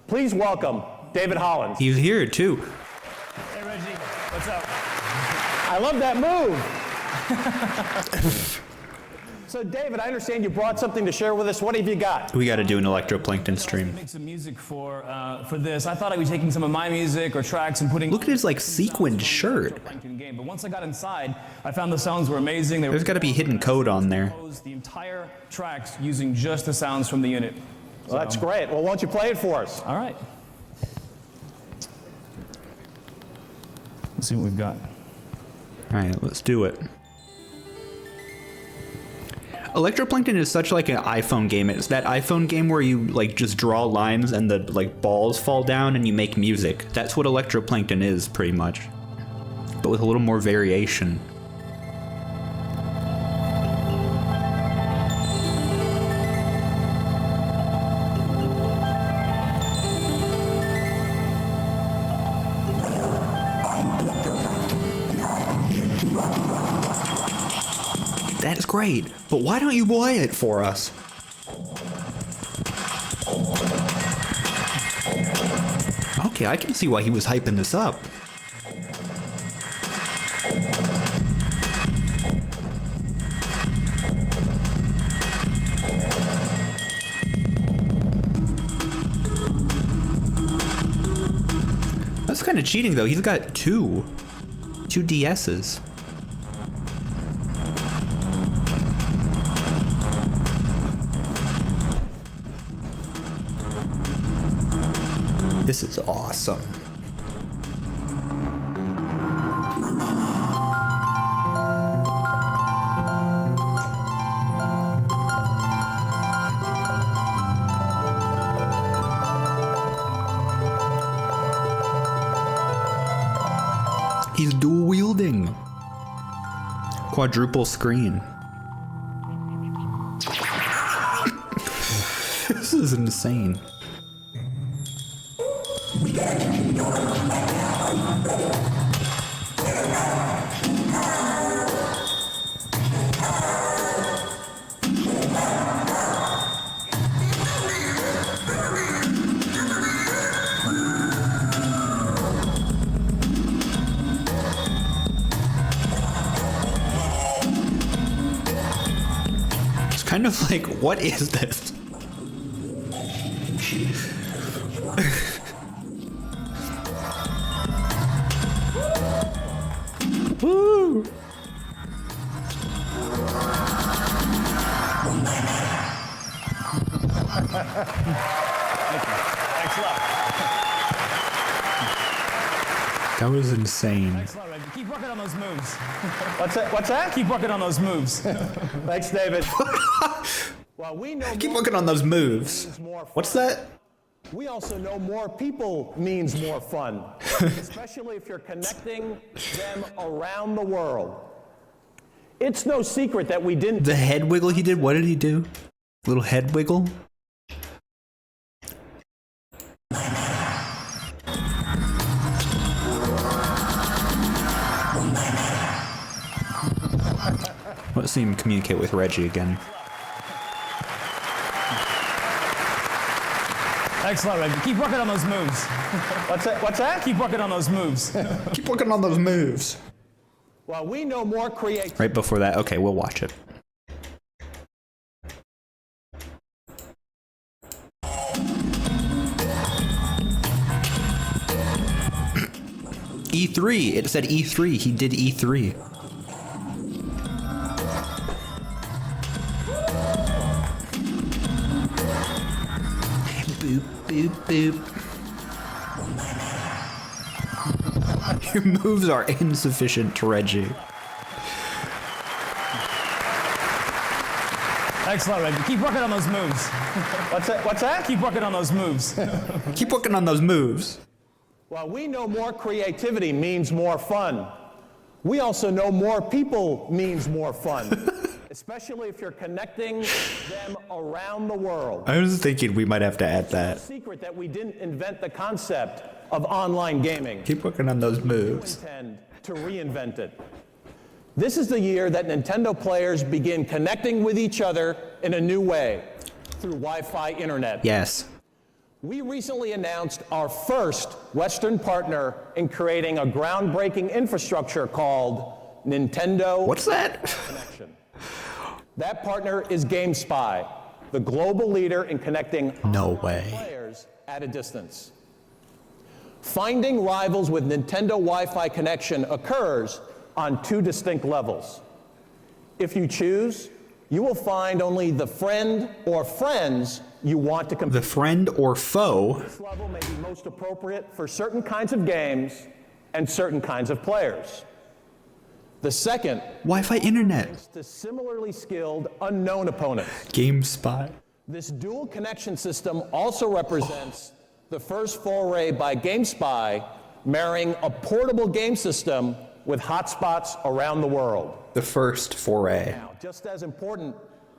Please welcome David Hollins. He's here too. Hey Reggie, what's up? I love that move. So David, I understand you brought something to share with us. What have you got? We got to do an Electroplankton stream. Make some music for this. I thought I'd be taking some of my music or tracks and putting. Look at his like sequined shirt. Game. But once I got inside, I found the sounds were amazing. There's got to be hidden code on there. The entire tracks using just the sounds from the unit. Well, that's great. Well, why don't you play it for us? All right. Let's see what we've got. All right, let's do it. Electroplankton is such like an iPhone game. It's that iPhone game where you like just draw lines and the like balls fall down and you make music. That's what Electroplankton is pretty much, but with a little more variation. That's great, but why don't you play it for us? Okay, I can see why he was hyping this up. That's kind of cheating though. He's got two DSs. This is awesome. He's dual wielding. Quadruple screen. This is insane. It's kind of like, what is this? Woo! Thanks a lot. That was insane. Thanks a lot, Reggie. Keep working on those moves. What's that? Keep working on those moves. Thanks, David. Well, we know Keep working on those moves. What's that? We also know more people means more fun, especially if you're connecting them around the world. It's no secret that we didn't... The head wiggle he did, what did he do? Little head wiggle? Let's see him communicate with Reggie again. Thanks a lot, Reggie. Keep working on those moves. What's that? Keep working on those moves. Keep working on those moves. Well, we know more creativity. Right before that, okay, we'll watch it. E3, it said E3, he did E3. Boop, boop, boop. Your moves are insufficient to Reggie. Thanks a lot, Reggie. Keep working on those moves. What's that? Keep working on those moves. Keep working on those moves. Well, we know more creativity means more fun. We also know more people means more fun, especially if you're connecting them around the world. I was thinking we might have to add that. It's no secret that we didn't invent the concept of online gaming. Keep working on those moves. We intend to reinvent it. This is the year that Nintendo players begin connecting with each other in a new way through Wi-Fi internet. Yes. We recently announced our first Western partner in creating a groundbreaking infrastructure called Nintendo. What's that? Connection. That partner is GameSpy, the global leader in connecting players at a distance. Finding rivals with Nintendo Wi-Fi connection occurs on two distinct levels. If you choose, you will find only the friend or friends you want to compete. The friend or foe. This level may be most appropriate for certain kinds of games and certain kinds of players. The second, Wi-Fi internet. to similarly skilled unknown opponents. GameSpy. This dual connection system also represents the first foray by GameSpy marrying a portable game system with hotspots around the world. The first foray. Now, just as important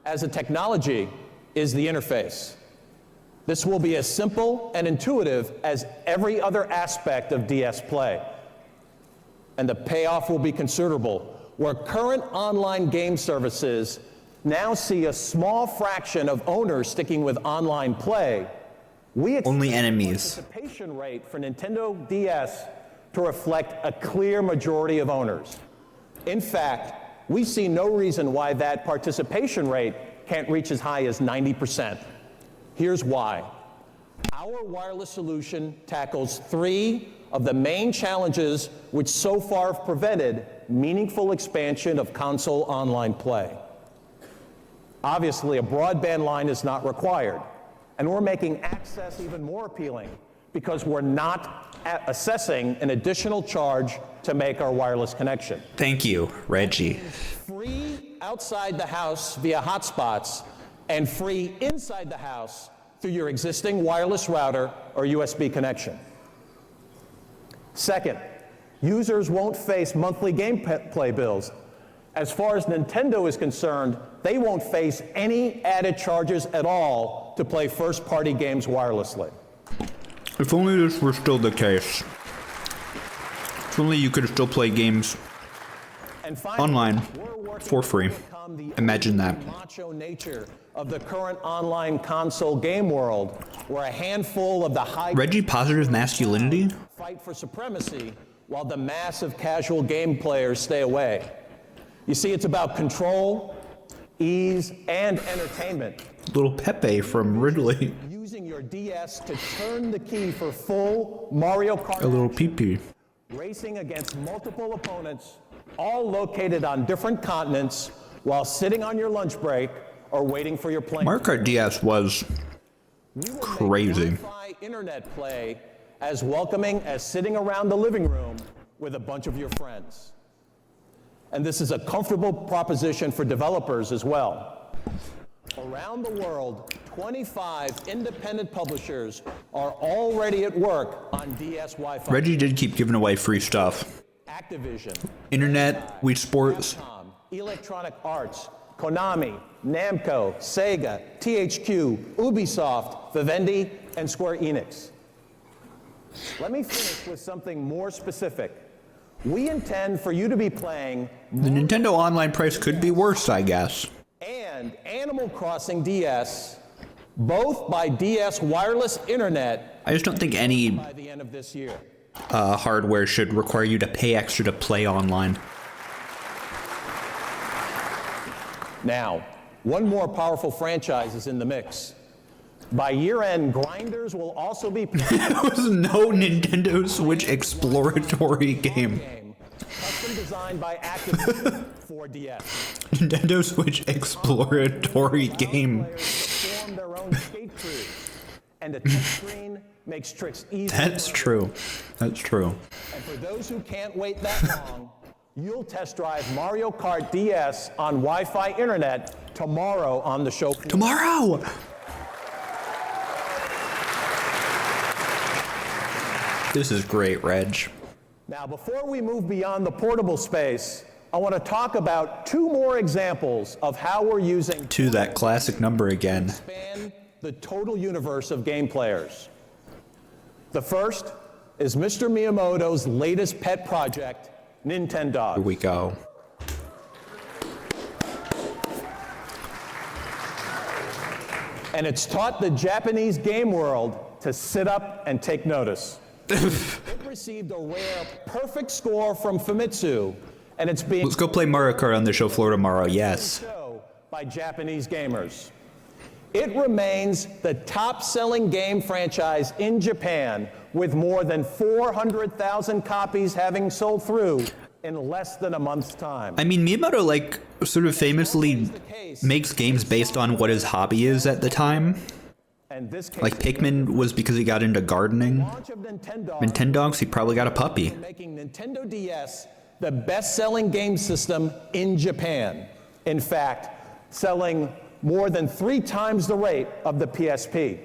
as the technology is the interface. This will be as simple and intuitive as every other aspect of DS play. And the payoff will be considerable. Where current online game services now see a small fraction of owners sticking with online play, we expect only enemies. The participation rate for Nintendo DS to reflect a clear majority of owners. In fact, we see no reason why that participation rate can't reach as high as 90%. Here's why. Our wireless solution tackles 3 of the main challenges which so far have prevented meaningful expansion of console online play. Obviously, a broadband line is not required, and we're making access even more appealing because we're not assessing an additional charge to make our wireless connection. Thank you, Reggie. Free outside the house via hotspots and free inside the house through your existing wireless router or USB connection. Second, users won't face monthly gameplay bills. As far as Nintendo is concerned, they won't face any added charges at all to play first-party games wirelessly. If only this were still the case. If only you could still play games online for free. Imagine that. Macho nature of the current online console game world, where a handful of the high Reggie positive masculinity? fight for supremacy while the mass of casual game players stay away. You see, it's about control, ease, and entertainment. Little Pepe from Ridley. Using your DS to turn the key for full Mario Kart. A little pee-pee. Racing against multiple opponents, all located on different continents, while sitting on your lunch break or waiting for your plane. Mario Kart DS was crazy. Wi-Fi internet play as welcoming as sitting around the living room with a bunch of your friends. And this is a comfortable proposition for developers as well. Around the world, 25 independent publishers are already at work on DS Wi-Fi. Reggie did keep giving away free stuff. Activision, Internet, Wii Sports. Capcom, Electronic Arts, Konami, Namco, Sega, THQ, Ubisoft, Vivendi, and Square Enix. Let me finish with something more specific. We intend for you to be playing The Nintendo Online price could be worse, I guess. and Animal Crossing DS, both by DS Wireless Internet. I just don't think any by the end of this year. Hardware should require you to pay extra to play online. Now, one more powerful franchise is in the mix. By year-end, Grinders will also be There was no Nintendo Switch exploratory game. custom designed by Activision for DS. Nintendo Switch exploratory game. Form their own skate crews, and a touchscreen makes tricks easier. That's true. That's true. And for those who can't wait that long, you'll test drive Mario Kart DS on Wi-Fi internet tomorrow on the show floor. Tomorrow! This is great, Reg. Now, before we move beyond the portable space, I want to talk about 2 more examples of how we're using To that classic number again. expand the total universe of game players. The first is Mr. Miyamoto's latest pet project, Nintendo. Here we go. And it's taught the Japanese game world to sit up and take notice. It received a rare perfect score from Famitsu, and it's being Let's go play Mario Kart on the show floor tomorrow, yes. by Japanese gamers. It remains the top-selling game franchise in Japan, with more than 400,000 copies having sold through in less than a month's time. I mean, Miyamoto, like, sort of famously makes games based on what his hobby is at the time. And this case, Like Pikmin was because he got into gardening. launch of Nintendogs, he probably got a puppy. making Nintendo DS the best-selling game system in Japan. In fact, selling more than 3 times the rate of the PSP.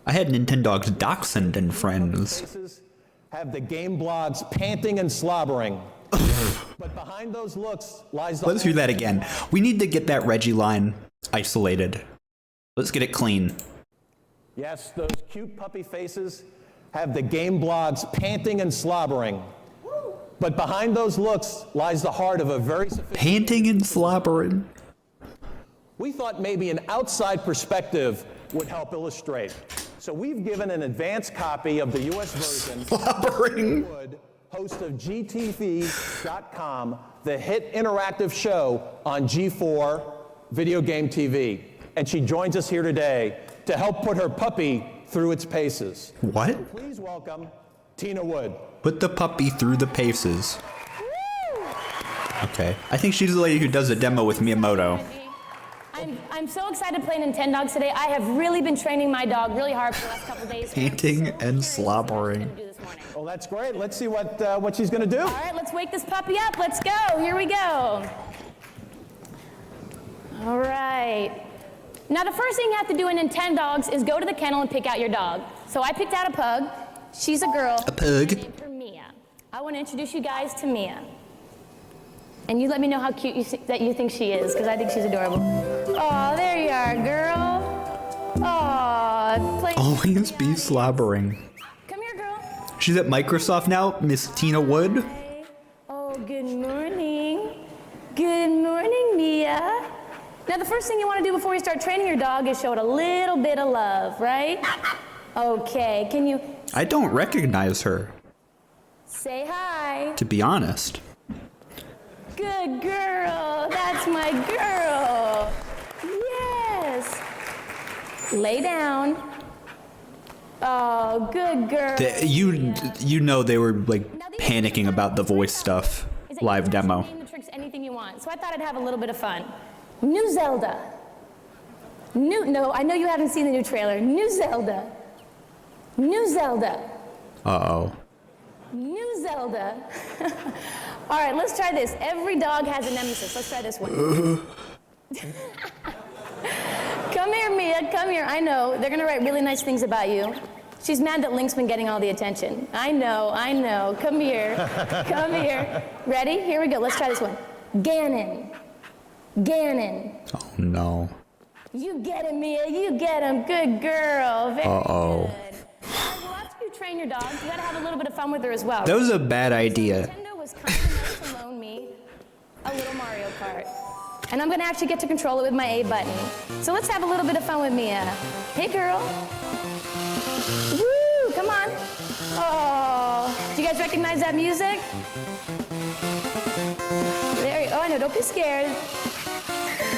I had Nintendogs Dachshund and friends. Have the game blogs panting and slobbering. But behind those looks lies the Let's hear that again. We need to get that Reggie line isolated. Let's get it clean. Yes, those cute puppy faces have the game blogs panting and slobbering. But behind those looks lies the heart of a very sophisticated... Panting and slobbering. We thought maybe an outside perspective would help illustrate. So we've given an advanced copy of the US version. Slobbering. Wood, host of GTV.com, the hit interactive show on G4 Video Game TV. And she joins us here today to help put her puppy through its paces. What? Please welcome Tina Wood. Put the puppy through the paces. Okay. I think she's the lady who does a demo with Miyamoto. I'm so excited to play Nintendogs today. I have really been training my dog really hard for the last couple days. Panting and slobbering. Well, that's great. Let's see what she's going to do. All right, let's wake this puppy up. Let's go. Here we go. All right. Now, the first thing you have to do in Nintendogs is go to the kennel and pick out your dog. So I picked out a pug. She's a girl. A pug. I named her Mia. I want to introduce you guys to Mia. And you let me know how cute you think she is, because I think she's adorable. Oh, there you are, girl. Oh, Always be slobbering. Come here, girl. She's at Microsoft now, Miss Tina Wood. Oh, good morning. Good morning, Mia. Now, the first thing you want to do before you start training your dog is show it a little bit of love, right? Okay, can you... I don't recognize her, Say hi. to be honest. Good girl. That's my girl. Yes. Lay down. Oh, good girl. You know they were like panicking about the voice stuff. Live demo. Name the tricks anything you want. So I thought I'd have a little bit of fun. New Zelda. No, I know you haven't seen the new trailer. New Zelda. New Zelda. Uh-oh. New Zelda. All right, let's try this. Every dog has a nemesis. Let's try this one. Come here, Mia. Come here. I know. They're going to write really nice things about you. She's mad that Link's been getting all the attention. I know. Come here. Come here. Ready? Here we go. Let's try this one. Ganon. Oh, no. You get him, Mia. You get him. Good girl. Very Uh-oh. good. Well, after you train your dog, you got to have a little bit of fun with her as well. That was a bad idea. Nintendo was kind enough to loan me a little Mario Kart. And I'm going to actually get to control it with my A button. So let's have a little bit of fun with Mia. Hey, girl. Woo! Come on. Oh, do you guys recognize that music? There you go. Oh, I know. Don't be scared.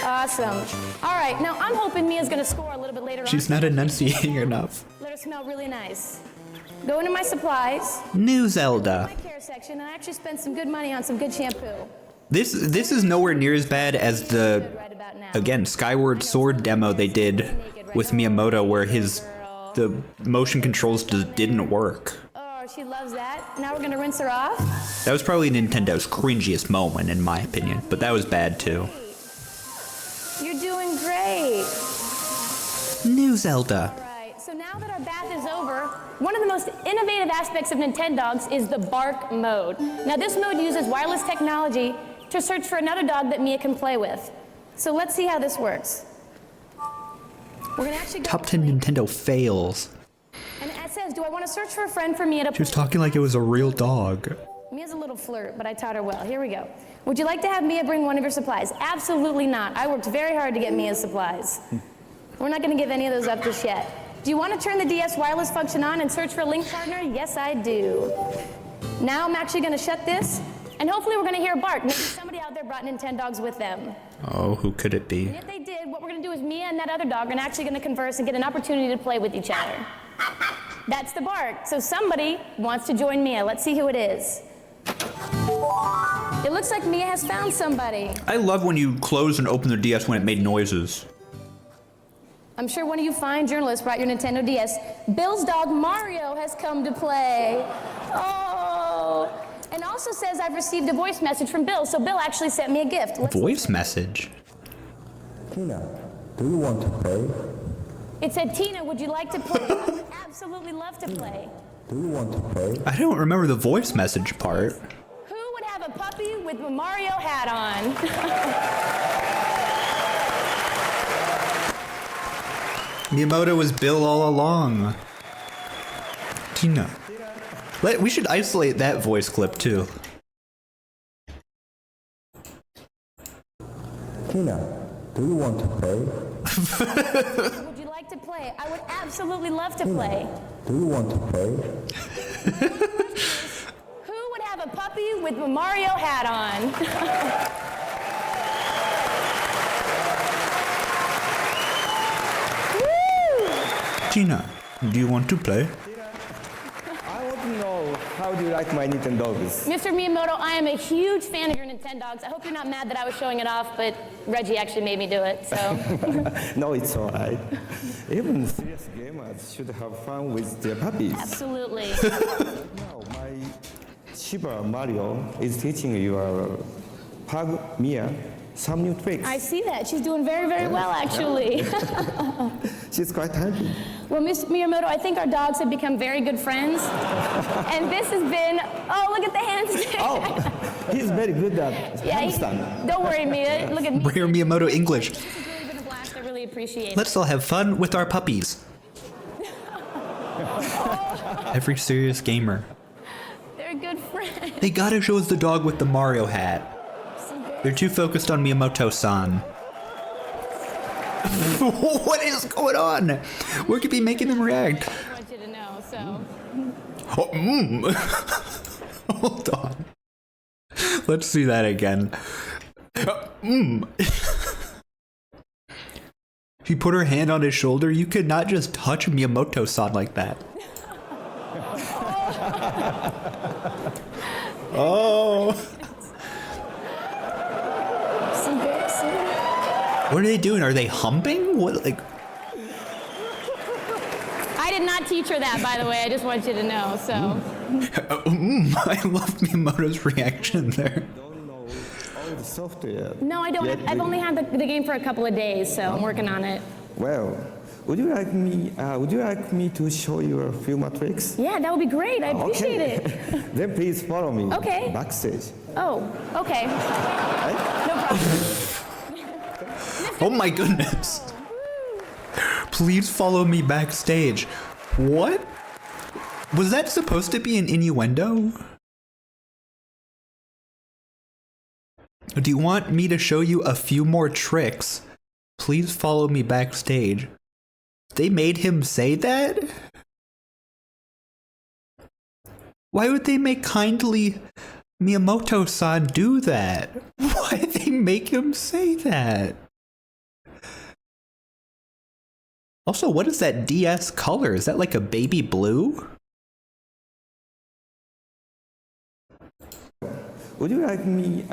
Awesome. All right. Now, I'm hoping Mia's going to score a little bit later on. She's not enunciating enough. Let her smell really nice. Go into my supplies. New Zelda. My care section, and I actually spent some good money on some good shampoo. This is nowhere near as bad as the, again, Skyward Sword demo they did with Miyamoto, where the motion controls just didn't work. Oh, she loves that. Now we're gonna rinse her off. That was probably Nintendo's cringiest moment, in my opinion, but that was bad too. You're doing great. New Zelda. All right, so now that our bath is over, one of the most innovative aspects of Nintendogs is the bark mode. Now this mode uses wireless technology to search for another dog that Mia can play with. So let's see how this works. We're gonna actually go Top 10 Nintendo fails. and it says, do I want to search for a friend for Mia to She was talking like it was a real dog. Mia's a little flirt, but I taught her well. Here we go. Would you like to have Mia bring one of your supplies? Absolutely not. I worked very hard to get Mia's supplies. We're not going to give any of those up just yet. Do you want to turn the DS wireless function on and search for a link partner? Yes, I do. Now I'm actually going to shut this, and hopefully we're going to hear a bark. Maybe somebody out there brought Nintendogs with them. Oh, who could it be? And if they did, what we're going to do is Mia and that other dog are actually going to converse and get an opportunity to play with each other. That's the bark. So somebody wants to join Mia. Let's see who it is. It looks like Mia has found somebody. I love when you close and open the DS when it made noises. I'm sure one of you fine journalists brought your Nintendo DS. Bill's dog Mario has come to play. Oh. And also says I've received a voice message from Bill, so Bill actually sent me a gift. Voice message? Tina, do you want to play? It said, Tina, would you like to play? I would absolutely love to play. Do you want to play? I don't remember the voice message part. Who would have a puppy with a Mario hat on? Miyamoto was Bill all along. Tina. We should isolate that voice clip too. Tina, do you want to play? Would you like to play? I would absolutely love to play. Do you want to play? Who would have a puppy with a Mario hat on? Tina, do you want to play? I want to know, how do you like my Nintendogs? Mr. Miyamoto, I am a huge fan of your Nintendogs. I hope you're not mad that I was showing it off, but Reggie actually made me do it, so. No, it's all right. Even serious gamers should have fun with their puppies. Absolutely. Now, my Shiba Mario is teaching your pug Mia some new tricks. I see that. She's doing very, very well, actually. She's quite happy. Well, Mr. Miyamoto, I think our dogs have become very good friends. And this has been, oh, look at the handstand. Oh, he's very good at handstand. Don't worry, Mia. Look at me. Rare Miyamoto English. This has really been a blast. I really appreciate it. Let's all have fun with our puppies. Every serious gamer. They're good friends. They gotta show us the dog with the Mario hat. They're too focused on Miyamoto-san. What is going on? What could be making them react? I want you to know, so. Oh, hold on. Let's see that again. If you put her hand on his shoulder, you could not just touch Miyamoto-san like that. Oh. What are they doing? Are they humping? What, like? I did not teach her that, by the way. I just want you to know, so. I love Miyamoto's reaction there. The software. No, I don't. I've only had the game for a couple of days, so I'm working on it. Well, would you like me to show you a few more tricks? Yeah, that would be great. I appreciate it. Then please follow me. Okay. Backstage. Oh, okay. No problem. Oh my goodness. Please follow me backstage. What? Was that supposed to be an innuendo? Do you want me to show you a few more tricks? Please follow me backstage. They made him say that? Why would they make kindly Miyamoto-san do that? Why did they make him say that? Also, what is that DS color? Is that like a baby blue? Would you like me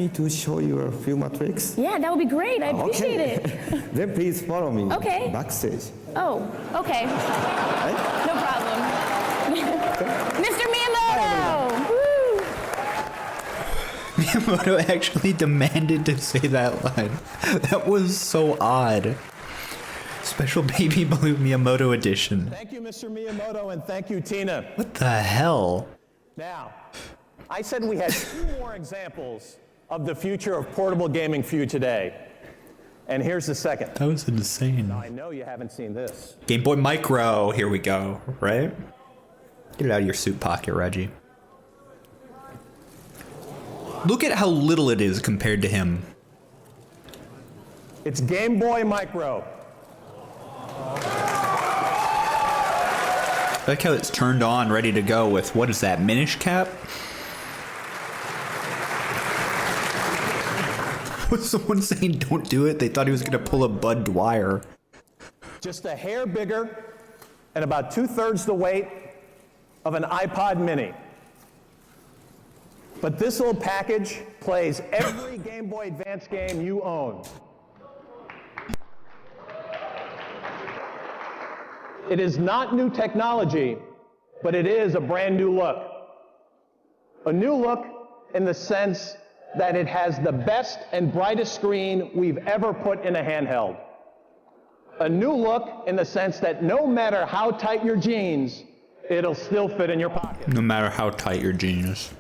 to show you a few more tricks? Yeah, that would be great. I appreciate it. Then please follow me. Okay. Backstage. Oh, okay. No problem. Mr. Miyamoto! Woo! Miyamoto actually demanded to say that line. That was so odd. Special Baby Blue Miyamoto edition. Thank you, Mr. Miyamoto, and thank you, Tina. What the hell? Now, I said we had 2 more examples of the future of portable gaming for you today. And here's the second. That was insane. Now, I know you haven't seen this. Game Boy Micro, here we go, right? Get it out of your suit pocket, Reggie. Look at how little it is compared to him. It's Game Boy Micro. I like how it's turned on, ready to go with, what is that, Minish Cap? Was someone saying don't do it? They thought he was going to pull a Bud Dwyer. Just a hair bigger and about 2/3 the weight of an iPod Mini. But this little package plays every Game Boy Advance game you own. It is not new technology, but it is a brand new look. A new look in the sense that it has the best and brightest screen we've ever put in a handheld. A new look in the sense that no matter how tight your jeans, it'll still fit in your pocket. No matter how tight your jeans.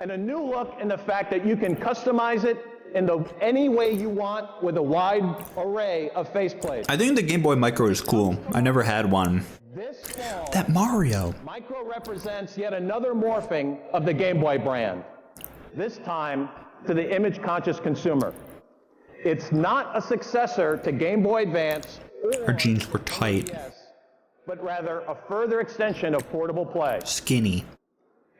And a new look in the fact that you can customize it in any way you want with a wide array of faceplates. I think the Game Boy Micro is cool. I never had one. That Mario. Micro represents yet another morphing of the Game Boy brand. This time to the image-conscious consumer. It's not a successor to Game Boy Advance Her jeans were tight. but rather a further extension of portable play. Skinny.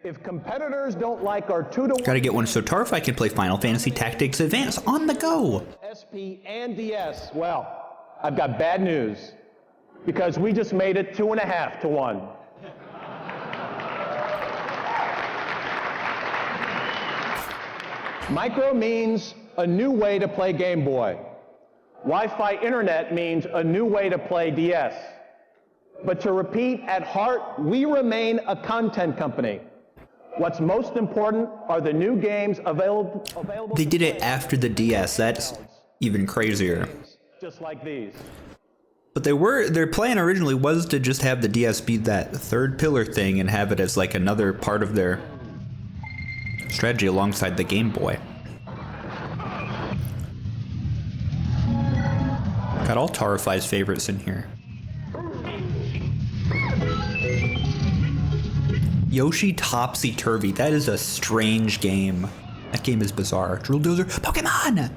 If competitors don't like our 2-to-1 Gotta get one so Tarfai can play Final Fantasy Tactics Advance on the go. SP and DS, well, I've got bad news because we just made it 2.5 to 1. Micro means a new way to play Game Boy. Wi-Fi internet means a new way to play DS. But to repeat, at heart, we remain a content company. What's most important are the new games available. They did it after the DS. That's even crazier. Just like these. But their plan originally was to just have the DS be that third pillar thing and have it as like another part of their strategy alongside the Game Boy. Got all Tarfai's favorites in here. Yoshi Topsy Turvy. That is a strange game. That game is bizarre. Drill Dozer. Pokemon!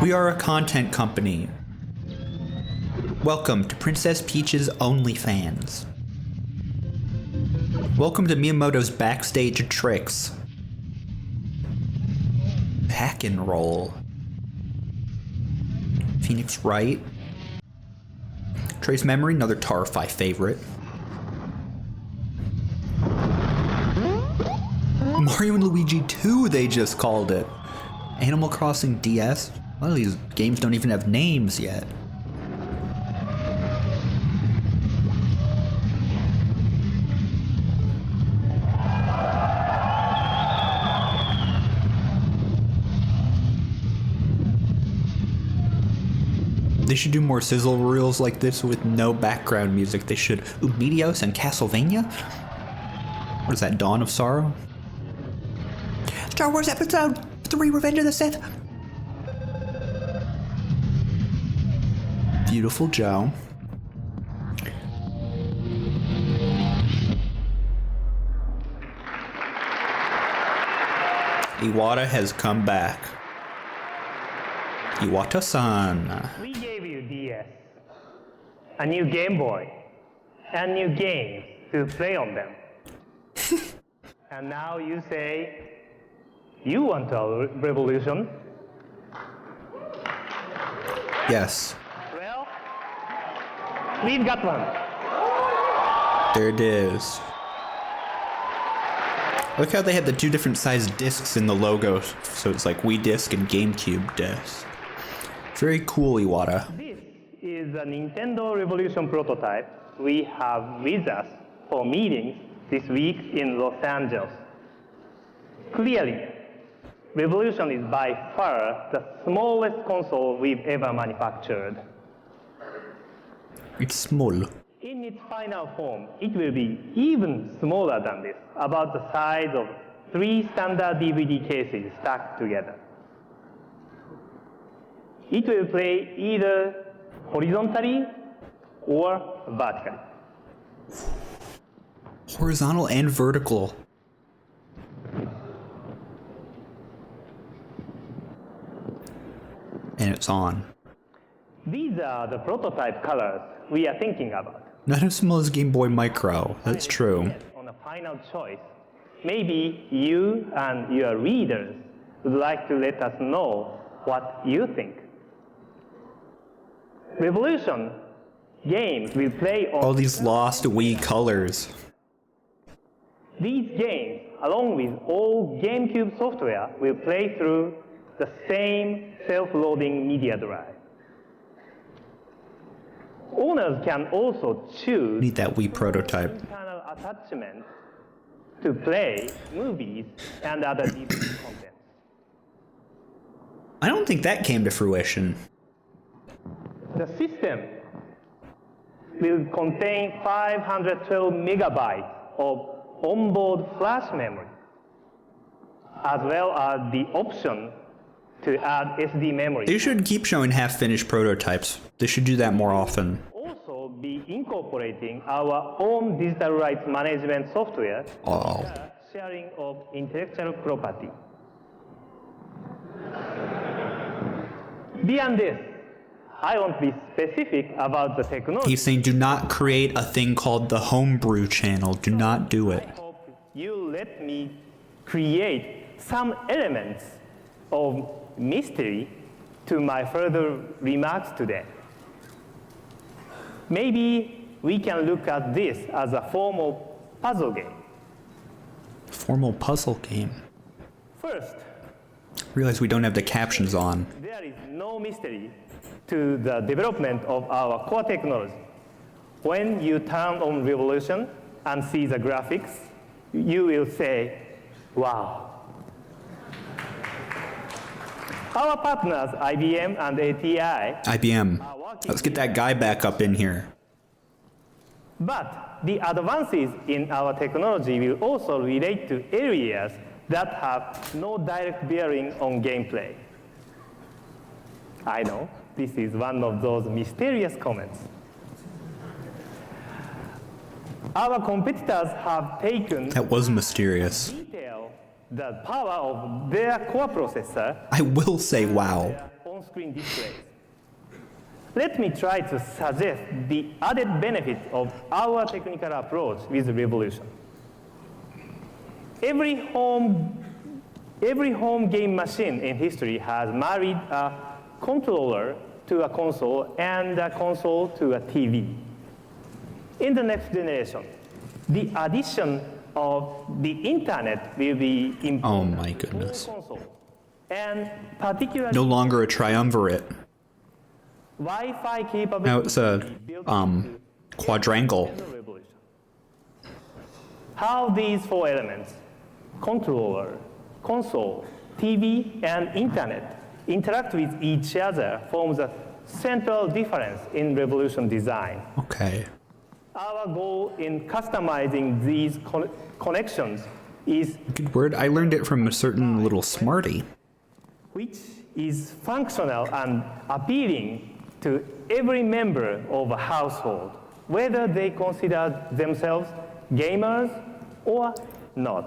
We are a content company. Welcome to Princess Peach's OnlyFans. Welcome to Miyamoto's backstage tricks. Pack and roll. Phoenix Wright. Trace Memory, another Tarfai favorite. Mario and Luigi 2, they just called it. Animal Crossing DS. A lot of these games don't even have names yet. They should do more sizzle reels like this with no background music. They should. Meteos and Castlevania? What is that, Dawn of Sorrow? Star Wars Episode 3 Revenge of the Sith. Beautiful Joe. Iwata has come back. Iwata-san. We gave you DS, a new Game Boy, and new games to play on them. And now you say you want a revolution? Yes. Well, we've got one. There it is. Look how they had the two different sized discs in the logo, so it's like Wii disc and GameCube disc. Very cool, Iwata. This is a Nintendo Revolution prototype we have with us for meetings this week in Los Angeles. Clearly, Revolution is by far the smallest console we've ever manufactured. It's small. In its final form, it will be even smaller than this, about the size of 3 standard DVD cases stacked together. It will play either horizontally or vertically. Horizontal and vertical. And it's on. These are the prototype colors we are thinking about. Not as small as Game Boy Micro, that's true. On a final choice, maybe you and your readers would like to let us know what you think. Revolution games will play on All these lost Wii colors. These games, along with all GameCube software, will play through the same self-loading media drive. Owners can also choose Need that Wii prototype. internal attachments to play movies and other DVD content. I don't think that came to fruition. The system will contain 512 megabytes of onboard flash memory, as well as the option to add SD memory. They should keep showing half-finished prototypes. They should do that more often. Also be incorporating our own digital rights management software Oh. sharing of intellectual property. Beyond this, I won't be specific about the technology. He's saying do not create a thing called the Homebrew channel. Do not do it. I hope you let me create some elements of mystery to my further remarks today. Maybe we can look at this as a formal puzzle game. Formal puzzle game. First, Realize we don't have the captions on. there is no mystery to the development of our core technology. When you turn on Revolution and see the graphics, you will say, wow. Our partners, IBM and ATI, IBM. Let's get that guy back up in here. but the advances in our technology will also relate to areas that have no direct bearing on gameplay. I know, this is one of those mysterious comments. Our competitors have taken That was mysterious. detail the power of their core processor I will say wow. on-screen displays. Let me try to suggest the added benefits of our technical approach with Revolution. Every home game machine in history has married a controller to a console and a console to a TV. In the next generation, the addition of the internet will be important. Oh my goodness. Console, and particularly No longer a triumvirate. Wi-Fi capability. Now it's a quadrangle. How these four elements, controller, console, TV, and internet, interact with each other forms a central difference in Revolution design. Okay. Our goal in customizing these connections is Good word. I learned it from a certain little smarty. which is functional and appealing to every member of a household, whether they consider themselves gamers or not.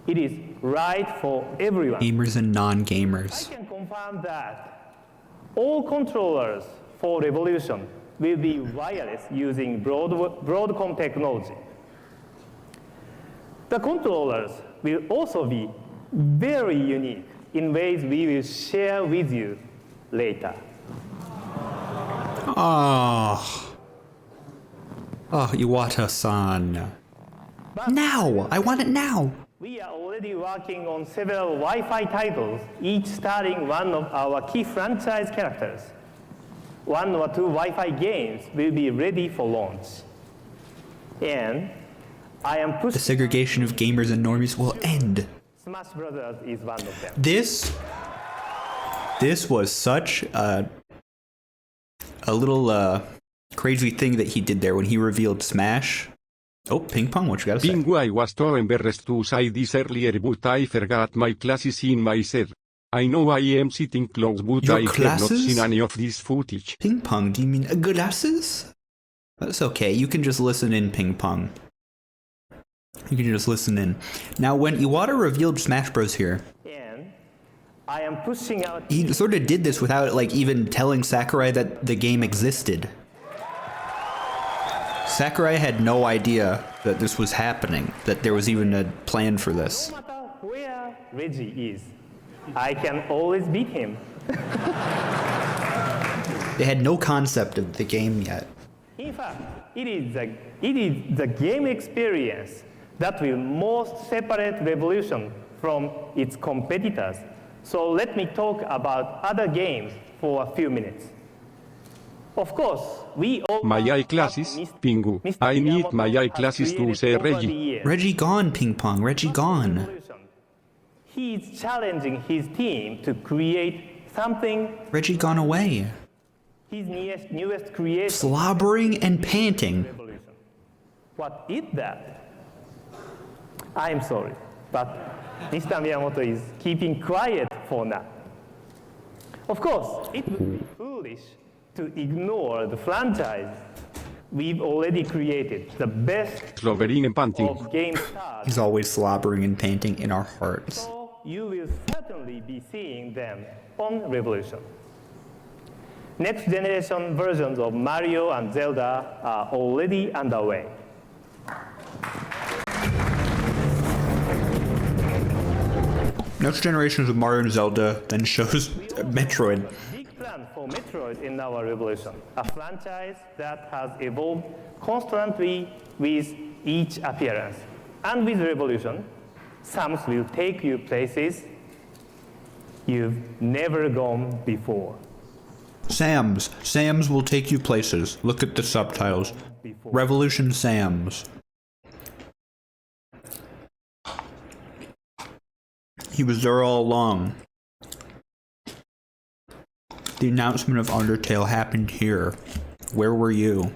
It is right for everyone. Gamers and non-gamers. I can confirm that all controllers for Revolution will be wireless using Broadcom technology. The controllers will also be very unique in ways we will share with you later. Oh. Oh, Iwata-san. Now! I want it now! We are already working on several Wi-Fi titles, each starring one of our key franchise characters. 1 or 2 Wi-Fi games will be ready for launch. And I am pushing... The segregation of gamers and normies will end. Smash Brothers is one of them. This was such a little crazy thing that he did there when he revealed Smash. Oh, Ping Pong, what you gotta say? Bingo, I was too embarrassed to say this earlier, but I forgot my glasses in my set. I know I am sitting close, but Your I have not glasses? seen any of this footage. Ping Pong, do you mean glasses? That's okay, you can just listen in, Ping Pong. You can just listen in. Now, when Iwata revealed Smash Bros. Here, And I am pushing out... he sort of did this without, like, even telling Sakurai that the game existed. Sakurai had no idea that this was happening, that there was even a plan for this. No matter where Reggie is, I can always beat him. They had no concept of the game yet. In fact, it is the game experience that will most separate Revolution from its competitors. So let me talk about other games for a few minutes. Of course, we all My iClasses, Pingu. I need my iClasses to say Reggie. Reggie gone, Ping Pong. Reggie gone. He is challenging his team to create something. Reggie gone away. His newest creation. Slobbering and panting. What is that? I'm sorry, but Mr. Miyamoto is keeping quiet for now. Of course, it would be foolish to ignore the franchise we've already created, the best Slobbering and panting. of game stars. He's always slobbering and panting in our hearts. So you will certainly be seeing them on Revolution. Next generation versions of Mario and Zelda are already underway. Next generations of Mario and Zelda then shows Metroid. Big plan for Metroid in our Revolution, a franchise that has evolved constantly with each appearance. And with Revolution, Samus will take you places you've never gone before. Sam's. Sam's will take you places. Look at the subtitles. Revolution Sam's. He was there all along. The announcement of Undertale happened here. Where were you?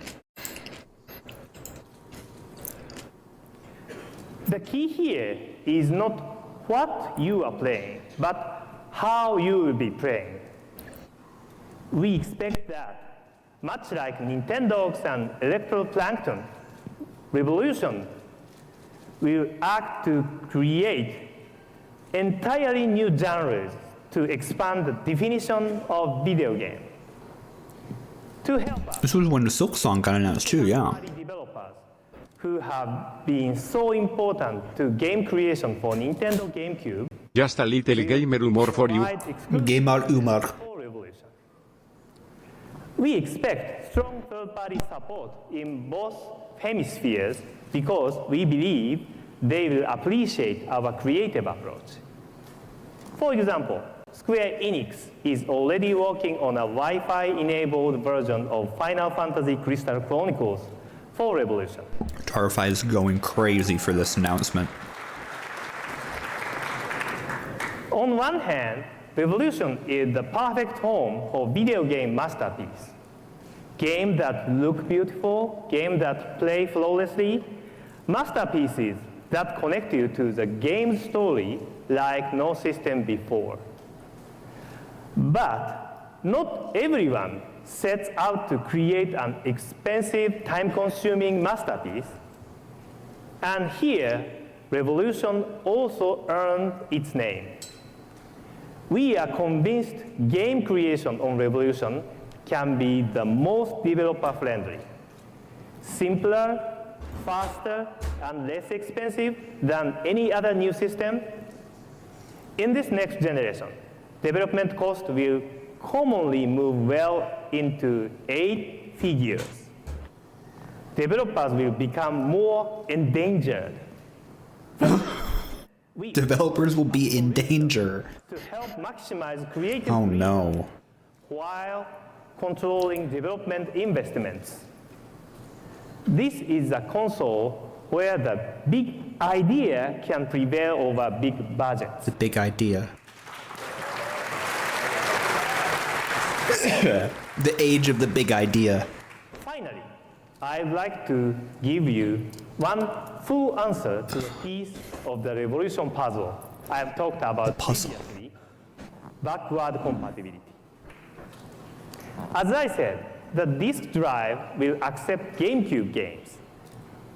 The key here is not what you are playing, but how you will be playing. We expect that, much like Nintendogs and Electroplankton, Revolution will act to create entirely new genres to expand the definition of video game. To help us, This was when the Silk Song got announced too, yeah. developers who have been so important to game creation for Nintendo GameCube, Just a little gamer humor for you. Gamer Umar. we expect strong third-party support in both hemispheres because we believe they will appreciate our creative approach. For example, Square Enix is already working on a Wi-Fi-enabled version of Final Fantasy Crystal Chronicles for Revolution. Tarfai is going crazy for this announcement. On one hand, Revolution is the perfect home for video game masterpiece. Games that look beautiful, games that play flawlessly, masterpieces that connect you to the game story like no system before. But not everyone sets out to create an expensive, time-consuming masterpiece. And here, Revolution also earned its name. We are convinced game creation on Revolution can be the most developer-friendly, simpler, faster, and less expensive than any other new system. In this next generation, development cost will commonly move well into 8 figures. Developers will become more endangered. Developers will be in danger. To help maximize creative Oh no. while controlling development investments. This is a console where the big idea can prevail over big budgets. The big idea. The age of the big idea. Finally, I'd like to give you one full answer to the piece of the Revolution puzzle I have talked about previously, backward compatibility. As I said, the disk drive will accept GameCube games,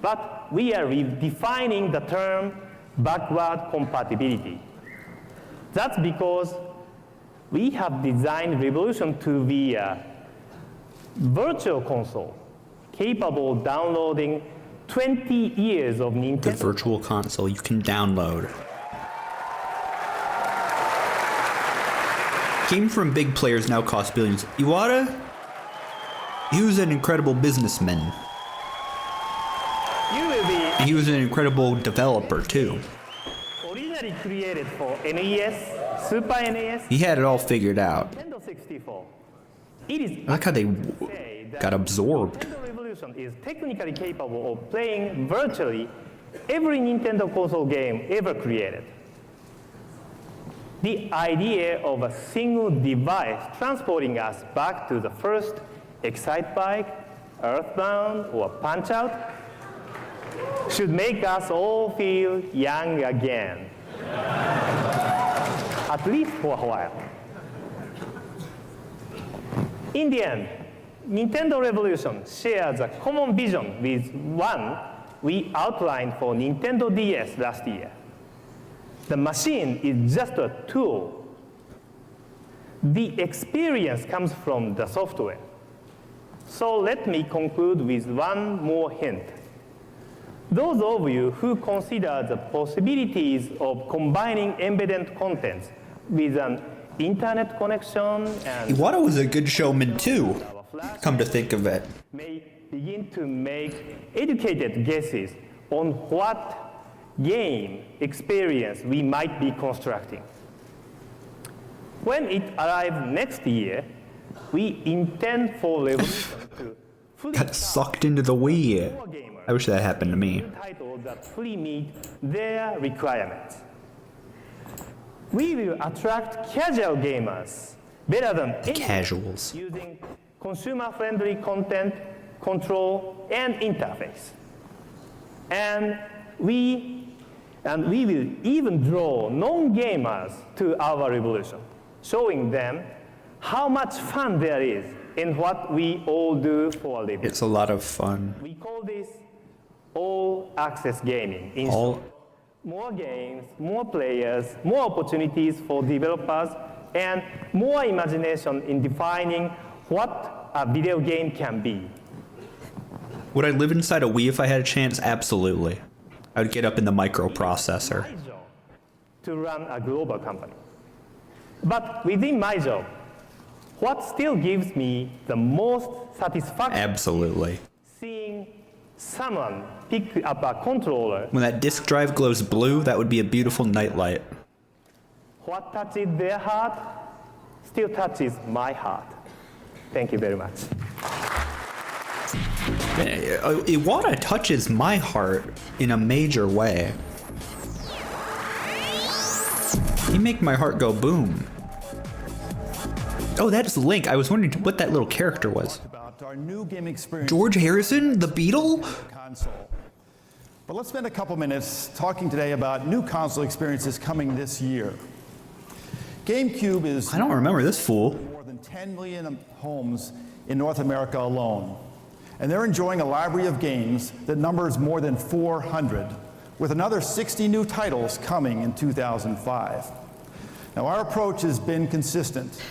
but we are redefining the term backward compatibility. That's because we have designed Revolution to be a virtual console capable of downloading 20 years of Nintendo. The virtual console you can download. Games from big players now cost billions. Iwata? He was an incredible businessman. You will be He was an incredible developer too. Originally created for NES, Super NES, He had it all figured out. Nintendo 64. It is I like how they got absorbed. Nintendo Revolution is technically capable of playing virtually every Nintendo console game ever created. The idea of a single device transporting us back to the first Excitebike, Earthbound, or Punch-Out should make us all feel young again. At least for a while. In the end, Nintendo Revolution shares a common vision with one we outlined for Nintendo DS last year. The machine is just a tool. The experience comes from the software. So let me conclude with one more hint. Those of you who consider the possibilities of combining embedded contents with an internet connection and Iwata was a good showman too, come to think of it. may begin to make educated guesses on what game experience we might be constructing. When it arrives next year, we intend for Revolution to fully Got sucked into the Wii. I wish that happened to me. titles that fully meet their requirements. We will attract casual gamers better than any Casuals. using consumer-friendly content, control, and interface. And we will even draw non-gamers to our revolution, showing them how much fun there is in what we all do for a living. It's a lot of fun. We call this all-access gaming. In short, more games, more players, more opportunities for developers, and more imagination in defining what a video game can be. Would I live inside a Wii if I had a chance? Absolutely. I would get up in the microprocessor. To run a global company. But within my job, what still gives me the most satisfaction Absolutely. seeing someone pick up a controller. When that disk drive glows blue, that would be a beautiful nightlight. What touches their heart still touches my heart. Thank you very much. Iwata touches my heart in a major way. He make my heart go boom. Oh, that's Link. I was wondering what that little character was. Our new game experience. George Harrison, the Beatle? Console. But let's spend a couple minutes talking today about new console experiences coming this year. GameCube is... I don't remember this fool. More than 10 million homes in North America alone. And they're enjoying a library of games that numbers more than 400, with another 60 new titles coming in 2005. Now, our approach has been consistent.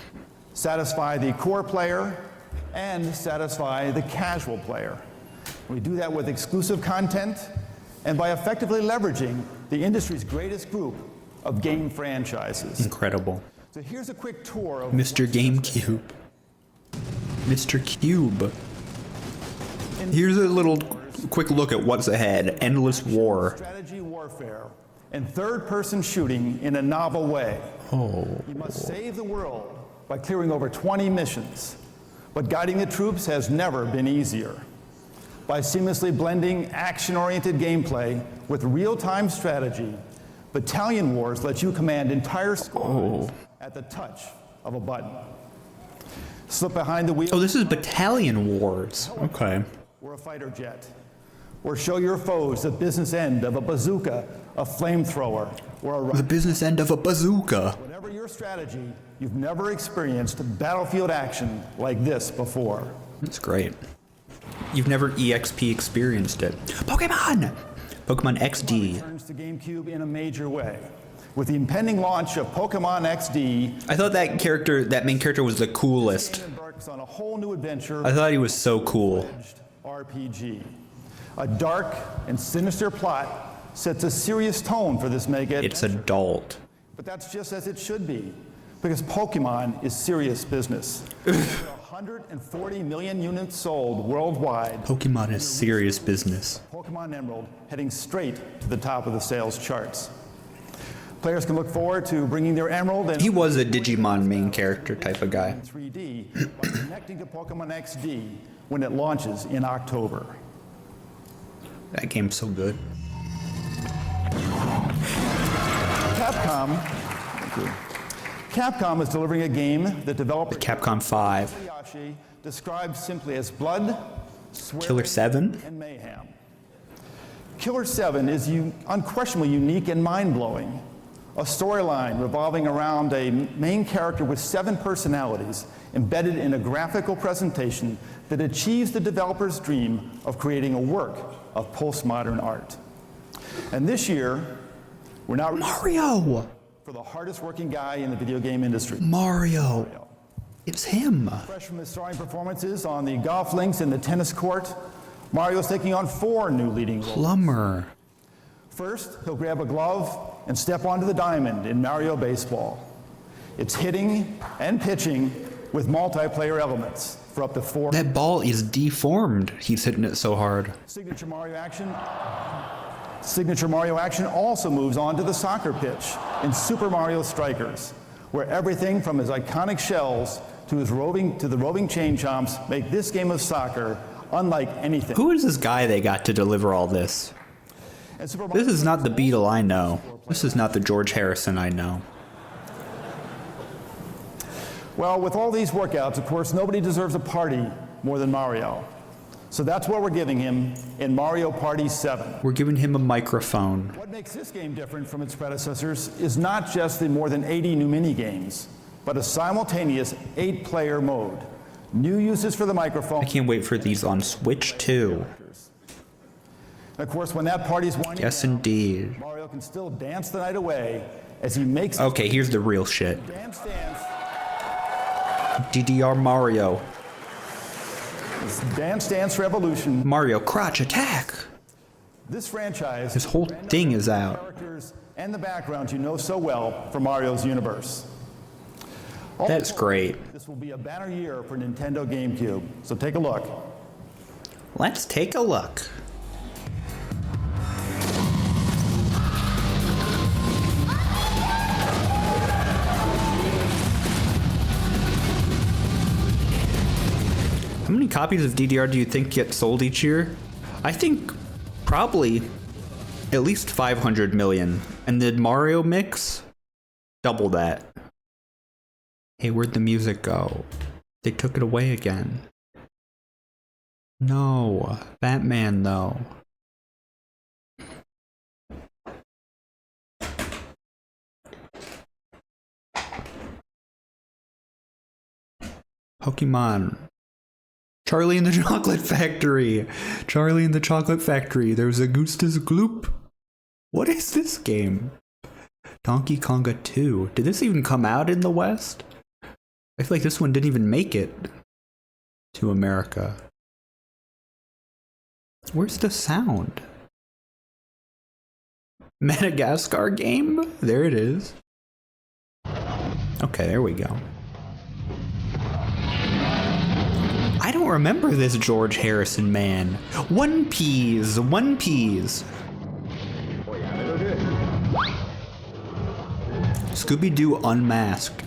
Satisfy the core player and satisfy the casual player. We do that with exclusive content and by effectively leveraging the industry's greatest group of game franchises. Incredible. So here's a quick tour of Mr. GameCube. Mr. Cube. Here's a little quick look at what's ahead. Endless War. Strategy warfare and third-person shooting in a novel way. Oh. You must save the world by clearing over 20 missions. But guiding the troops has never been easier. By seamlessly blending action-oriented gameplay with real-time strategy, Battalion Wars lets you command entire squads at the touch of a button. Slip behind the wheel. Oh, this is Battalion Wars. Okay. Or a fighter jet. Or show your foes the business end of a bazooka, a flamethrower, or a rocket. The business end of a bazooka. Whatever your strategy, you've never experienced battlefield action like this before. That's great. You've never EXP experienced it. Pokemon! Pokemon XD. Returns to GameCube in a major way. With the impending launch of Pokemon XD, I thought that main character was the coolest. embarks on a whole new adventure. I thought he was so cool. RPG. A dark and sinister plot sets a serious tone for this mega. It's adult. But that's just as it should be, because Pokemon is serious business. 140 million units sold worldwide. Pokemon is serious business. Pokemon Emerald heading straight to the top of the sales charts. Players can look forward to bringing their Emerald and he was a Digimon main character type of guy. 3D by connecting to Pokemon XD when it launches in October. That game's so good. Capcom is delivering a game that developer Capcom 5. described simply as blood, Killer 7? and mayhem. Killer 7 is unquestionably unique and mind-blowing. A storyline revolving around a main character with 7 personalities embedded in a graphical presentation that achieves the developer's dream of creating a work of postmodern art. And this year, we're now Mario for the hardest working guy in the video game industry. Mario. It's him. Fresh from his starring performances on the golf links and the tennis court, Mario's taking on 4 new leading roles. Plumber. First, he'll grab a glove and step onto the diamond in Mario Baseball. It's hitting and pitching with multiplayer elements for up to 4. That ball is deformed. He's hitting it so hard. Signature Mario action also moves on to the soccer pitch in Super Mario Strikers, where everything from his iconic shells to the roving chain chomps make this game of soccer unlike anything. Who is this guy they got to deliver all this? This is not the Beatle I know. This is not the George Harrison I know. Well, with all these workouts, of course, nobody deserves a party more than Mario. So that's what we're giving him in Mario Party 7. We're giving him a microphone. What makes this game different from its predecessors is not just the more than 80 new mini-games, but a simultaneous 8-player mode. New uses for the microphone. I can't wait for these on Switch too. And of course, when that party's winding yes, down, indeed. Mario can still dance the night away as he makes. Okay, here's the real shit. Dance. DDR Mario. Dance Revolution. Mario crotch attack. This franchise. His whole thing is out. Characters and the backgrounds you know so well from Mario's universe. That's great. This will be a banner year for Nintendo GameCube. So take a look. Let's take a look. How many copies of DDR do you think get sold each year? I think probably at least 500 million. And the Mario mix, double that. Hey, where'd the music go? They took it away again. No, Batman though. Pokemon. Charlie in the Chocolate Factory. Charlie in the Chocolate Factory. There's Augustus Gloop. What is this game? Donkey Konga 2. Did this even come out in the West? I feel like this one didn't even make it to America. Where's the sound? Madagascar game? There it is. Okay, there we go. I don't remember this George Harrison man. One Piece. Scooby-Doo Unmasked.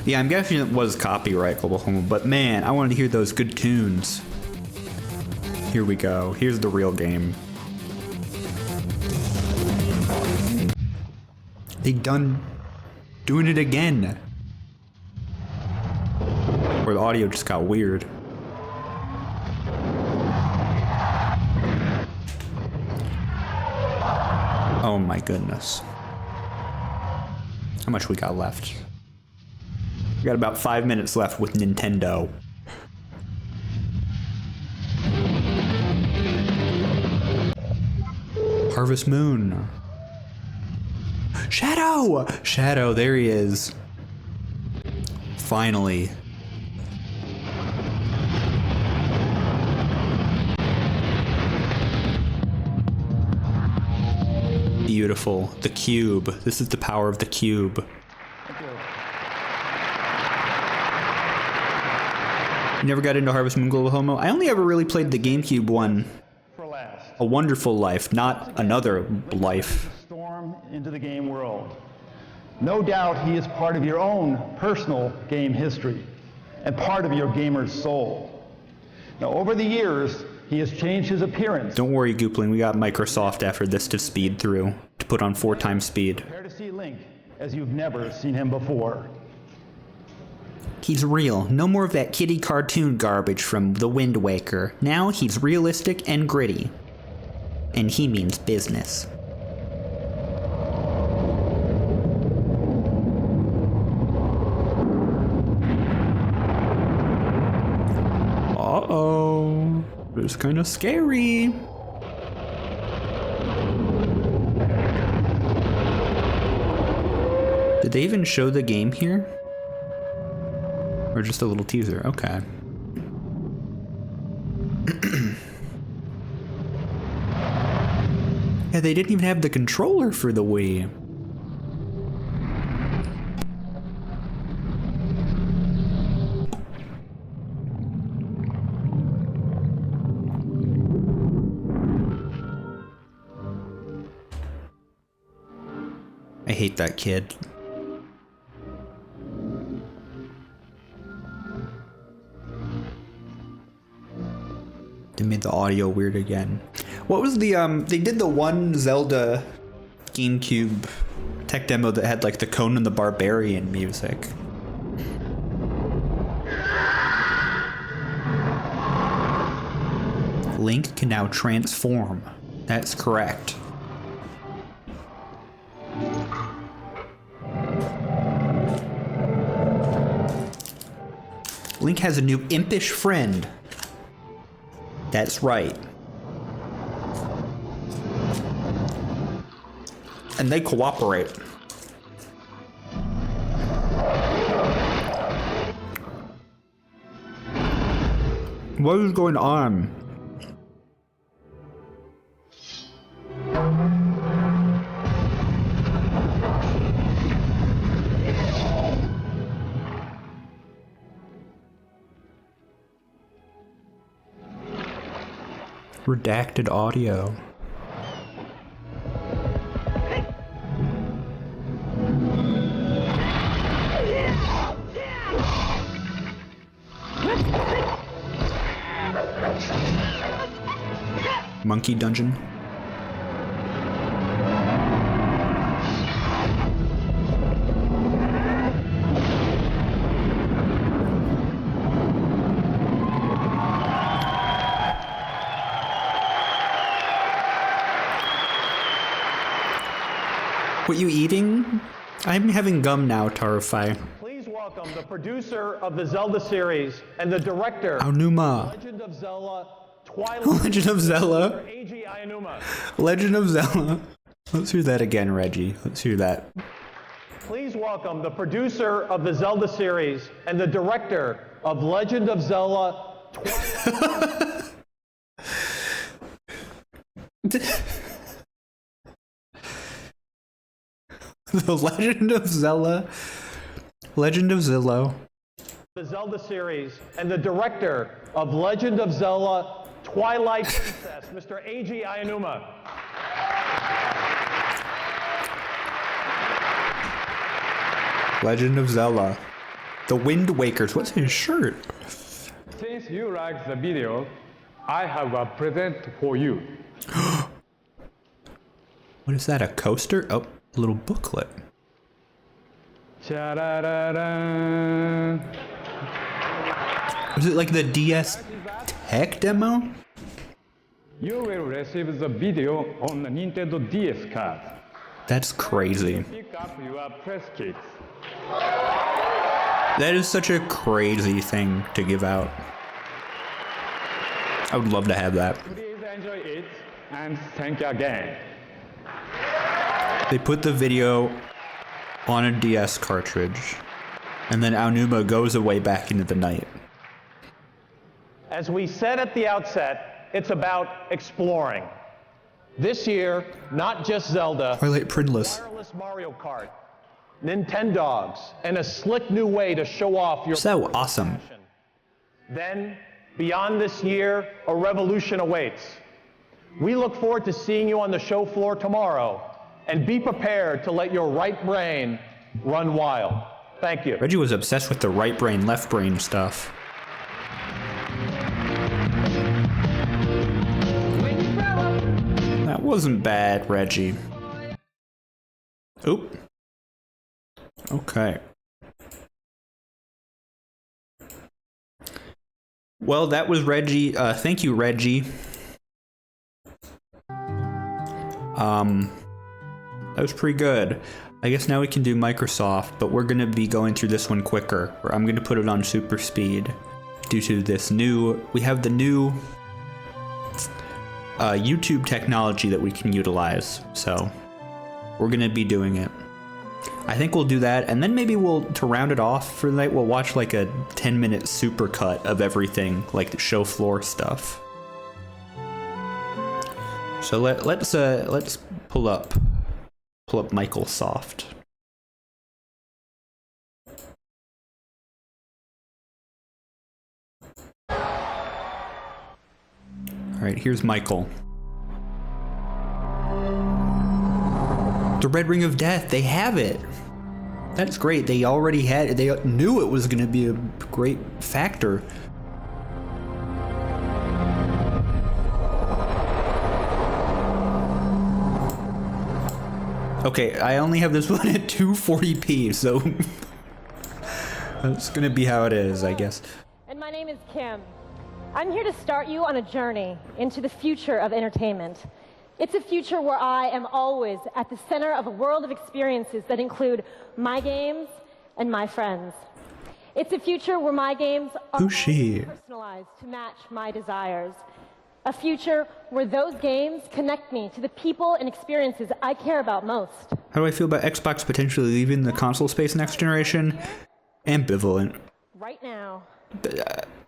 Yeah, I'm guessing it was copyrightable, but man, I wanted to hear those good tunes. Here we go. Here's the real game. They doing it again. Or the audio just got weird. Oh my goodness. How much we got left? We got about 5 minutes left with Nintendo. Harvest Moon. Shadow, there he is. Finally. Beautiful. The cube. This is the power of the cube. Thank you. You never got into Harvest Moon Global Homo? I only ever really played the GameCube one. For last. A Wonderful Life, not Another Life. Storm into the game world. No doubt he is part of your own personal game history and part of your gamer's soul. Now, over the years, he has changed his appearance. Don't worry, Goopling, we got Microsoft after this to speed through, to put on 4 times speed. Prepare to see Link as you've never seen him before. He's real. No more of that kiddie cartoon garbage from The Wind Waker. Now he's realistic and gritty. And he means business. Uh-oh. It's kind of scary. Did they even show the game here? Or just a little teaser? Okay. Yeah, they didn't even have the controller for the Wii. I hate that kid. They made the audio weird again. What was the they did the one Zelda GameCube tech demo that had like the Conan the Barbarian music. Link can now transform. That's correct. Link has a new impish friend. That's right. And they cooperate. What is going on? Redacted audio. Monkey Dungeon. What you eating? I'm having gum now, Tarify. Please welcome the producer of the Zelda series and the director Aonuma. Legend of Zelda Twilight. Legend of Zelda. AUGHTS Aonuma. Legend of Zelda. Let's hear that again, Reggie. Let's hear that. Please welcome the producer of the Zelda series and the director of Legend of Zelda Twilight. The Legend of Zelda. Legend of Zillow. The Zelda series and the director of Legend of Zelda Twilight Princess, Mr. AUGHTS Aonuma. Legend of Zelda. The Wind Wakers. What's his shirt? Since you like the video, I have a present for you. What is that, a coaster? Oh, a little booklet. Cha-da-da-da. Was it like the DS Tech demo? You will receive the video on the Nintendo DS card. That's crazy. Pick up your press kits. That is such a crazy thing to give out. I would love to have that. Please enjoy it and thank you again. They put the video on a DS cartridge, and then Aonuma goes away back into the night. As we said at the outset, it's about exploring. This year, not just Zelda, Twilight Princess. wireless Mario Kart, Nintendogs, and a slick new way to show off your So awesome. Then, beyond this year, a revolution awaits. We look forward to seeing you on the show floor tomorrow, and be prepared to let your right brain run wild. Thank you. Reggie was obsessed with the right brain, left brain stuff. That wasn't bad, Reggie. Oop. Okay. Well, that was Reggie. Thank you, Reggie. That was pretty good. I guess now we can do Microsoft, but we're gonna be going through this one quicker. Or I'm gonna put it on super speed due to this we have the new YouTube technology that we can utilize. So we're gonna be doing it. I think we'll do that, and then maybe to round it off for the night, we'll watch like a 10-minute supercut of everything, like the show floor stuff. So let's pull up Microsoft. All right, here's Michael. The Red Ring of Death, they have it. That's great. They already had it. They knew it was going to be a great factor. Okay, I only have this one at 240p, so that's going to be how it is, I guess. And my name is Kim. I'm here to start you on a journey into the future of entertainment. It's a future where I am always at the center of a world of experiences that include my games and my friends. It's a future where my games are personalized to match my desires. A future where those games connect me to the people and experiences I care about most. How do I feel about Xbox potentially leaving the console space next generation? Ambivalent. Right now.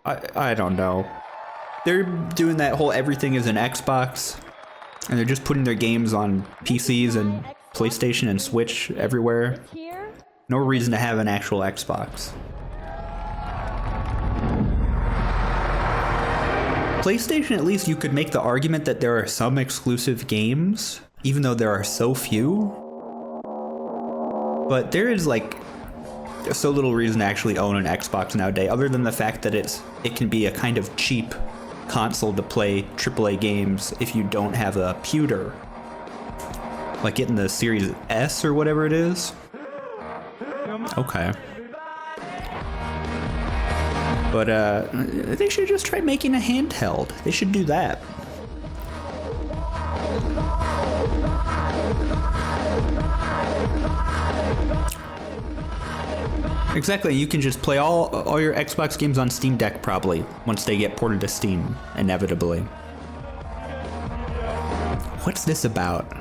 I don't know. They're doing that whole everything is an Xbox, and they're just putting their games on PCs and PlayStation and Switch everywhere. No reason to have an actual Xbox. PlayStation, at least you could make the argument that there are some exclusive games, even though there are so few. But there is like so little reason to actually own an Xbox nowadays, other than the fact that it can be a kind of cheap console to play AAA games if you don't have a pewter. Like getting the Series S or whatever it is. Okay. But they should just try making a handheld. They should do that. Exactly, you can just play all your Xbox games on Steam Deck probably, once they get ported to Steam, inevitably. What's this about?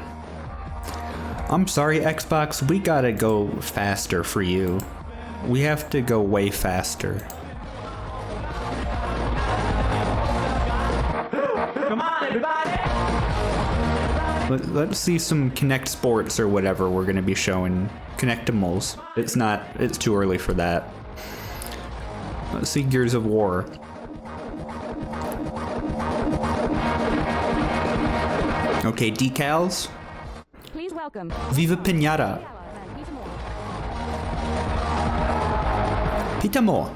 I'm sorry, Xbox, we gotta go faster for you. We have to go way faster. Come on, everybody! Let's see some Kinect Sports or whatever we're gonna be showing. Kinectimals. It's too early for that. Let's see Gears of War. Okay, decals. Please welcome. Viva Pinata. Pitamo.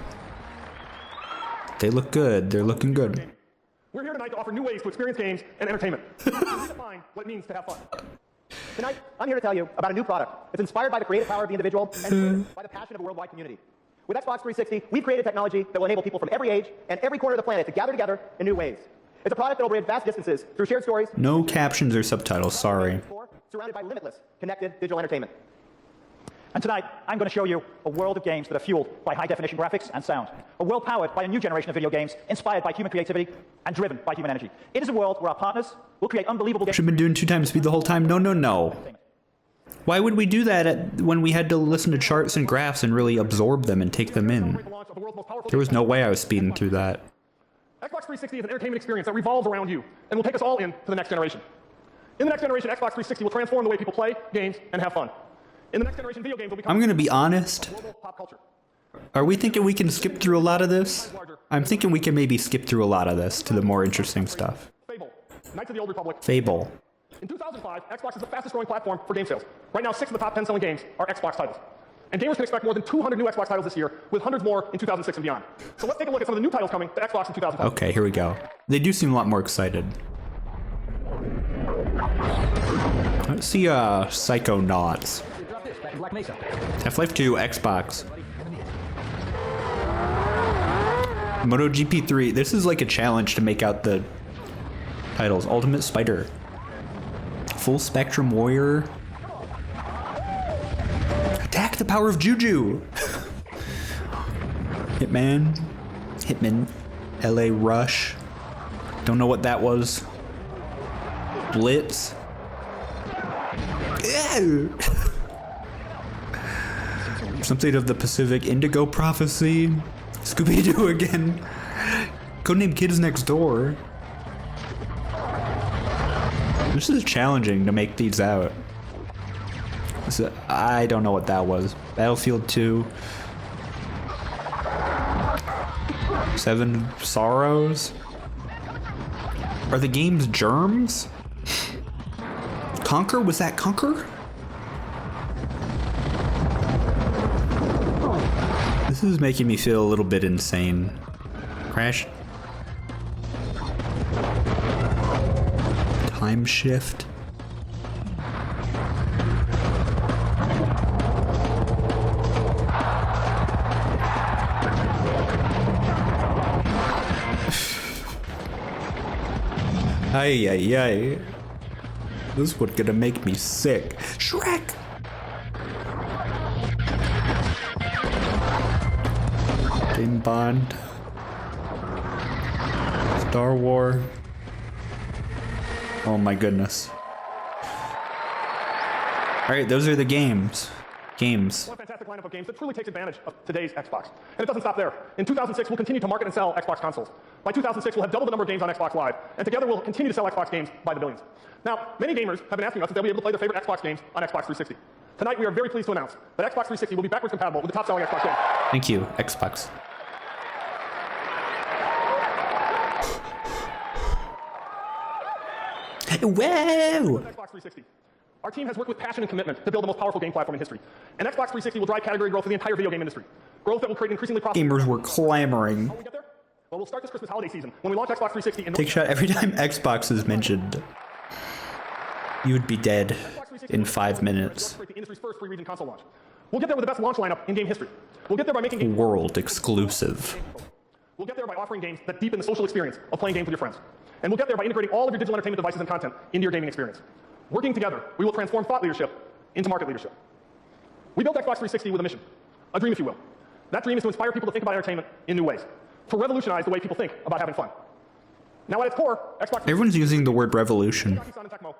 They look good. They're looking good. We're here tonight to offer new ways to experience games and entertainment. Redefine what it means to have fun. Tonight, I'm here to tell you about a new product. It's inspired by the creative power of the individual and by the passion of a worldwide community. With Xbox 360, we've created technology that will enable people from every age and every corner of the planet to gather together in new ways. It's a product that will bridge vast distances through shared stories. No captions or subtitles, sorry. Surrounded by limitless, connected digital entertainment. And tonight, I'm going to show you a world of games that are fueled by high-definition graphics and sound. A world powered by a new generation of video games, inspired by human creativity and driven by human energy. It is a world where our partners will create unbelievable games. Should have been doing 2 times speed the whole time. No. Why would we do that when we had to listen to charts and graphs and really absorb them and take them in? There was no way I was speeding through that. Xbox 360 is an entertainment experience that revolves around you and will take us all in to the next generation. In the next generation, Xbox 360 will transform the way people play games and have fun. In the next generation, video games will become... I'm gonna be honest. Pop culture. Are we thinking we can skip through a lot of this? I'm thinking we can maybe skip through a lot of this to the more interesting stuff. Fable. Knights of the Old Republic. Fable. In 2005, Xbox is the fastest growing platform for game sales. Right now, 6 of the top 10 selling games are Xbox titles. And gamers can expect more than 200 new Xbox titles this year, with hundreds more in 2006 and beyond. So let's take a look at some of the new titles coming to Xbox in 2005. Okay, here we go. They do seem a lot more excited. Let's see Psychonauts. Half-Life 2, Xbox. MotoGP 3. This is like a challenge to make out the titles. Ultimate Spider. Full Spectrum Warrior. Attack the Power of Juju. Hitman. LA Rush. Don't know what that was. Blitz. Something of the Pacific. Indigo Prophecy. Scooby-Doo again. Codename Kids Next Door. This is challenging to make these out. I don't know what that was. Battlefield 2. Seven Sorrows. Are the games Germs? Conquer? Was that Conquer? This is making me feel a little bit insane. Crash. Time Shift. Ay, ay, ay. This is what's gonna make me sick. Shrek! James Bond. Star Wars. Oh my goodness. Alright, those are the games. One fantastic lineup of games that truly takes advantage of today's Xbox. And it doesn't stop there. In 2006, we'll continue to market and sell Xbox consoles. By 2006, we'll have double the number of games on Xbox Live, and together we'll continue to sell Xbox games by the billions. Now, many gamers have been asking us if they'll be able to play their favorite Xbox games on Xbox 360. Tonight, we are very pleased to announce that Xbox 360 will be backwards compatible with the top-selling Xbox games. Thank you, Xbox. Whoa! Xbox 360. Our team has worked with passion and commitment to build the most powerful game platform in history. And Xbox 360 will drive category growth for the entire video game industry. Growth that will create increasingly profitable... Gamers were clamoring. How will we get there? Well, we'll start this Christmas holiday season when we launch Xbox 360 in... Take a shot every time Xbox is mentioned. You would be dead in 5 minutes. The industry's first free region console launch. We'll get there with the best launch lineup in game history. We'll get there by making games... World exclusive. We'll get there by offering games that deepen the social experience of playing games with your friends. And we'll get there by integrating all of your digital entertainment devices and content into your gaming experience. Working together, we will transform thought leadership into market leadership. We built Xbox 360 with a mission, a dream if you will. That dream is to inspire people to think about entertainment in new ways, to revolutionize the way people think about having fun. Now at its core, Xbox... Everyone's using the word revolution. have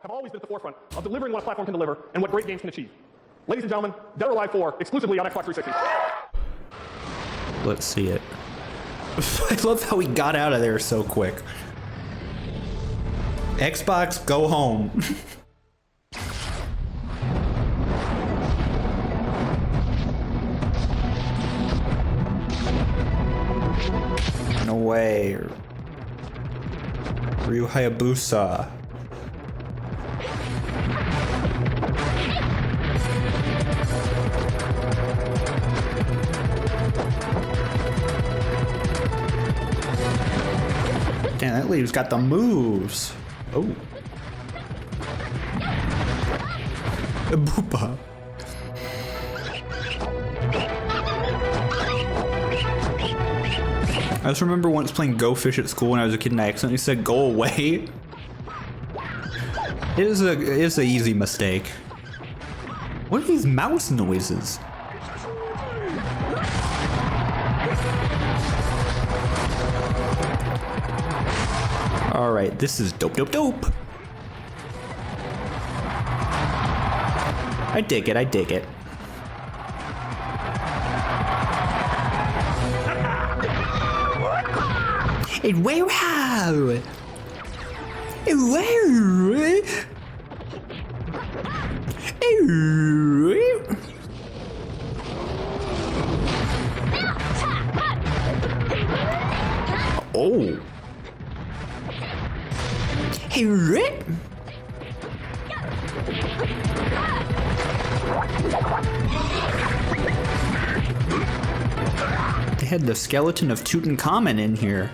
always been at the forefront of delivering what a platform can deliver and what great games can achieve. Ladies and gentlemen, Dead or Alive 4, exclusively on Xbox 360. Let's see it. I love how we got out of there so quick. Xbox, go home. No way. Ryu Hayabusa. Damn, that lady's got the moves. Oh. A boopa. I just remember once playing Go Fish at school when I was a kid and I accidentally said go away. It is a easy mistake. What are these mouse noises? Alright, this is dope. I dig it. Oh. They had the skeleton of Tutankhamun in here.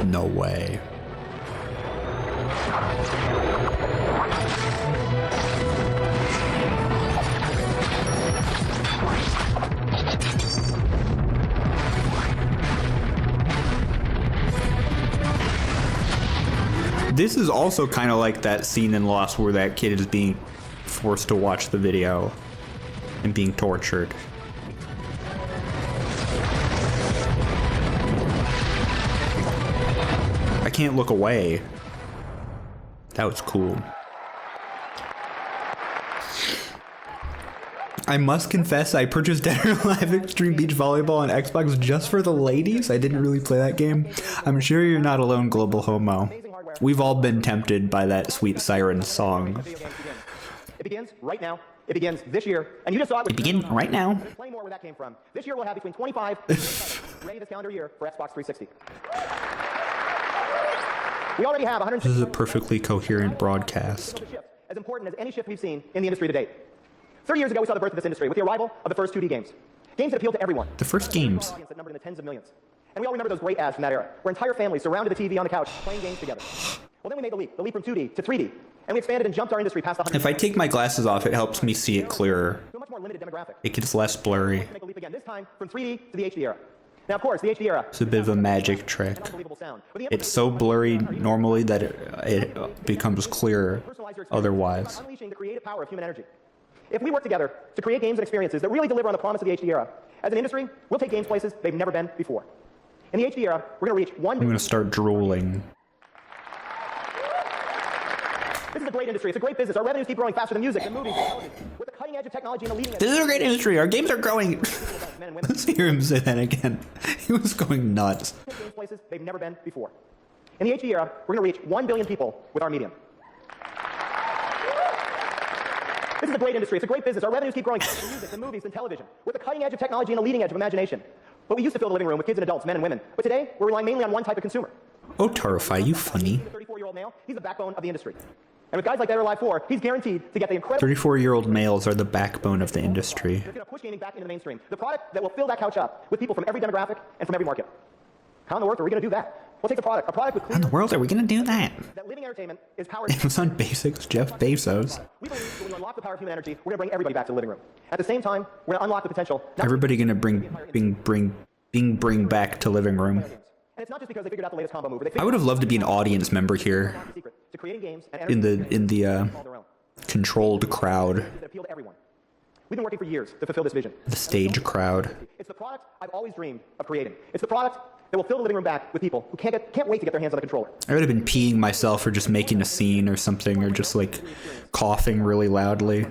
No way. This is also kind of like that scene in Lost where that kid is being forced to watch the video and being tortured. I can't look away. That was cool. I must confess I purchased Dead or Alive Extreme Beach Volleyball on Xbox just for the ladies. I didn't really play that game. I'm sure you're not alone, Global Homo. We've all been tempted by that sweet siren song. It begins right now. It begins this year. And you just saw it. It begins right now. Play more where that came from. This year we'll have between 25 and 27 ready this calendar year for Xbox 360. We already have 100. This is a perfectly coherent broadcast. As important as any shift we've seen in the industry to date. 30 years ago, we saw the birth of this industry with the arrival of the first 2D games. Games that appealed to everyone. The first games. That numbered in the tens of millions. And we all remember those great ads from that era, where entire families surrounded the TV on the couch playing games together. Well, then we made the leap from 2D to 3D, and we expanded and jumped our industry past the 100. If I take my glasses off, it helps me see it clearer. To a much more limited demographic. It gets less blurry. Make a leap again, this time from 3D to the HD era. Now, of course, the HD era. It's a bit of a magic trick. It's so blurry normally that it becomes clear otherwise. Unleashing the creative power of human energy. If we work together to create games and experiences that really deliver on the promise of the HD era, as an industry, we'll take games places they've never been before. In the HD era, we're going to reach 1 I'm going to start drooling. This is a great industry. It's a great business. Our revenues keep growing faster than music and movies and television. With the cutting edge of technology and the leading edge. This is a great industry. Our games are growing. Let's hear him say that again. He was going nuts. Games places they've never been before. In the HD era, we're going to reach 1 billion people with our medium. This is a great industry. It's a great business. Our revenues keep growing faster than music and movies and television. With the cutting edge of technology and the leading edge of imagination. But we used to fill the living room with kids and adults, men and women. But today, we're relying mainly on one type of consumer. Oh, Tarify, you funny. The 34-year-old male, he's the backbone of the industry. And with guys like Dead or Alive 4, he's guaranteed to get the incredible... 34-year-old males are the backbone of the industry. It's going to push gaming back into the mainstream. The product that will fill that couch up with people from every demographic and from every market. How in the world are we going to do that? We'll take a product with... How in the world are we going to do that? That living entertainment is powered... Amazon Basics, Jeff Bezos. We believe that when you unlock the power of human energy, we're going to bring everybody back to the living room. At the same time, we're going to unlock the potential... Everybody going to bring back to living room. And it's not just because they figured out the latest combo move. I would have loved to be an audience member here. In the controlled crowd. We've been working for years to fulfill this vision. The stage crowd. It's the product I've always dreamed of creating. It's the product that will fill the living room back with people who can't wait to get their hands on the controller. I would have been peeing myself or just making a scene or something, or just like coughing really loudly.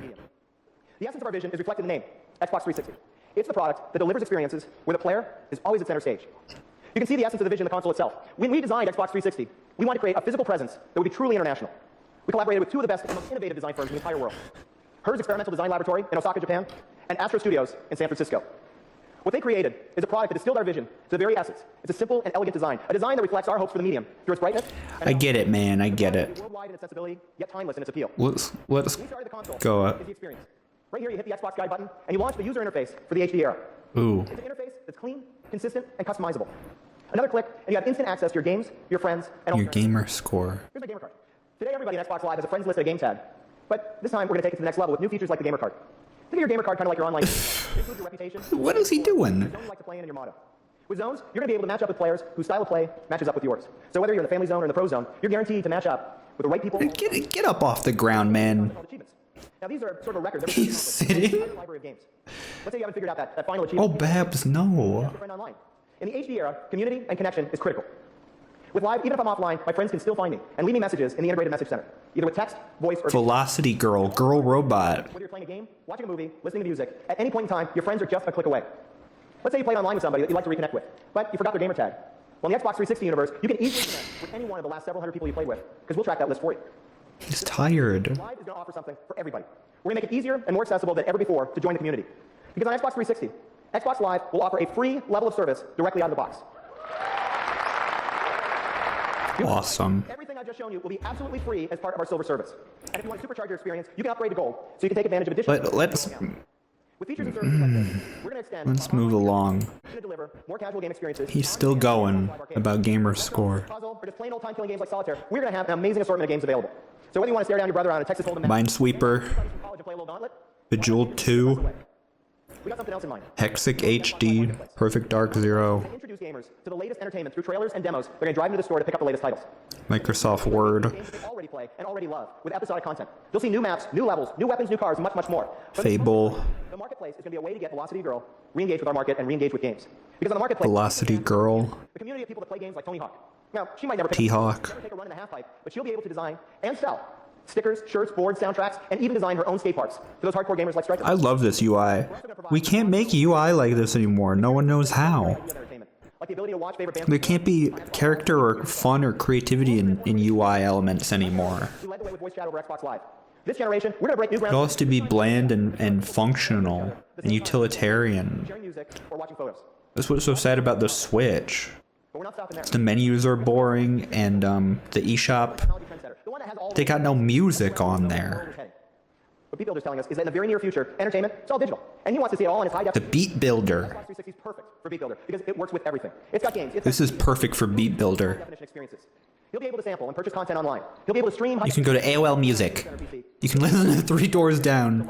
The essence of our vision is reflected in the name, Xbox 360. It's the product that delivers experiences where the player is always at center stage. You can see the essence of the vision in the console itself. When we designed Xbox 360, we wanted to create a physical presence that would be truly international. We collaborated with two of the best and most innovative design firms in the entire world. Her's Experimental Design Laboratory in Osaka, Japan, and Astro Studios in San Francisco. What they created is a product that distilled our vision to the very essence. It's a simple and elegant design, a design that reflects our hopes for the medium through its brightness. I get it, man. I get it. Worldwide in its sensibility, yet timeless in its appeal. Let's go up. Right here, you hit the Xbox guide button, and you launch the user interface for the HD era. Ooh. It's an interface that's clean, consistent, and customizable. Another click, and you have instant access to your games, your friends, and your gamer score. Here's my gamer card. Today, everybody in Xbox Live has a friends list and a game tag. But this time, we're going to take it to the next level with new features like the gamer card. Think of your gamer card kind of like your online. Your reputation. What is he doing? The zone you like to play in and your motto. With zones, you're going to be able to match up with players whose style of play matches up with yours. So whether you're in the family zone or in the pro zone, you're guaranteed to match up with the right people. Get up off the ground, man. Now these are sort of a record. He's sitting. Library of games. Let's say you haven't figured out that final achievement. Oh, Babs, no. In the HD era, community and connection is critical. With Live, even if I'm offline, my friends can still find me and leave me messages in the integrated message center, either with text, voice, or... Velocity Girl, Girl Robot. Whether you're playing a game, watching a movie, listening to music, at any point in time, your friends are just a click away. Let's say you played online with somebody that you'd like to reconnect with, but you forgot their gamer tag. Well, in the Xbox 360 universe, you can easily connect with any one of the last several hundred people you played with, because we'll track that list for you. He's tired. Live is going to offer something for everybody. We're going to make it easier and more accessible than ever before to join the community. Because on Xbox 360, Xbox Live will offer a free level of service directly out of the box. Awesome. Everything I've just shown you will be absolutely free as part of our silver service. And if you want to supercharge your experience, you can upgrade to gold, so you can take advantage of additional... Let's with features and services like this, we're going to extend... Let's move along. We're going to deliver more casual game experiences. He's still going about gamer score. Puzzle, or just plain old time-killing games like Solitaire, we're going to have an amazing assortment of games available. So whether you want to stare down your brother on a Texas Hold'em... Minesweeper. Bejeweled 2. We got something else in mind. Hexic HD. Perfect Dark Zero. Introduce gamers to the latest entertainment through trailers and demos. They're going to drive into the store to pick up the latest titles. Microsoft Word. Games they already play and already love, with episodic content. You'll see new maps, new levels, new weapons, new cars, and much, much more. Fable. The marketplace is going to be a way to get Velocity Girl re-engaged with our market and re-engage with games. Because on the marketplace, Velocity Girl. the community of people that play games like Tony Hawk. Now, she might never T-Hawk. take a run in the half-pipe, but she'll be able to design and sell stickers, shirts, boards, soundtracks, and even design her own skate parks for those hardcore gamers like Striker. I love this UI. We can't make UI like this anymore. No one knows how. Like the ability to watch favorite bands. There can't be character or fun or creativity in UI elements anymore. We led the way with voice chat over Xbox Live. This generation, we're going to break new ground. It all has to be bland and functional and utilitarian. Sharing music or watching photos. That's what's so sad about the Switch. But we're not stopping there. The menus are boring and the eShop, they got no music on there. What Beat Builder's telling us is that in the very near future, entertainment, it's all digital. And he wants to see it all in its high The definition. Beat Builder. Xbox 360 is perfect for Beat Builder because it works with everything. It's got games. This is perfect for Beat Builder. Definition experiences. He'll be able to sample and purchase content online. He'll be able to stream. You can go to AOL Music. You can listen to 3 Doors Down.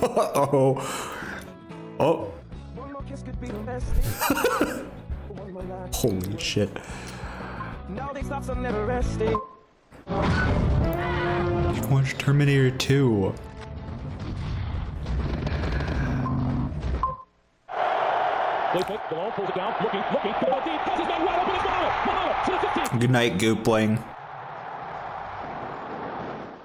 Uh-oh. Oh. Holy shit. You can watch Terminator 2. Good night, Goopling.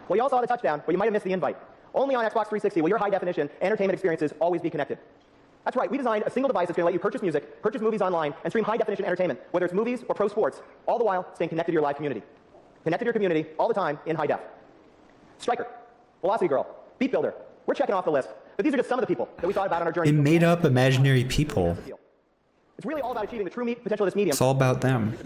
Well, you all saw the touchdown, but you might have missed the invite. Only on Xbox 360 will your high-definition entertainment experiences always be connected. That's right, we designed a single device that's going to let you purchase music, purchase movies online, and stream high-definition entertainment, whether it's movies or pro sports, all the while staying connected to your live community. Connected to your community all the time in high def. Striker, Velocity Girl, Beat Builder. We're checking off the list, but these are just some of the people that we thought about on our journey. It made up imaginary people. It's really all about achieving the true potential of this medium. It's all about them.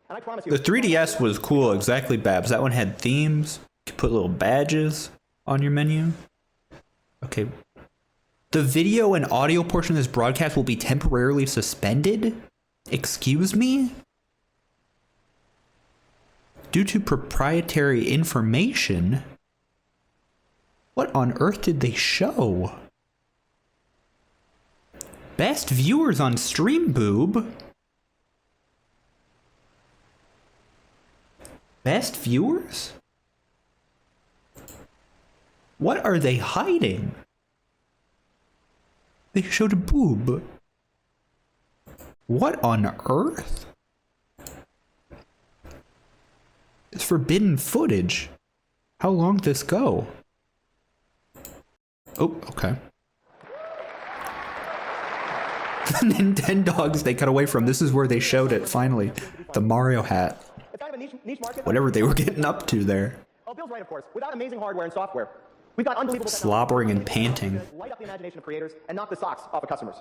And I promise you, The 3DS was cool, exactly, Babs. That one had themes. You could put little badges on your menu. Okay. The video and audio portion of this broadcast will be temporarily suspended? Excuse me? Due to proprietary information? What on earth did they show? Best viewers on Stream Boob? Best viewers? What are they hiding? They showed a boob. What on earth? It's forbidden footage. How long did this go? Oh, okay. The Nintendogs they cut away from. This is where they showed it, finally. The Mario hat. it's kind of a niche market. Whatever they were getting up to there. Oh, Bill's right, of course. Without amazing hardware and software, we've got unbelievable Slobbering and panting. light up the imagination of creators and knock the socks off of customers.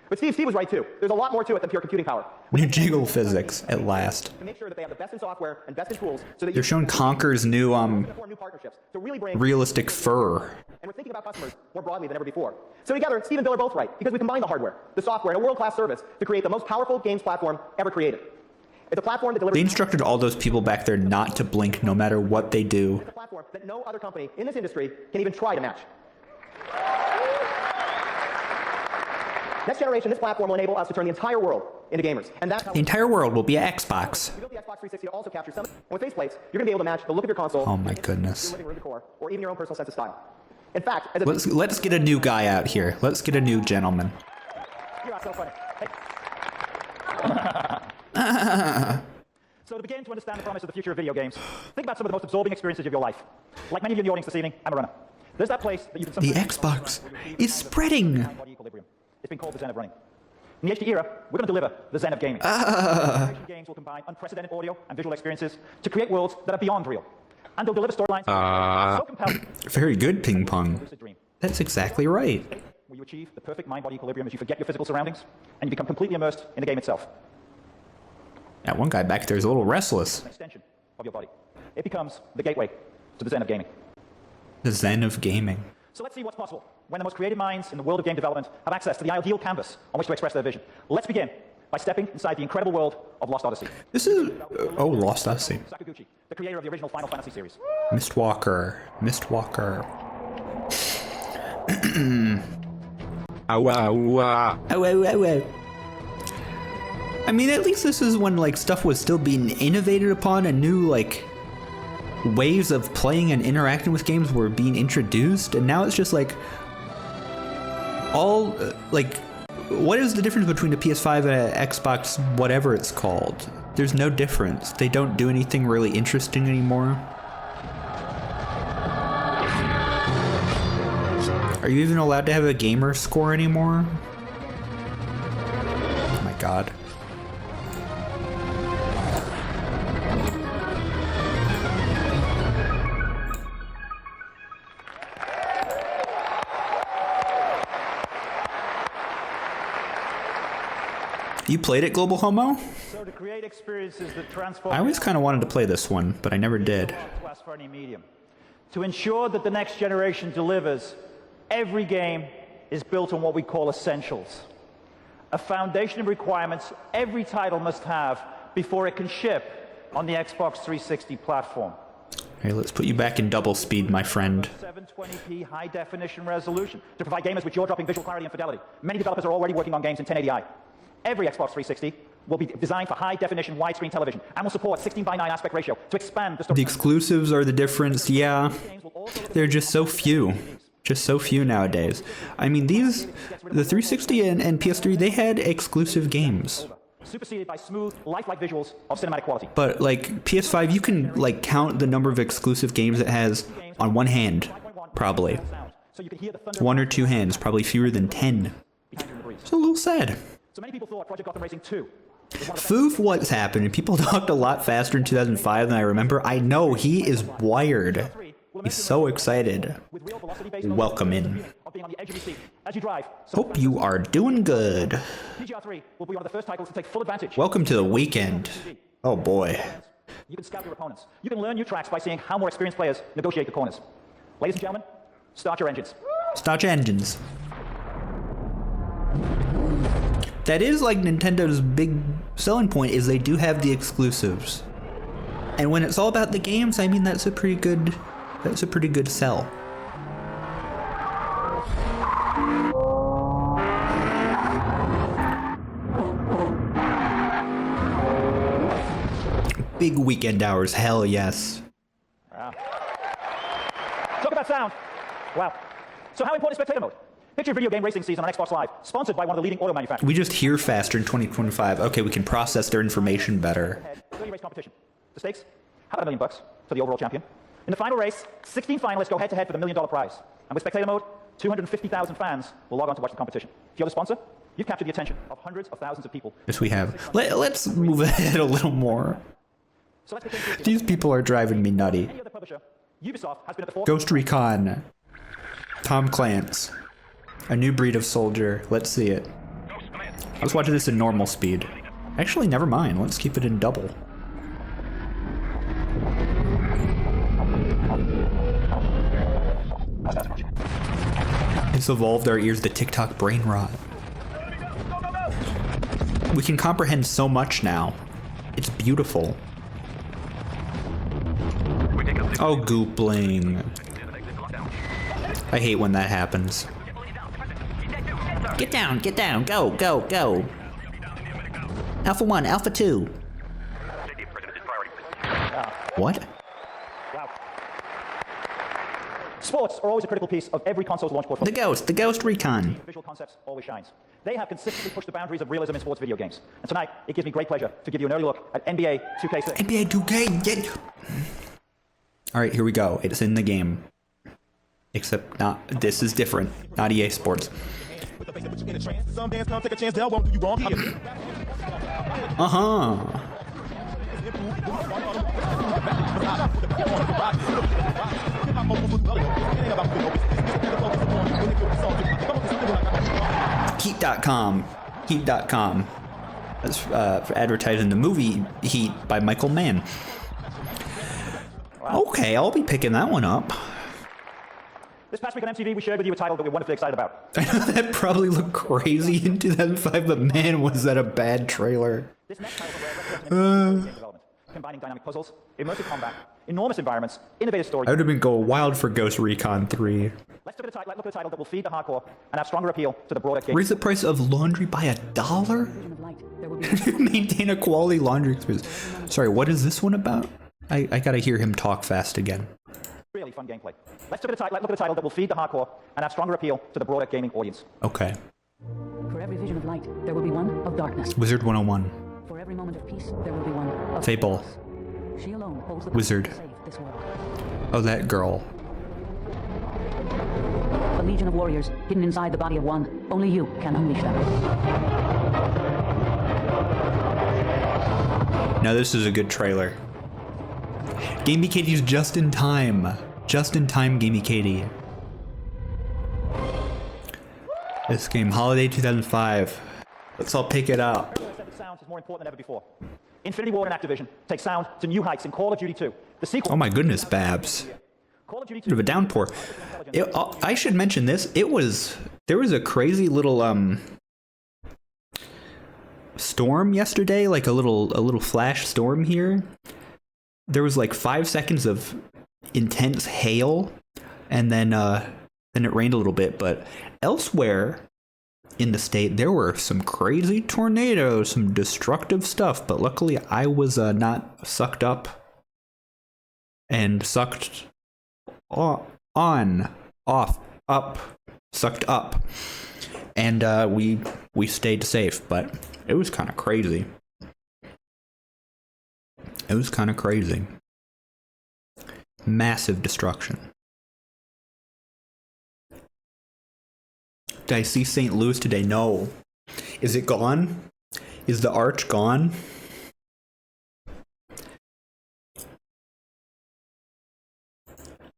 But Steve was right too. There's a lot more to it than pure computing power. New jiggle physics, at last. To make sure that they have the best in software and best in tools, so that They're showing Conker's new, form new partnerships to really bring realistic fur. And we're thinking about customers more broadly than ever before. So together, Steve and Bill are both right because we combine the hardware, the software, and a world-class service to create the most powerful games platform ever created. It's a platform that delivers. They instructed all those people back there not to blink no matter what they do. It's a platform that no other company in this industry can even try to match. Next generation, this platform will enable us to turn the entire world into gamers. And that's how The entire world will be an Xbox. we built the Xbox 360 to also capture some. And with faceplates, you're going to be able to match the look of your console, Oh my goodness. your living room decor, or even your own personal sense of style. In fact, as a Let's get a new guy out here. Let's get a new gentleman. You're not so funny. So to begin to understand the promise of the future of video games, think about some of the most absorbing experiences of your life. Like many of you in the audience this evening, I'm a runner. There's that place that you can The Xbox is spreading. It's been called the Zen of running. In the HD era, we're going to deliver the Zen of gaming. Games will combine unprecedented audio and visual experiences to create worlds that are beyond real. And they'll deliver storylines so compelling. Very good, ping pong. That's exactly right. Where you achieve the perfect mind-body equilibrium as you forget your physical surroundings and you become completely immersed in the game itself. That one guy back there is a little restless. An extension of your body. It becomes the gateway to the Zen of gaming. The Zen of gaming. So let's see what's possible when the most creative minds in the world of game development have access to the ideal canvas on which to express their vision. Let's begin by stepping inside the incredible world of Lost Odyssey. This is... oh, Lost Odyssey. Sakaguchi, the creator of the original Final Fantasy series. Mistwalker. Mistwalker. I mean, at least this is when, like, stuff was still being innovated upon and new, like, ways of playing and interacting with games were being introduced, and now it's just, like, all, like, what is the difference between a PS5 and an Xbox, whatever it's called? There's no difference. They don't do anything really interesting anymore. Are you even allowed to have a gamer score anymore? Oh my god. You played it, Global Homo? So to create experiences that transform... I always kind of wanted to play this one, but I never did. For any medium. To ensure that the next generation delivers, every game is built on what we call essentials. A foundation of requirements every title must have before it can ship on the Xbox 360 platform. Hey, let's put you back in double speed, my friend. 720p high definition resolution to provide gamers with jaw-dropping visual clarity and fidelity. Many developers are already working on games in 1080i. Every Xbox 360 will be designed for high-definition widescreen television and will support 16:9 aspect ratio to expand the story. The exclusives are the difference, yeah. They're just so few. Just so few nowadays. I mean, the 360 and PS3, they had exclusive games. Superseded by smooth, lifelike visuals of cinematic quality. But, like, PS5, you can, like, count the number of exclusive games it has on one hand, probably. One or two hands, probably fewer than 10. It's a little sad. So many people thought Project Gotham Racing 2. Foof, what's happened? People talked a lot faster in 2005 than I remember. I know, he is wired. He's so excited. Welcome in. Hope you are doing good. Welcome to the weekend. Oh boy. You can scout your opponents. You can learn new tracks by seeing how more experienced players negotiate the corners. Ladies and gentlemen, start your engines. Start your engines. That is like Nintendo's big selling point, is they do have the exclusives. And when it's all about the games, I mean, that's a pretty good sell. Big weekend hours, hell yes. Wow. Talk about sound. Wow. So how important is spectator mode? Picture video game racing season on Xbox Live, sponsored by one of the leading auto manufacturers. We just hear faster in 2025. Okay, we can process their information better. 30 race competition. The stakes? How about $1 million for the overall champion? In the final race, 16 finalists go head-to-head for the $1 million prize. And with spectator mode, 250,000 fans will log on to watch the competition. If you're the sponsor, you've captured the attention of hundreds of thousands of people. Yes, we have. Let's move ahead a little more. These people are driving me nutty. Ghost Recon. Tom Clancy. A new breed of soldier. Let's see it. I was watching this in normal speed. Actually, never mind. Let's keep it in double. It's evolved our ears to TikTok brain rot. We can comprehend so much now. It's beautiful. Oh, goopling. I hate when that happens. Get down, go, go, go. Alpha 1, Alpha 2. What? Wow. Sports are always a critical piece of every console's launch portfolio. The Ghost Recon. Visual concepts always shines. They have consistently pushed the boundaries of realism in sports video games. And tonight, it gives me great pleasure to give you an early look at NBA 2K6. NBA 2K, yeah. Alright, here we go. It's in the game. Except not, this is different. Not EA Sports. Some dance come take a chance, they'll won't do you wrong. Heat.com. Heat.com. That's for advertising the movie Heat by Michael Mann. Okay, I'll be picking that one up. This past week on MTV, we shared with you a title that we're wonderfully excited about. I know that probably looked crazy in 2005, but man, was that a bad trailer. This next title game development, combining dynamic puzzles, immersive combat, enormous environments, innovative story. I would have been going wild for Ghost Recon 3. Let's look at a title that will feed the hardcore and have stronger appeal to the broader game. Raise the price of laundry by $1? Maintain a quality laundry experience. Sorry, what is this one about? I gotta hear him talk fast again. Really fun gameplay. Let's look at a title that will feed the hardcore and have stronger appeal to the broader gaming audience. Okay. For every vision of light, there will be one of darkness. Wizard 101. For every moment of peace, there will be one of Fable. She alone holds the Wizard. power to save this world. Oh, that girl. A legion of warriors hidden inside the body of one. Only you can unleash them. Now this is a good trailer. Gamey Katie's just in time. Just in time, Gamey Katie. This game, Holiday 2005. Let's all pick it up. Sound is more important than ever before. Infinity Ward and Activision take sound to new heights in Call of Duty 2. The sequel. Oh my goodness, Babs. Bit of a downpour. I should mention this. There was a crazy little storm yesterday, like a little flash storm here. There was like 5 seconds of intense hail, and then it rained a little bit. But elsewhere in the state, there were some crazy tornadoes, some destructive stuff. But luckily, I was not sucked up and sucked sucked up, and we stayed safe. But it was kind of crazy. It was kind of crazy. Massive destruction. Did I see St. Louis today? No. Is it gone? Is the arch gone?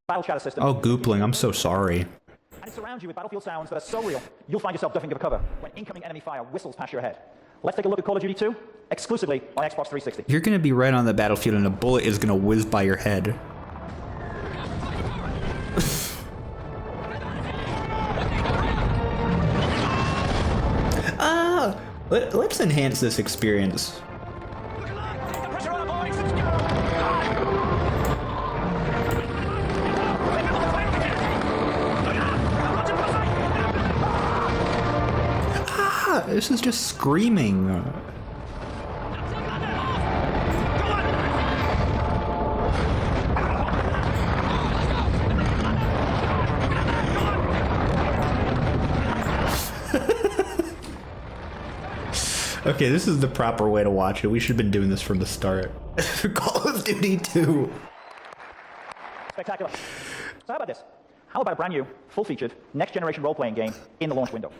Battle shatter system. Oh, Goopling, I'm so sorry. And it surrounds you with battlefield sounds that are so real, you'll find yourself ducking for cover when incoming enemy fire whistles past your head. Let's take a look at Call of Duty 2, exclusively on Xbox 360. You're gonna be right on the battlefield and a bullet is gonna whiz by your head. Let's enhance this experience. This is just screaming. Okay, this is the proper way to watch it. We should have been doing this from the start. Call of Duty 2. Spectacular. So how about this? How about a brand new, full-featured, next-generation role-playing game in the launch window?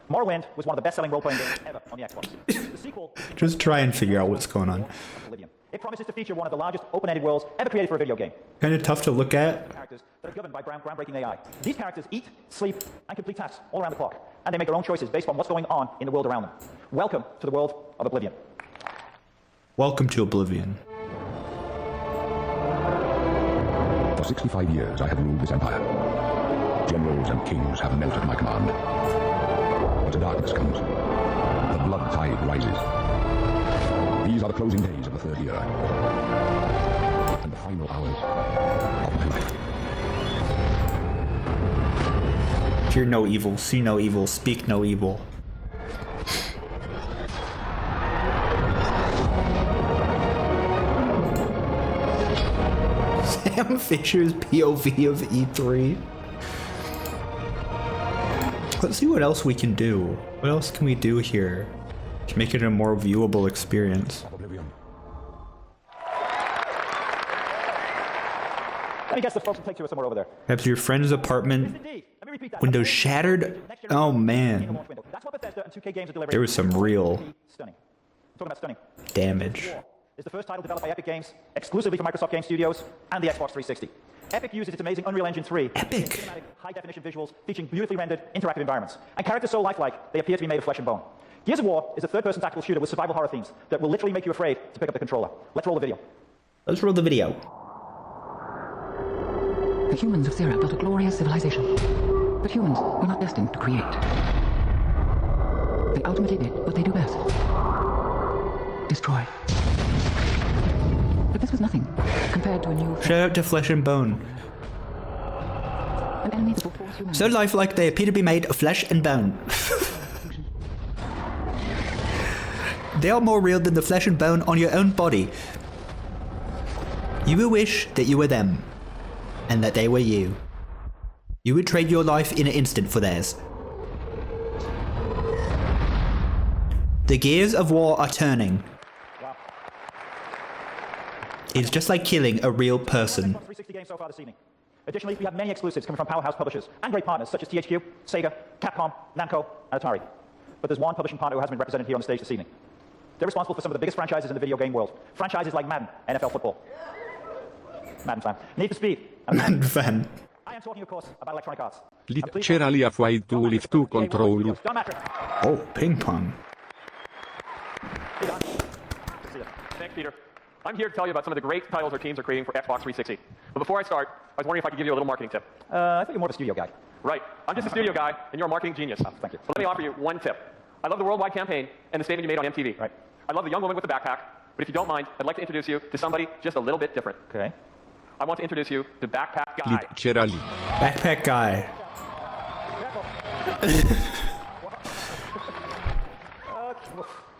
Morrowind was one of the best-selling role-playing games ever on the Xbox. The sequel... Just try and figure out what's going on. It promises to feature one of the largest open-ended worlds ever created for a video game. Kind of tough to look at. Characters that are governed by groundbreaking AI. These characters eat, sleep, and complete tasks all around the clock, and they make their own choices based on what's going on in the world around them. Welcome to the world of Oblivion. Welcome to Oblivion. For 65 years, I have ruled this empire. Generals and kings have knelt at my command. But darkness comes. The blood tide rises. These are the closing days of the third era. And the final hours of my life. Hear no evil, see no evil, speak no evil. Sam Fisher's POV of E3. Let's see what else we can do. What else can we do here to make it a more viewable experience? Let me guess the folks will take you somewhere over there. Perhaps your friend's apartment window shattered? Oh man. That's what Bethesda and 2K Games are delivering. There was some real Stunning. Talking about stunning. damage. Is the first title developed by Epic Games, exclusively for Microsoft Game Studios and the Xbox 360. Epic uses its amazing Unreal Engine 3 cinematic, high-definition visuals featuring beautifully rendered interactive environments. And characters so lifelike, they appear to be made of flesh and bone. Gears of War is a third-person tactical shooter with survival horror themes that will literally make you afraid to pick up the controller. Let's roll the video. Let's roll the video. The humans of Sarah built a glorious civilization. But humans were not destined to create. They ultimately did what they do best. Destroy. But this was nothing compared to a new... Shout out to Flesh and Bone. An enemy that will force humans... So lifelike they appear to be made of flesh and bone. They are more real than the flesh and bone on your own body. You will wish that you were them, and that they were you. You would trade your life in an instant for theirs. The gears of war are turning. It's just like killing a real person. 360 games so far this evening. Additionally, we have many exclusives coming from powerhouse publishers and great partners such as THQ, Sega, Capcom, Namco, and Atari. But there's one publishing partner who hasn't been represented here on the stage this evening. They're responsible for some of the biggest franchises in the video game world. Franchises like Madden, NFL football. Madden fan. Need for Speed. Madden fan. I am talking, of course, about Electronic Arts. Literally a fight to lift to control. Oh, ping pong. Thanks, Peter. I'm here to tell you about some of the great titles our teams are creating for Xbox 360. But before I start, I was wondering if I could give you a little marketing tip. I think you're more of a studio guy. Right. I'm just a studio guy, and you're a marketing genius. Oh, thank you. So let me offer you one tip. I love the worldwide campaign and the statement you made on MTV. Right. I love the young woman with the backpack, but if you don't mind, I'd like to introduce you to somebody just a little bit different. Okay. I want to introduce you to Backpack Guy. Literally. Backpack Guy.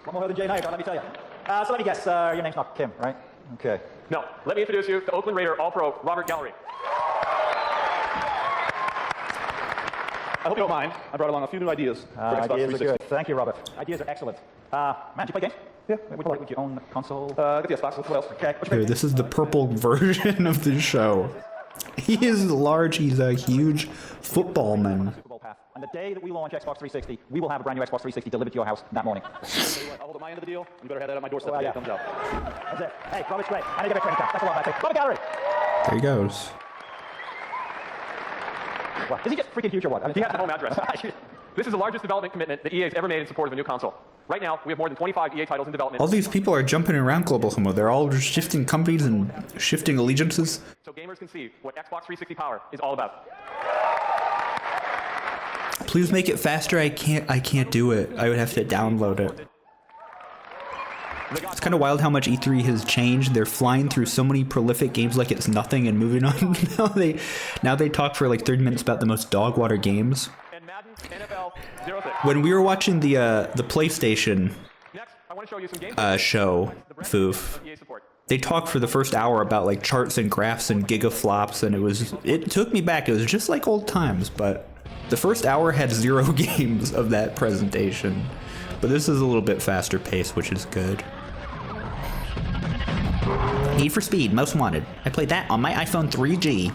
One more than Jay Knight, let me tell you. So let me guess, your name's not Kim, right? Okay. No, let me introduce you to Oakland Raider All-Pro Robert Gallery. I hope you don't mind. I brought along a few new ideas for Xbox 360. Are good. Thank you, Robert. Ideas are excellent. Man, do you play games? Yeah. Would you own the console? Get the Xbox. What else? Okay. Here, this is the purple version of the show. He is large. He's a huge football man. And the day that we launch Xbox 360, we will have a brand new Xbox 360 delivered to your house that morning. I'll hold at my end of the deal. You better have that at my doorstep when it comes out. That's it. Hey, Robert's great. I need to get back training camp. That's a lot, I think. Robert Gallery! There he goes. What? Is he just freaking huge or what? He has the home address. This is the largest development commitment that EA has ever made in support of a new console. Right now, we have more than 25 EA titles in development. All these people are jumping around Global Homo. They're all just shifting companies and shifting allegiances. So gamers can see what Xbox 360 power is all about. Please make it faster. I can't do it. I would have to download it. It's kind of wild how much E3 has changed. They're flying through so many prolific games like it's nothing and moving on. now they talk for like 30 minutes about the most dog water games. When we were watching the PlayStation show, Foof, they talked for the first hour about like charts and graphs and gigaflops, and it took me back. It was just like old times, but the first hour had 0 games of that presentation. But this is a little bit faster paced, which is good. Need for Speed, Most Wanted. I played that on my iPhone 3G.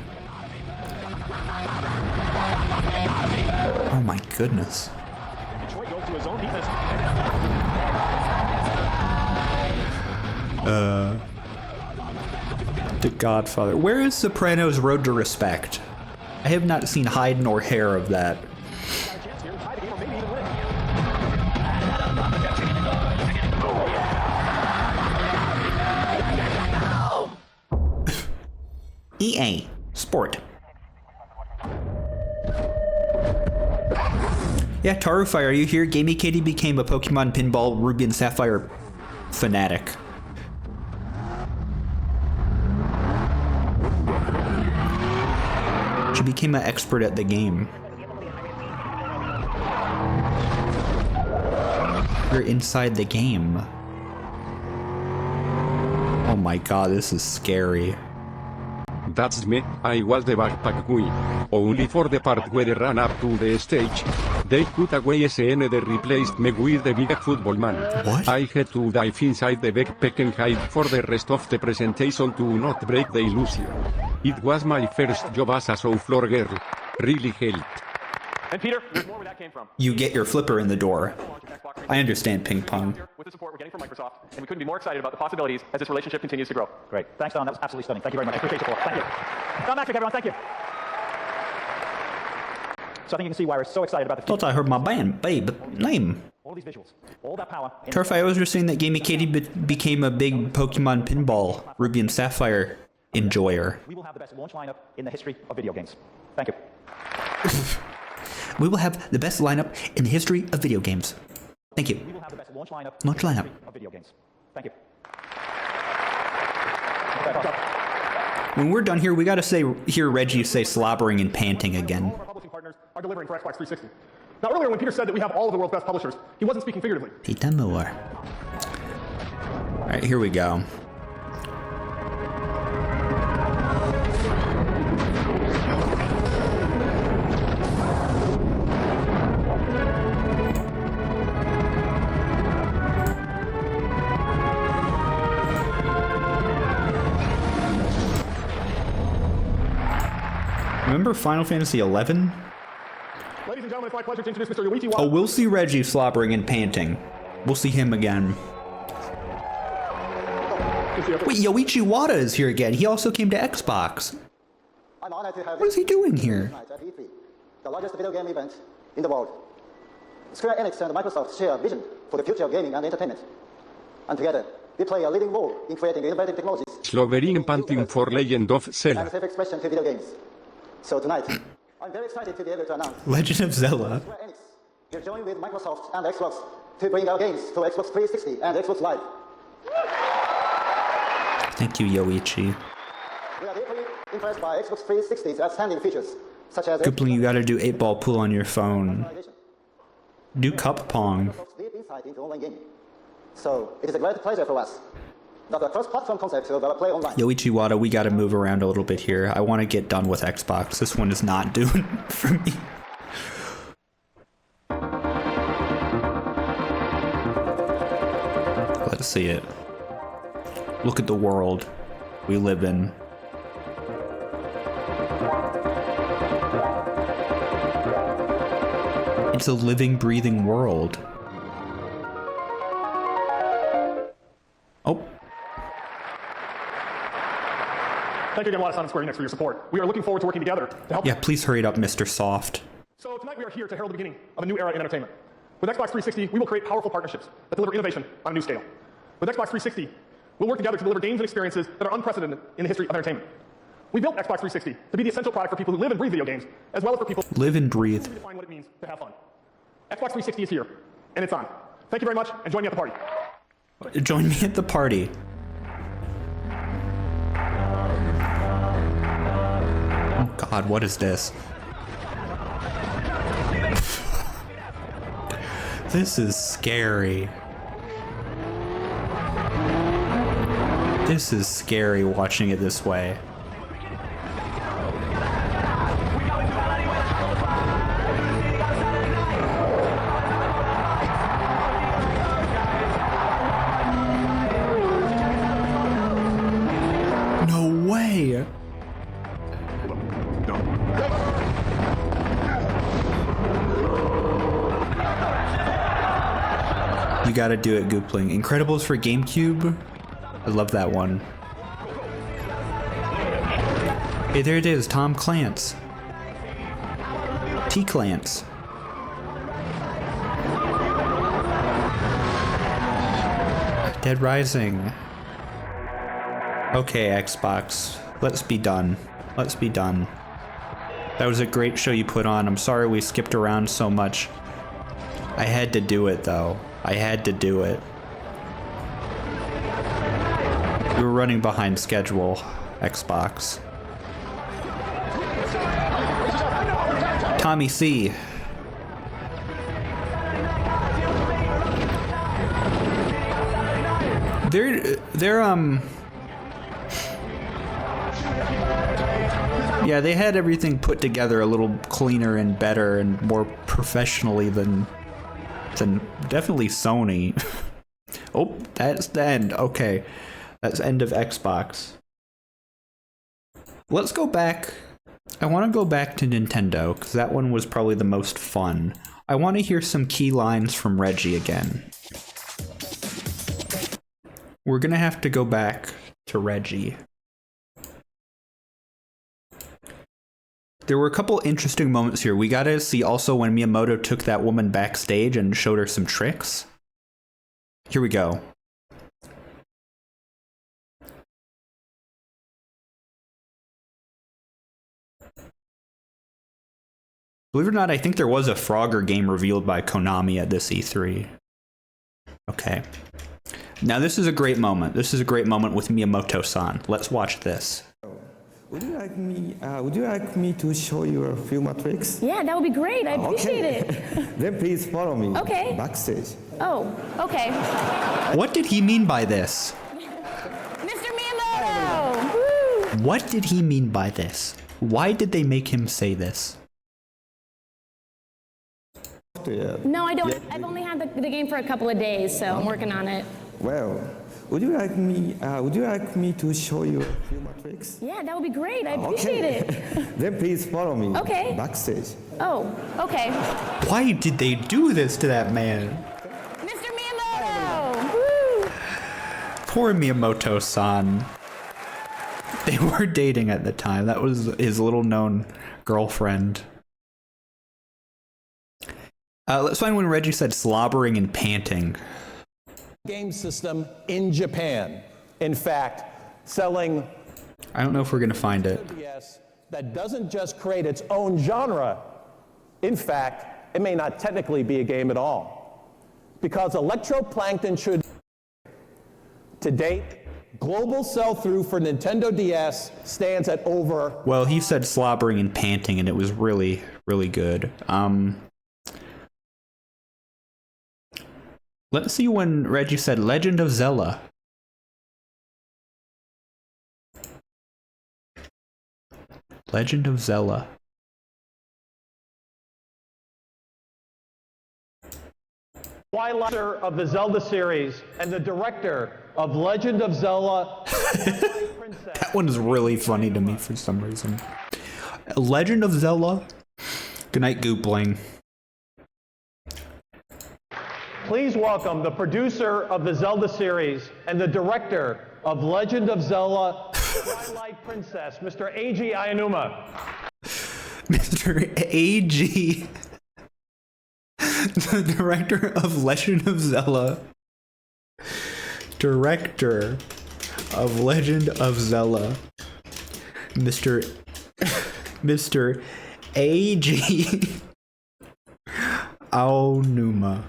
Oh my goodness. The Godfather. Where is Sopranos Road to Respect? I have not seen hide nor hair of that. EA Sport. Yeah, Tarufire, are you here? Gamey Katie became a Pokemon Pinball Ruby and Sapphire fanatic. She became an expert at the game. You're inside the game. Oh my god, this is scary. That's me, I was the backpack guy. Only for the part where I ran up to the stage. They cut away SN they replaced me with the big football man. What? I had to dive inside the backpack and hide for the rest of the presentation to not break the illusion. It was my first job as a show floor girl. Really helped. And Peter, there's more where that came from. You get your flipper in the door. I understand ping pong. With the support we're getting from Microsoft, and we couldn't be more excited about the possibilities as this relationship continues to grow. Great. Thanks, Don. That was absolutely stunning. Thank you very much. I appreciate your support. Thank you. Don Matrick, everyone. Thank you. So I think you can see why we're so excited about the future. Thought I heard my babe name. All of these visuals, all that power. Turf, I was just saying that Gamey Katie became a big Pokemon pinball Ruby and Sapphire enjoyer. We will have the best launch lineup in the history of video games. Thank you. We will have the best lineup in the history of video games. Thank you. We will have the best launch lineup of video games. Thank you. When we're done here, we gotta hear Reggie say slobbering and panting again. All of our publishing partners are delivering for Xbox 360. Now earlier when Peter said that we have all of the world's best publishers, he wasn't speaking figuratively. Peter Moore. Alright, here we go. Remember Final Fantasy XI? Ladies and gentlemen, it's my pleasure to introduce Mr. Yoichi Wada. Oh, we'll see Reggie slobbering and panting. We'll see him again. Wait, Yoichi Wada is here again. He also came to Xbox. I'm honored to have What is he doing here? At E3, the largest video game event in the world. Square Enix and Microsoft share a vision for the future of gaming and entertainment. And together, we play a leading role in creating innovative technologies Slobbering and panting for Legend of Zelda. and safe expression to video games. So tonight, I'm very excited to be able to announce Legend of Zelda. Square Enix will join with Microsoft and Xbox to bring our games to Xbox 360 and Xbox Live. Thank you, Yoichi. We are deeply impressed by Xbox 360's outstanding features, such as Goopling, you gotta do 8-ball pool on your phone. Do cup pong. deep insight into online gaming. So it is a great pleasure for us that the cross-platform concept of our play online. Yoichi Wada, we gotta move around a little bit here. I want to get done with Xbox. This one is not doing it for me. Let's see it. Look at the world we live in. It's a living, breathing world. Oh. Thank you again, Wada-san and Square Enix, for your support. We are looking forward to working together to help. Yeah, please hurry it up, Mr. Soft. So tonight we are here to herald the beginning of a new era in entertainment. With Xbox 360, we will create powerful partnerships that deliver innovation on a new scale. With Xbox 360, we'll work together to deliver games and experiences that are unprecedented in the history of entertainment. We built Xbox 360 to be the essential product for people who live and breathe video games, as well as for people Live and breathe. who define what it means to have fun. Xbox 360 is here, and it's on. Thank you very much, and join me at the party. Join me at the party. Oh God, what is this? This is scary. This is scary watching it this way. No way. You gotta do it, Goopling. Incredibles for GameCube? I love that one. Hey, there it is, Tom Clance. T. Clance. Dead Rising. Okay, Xbox. Let's be done. Let's be done. That was a great show you put on. I'm sorry we skipped around so much. I had to do it, though. I had to do it. We were running behind schedule, Xbox. Tommy C. They're Yeah, they had everything put together a little cleaner and better and more professionally than definitely Sony. Oh, that's the end. Okay. That's end of Xbox. Let's go back. I want to go back to Nintendo, because that one was probably the most fun. I want to hear some key lines from Reggie again. We're gonna have to go back to Reggie. There were a couple interesting moments here. We gotta see also when Miyamoto took that woman backstage and showed her some tricks. Here we go. Believe it or not, I think there was a Frogger game revealed by Konami at this E3. Okay. Now this is a great moment. This is a great moment with Miyamoto-san. Let's watch this. Would you like me to show you a few more tricks? Yeah, that would be great. I appreciate it. Then please follow me. Okay. Backstage. Oh, okay. What did he mean by this? Mr. Miyamoto! Woo! What did he mean by this? Why did they make him say this? No, I don't. I've only had the game for a couple of days, so I'm working on it. Well, would you like me to show you a few more tricks? Yeah, that would be great. I appreciate it. Then please follow me. Okay. Backstage. Oh, okay. Why did they do this to that man? Mr. Miyamoto! Woo! Poor Miyamoto-san. They were dating at the time. That was his little known girlfriend. Let's find when Reggie said slobbering and panting. Game system in Japan. In fact, selling I don't know if we're gonna find it. that doesn't just create its own genre. In fact, it may not technically be a game at all. Because Electroplankton should. To date, global sell-through for Nintendo DS stands at over. Well, he said slobbering and panting, and it was really, really good. Let's see when Reggie said Legend of Zelda. Legend of Zelda. Twilight of the Zelda series and the director of Legend of Zelda. That one is really funny to me for some reason. Legend of Zelda. Good night, Goopling. Please welcome the producer of the Zelda series and the director of Legend of Zelda Twilight Princess, Mr. Eiji Aonuma. Mr. A.G. The director of Legend of Zelda. Director of Legend of Zelda. Mr. A.G. Aonuma.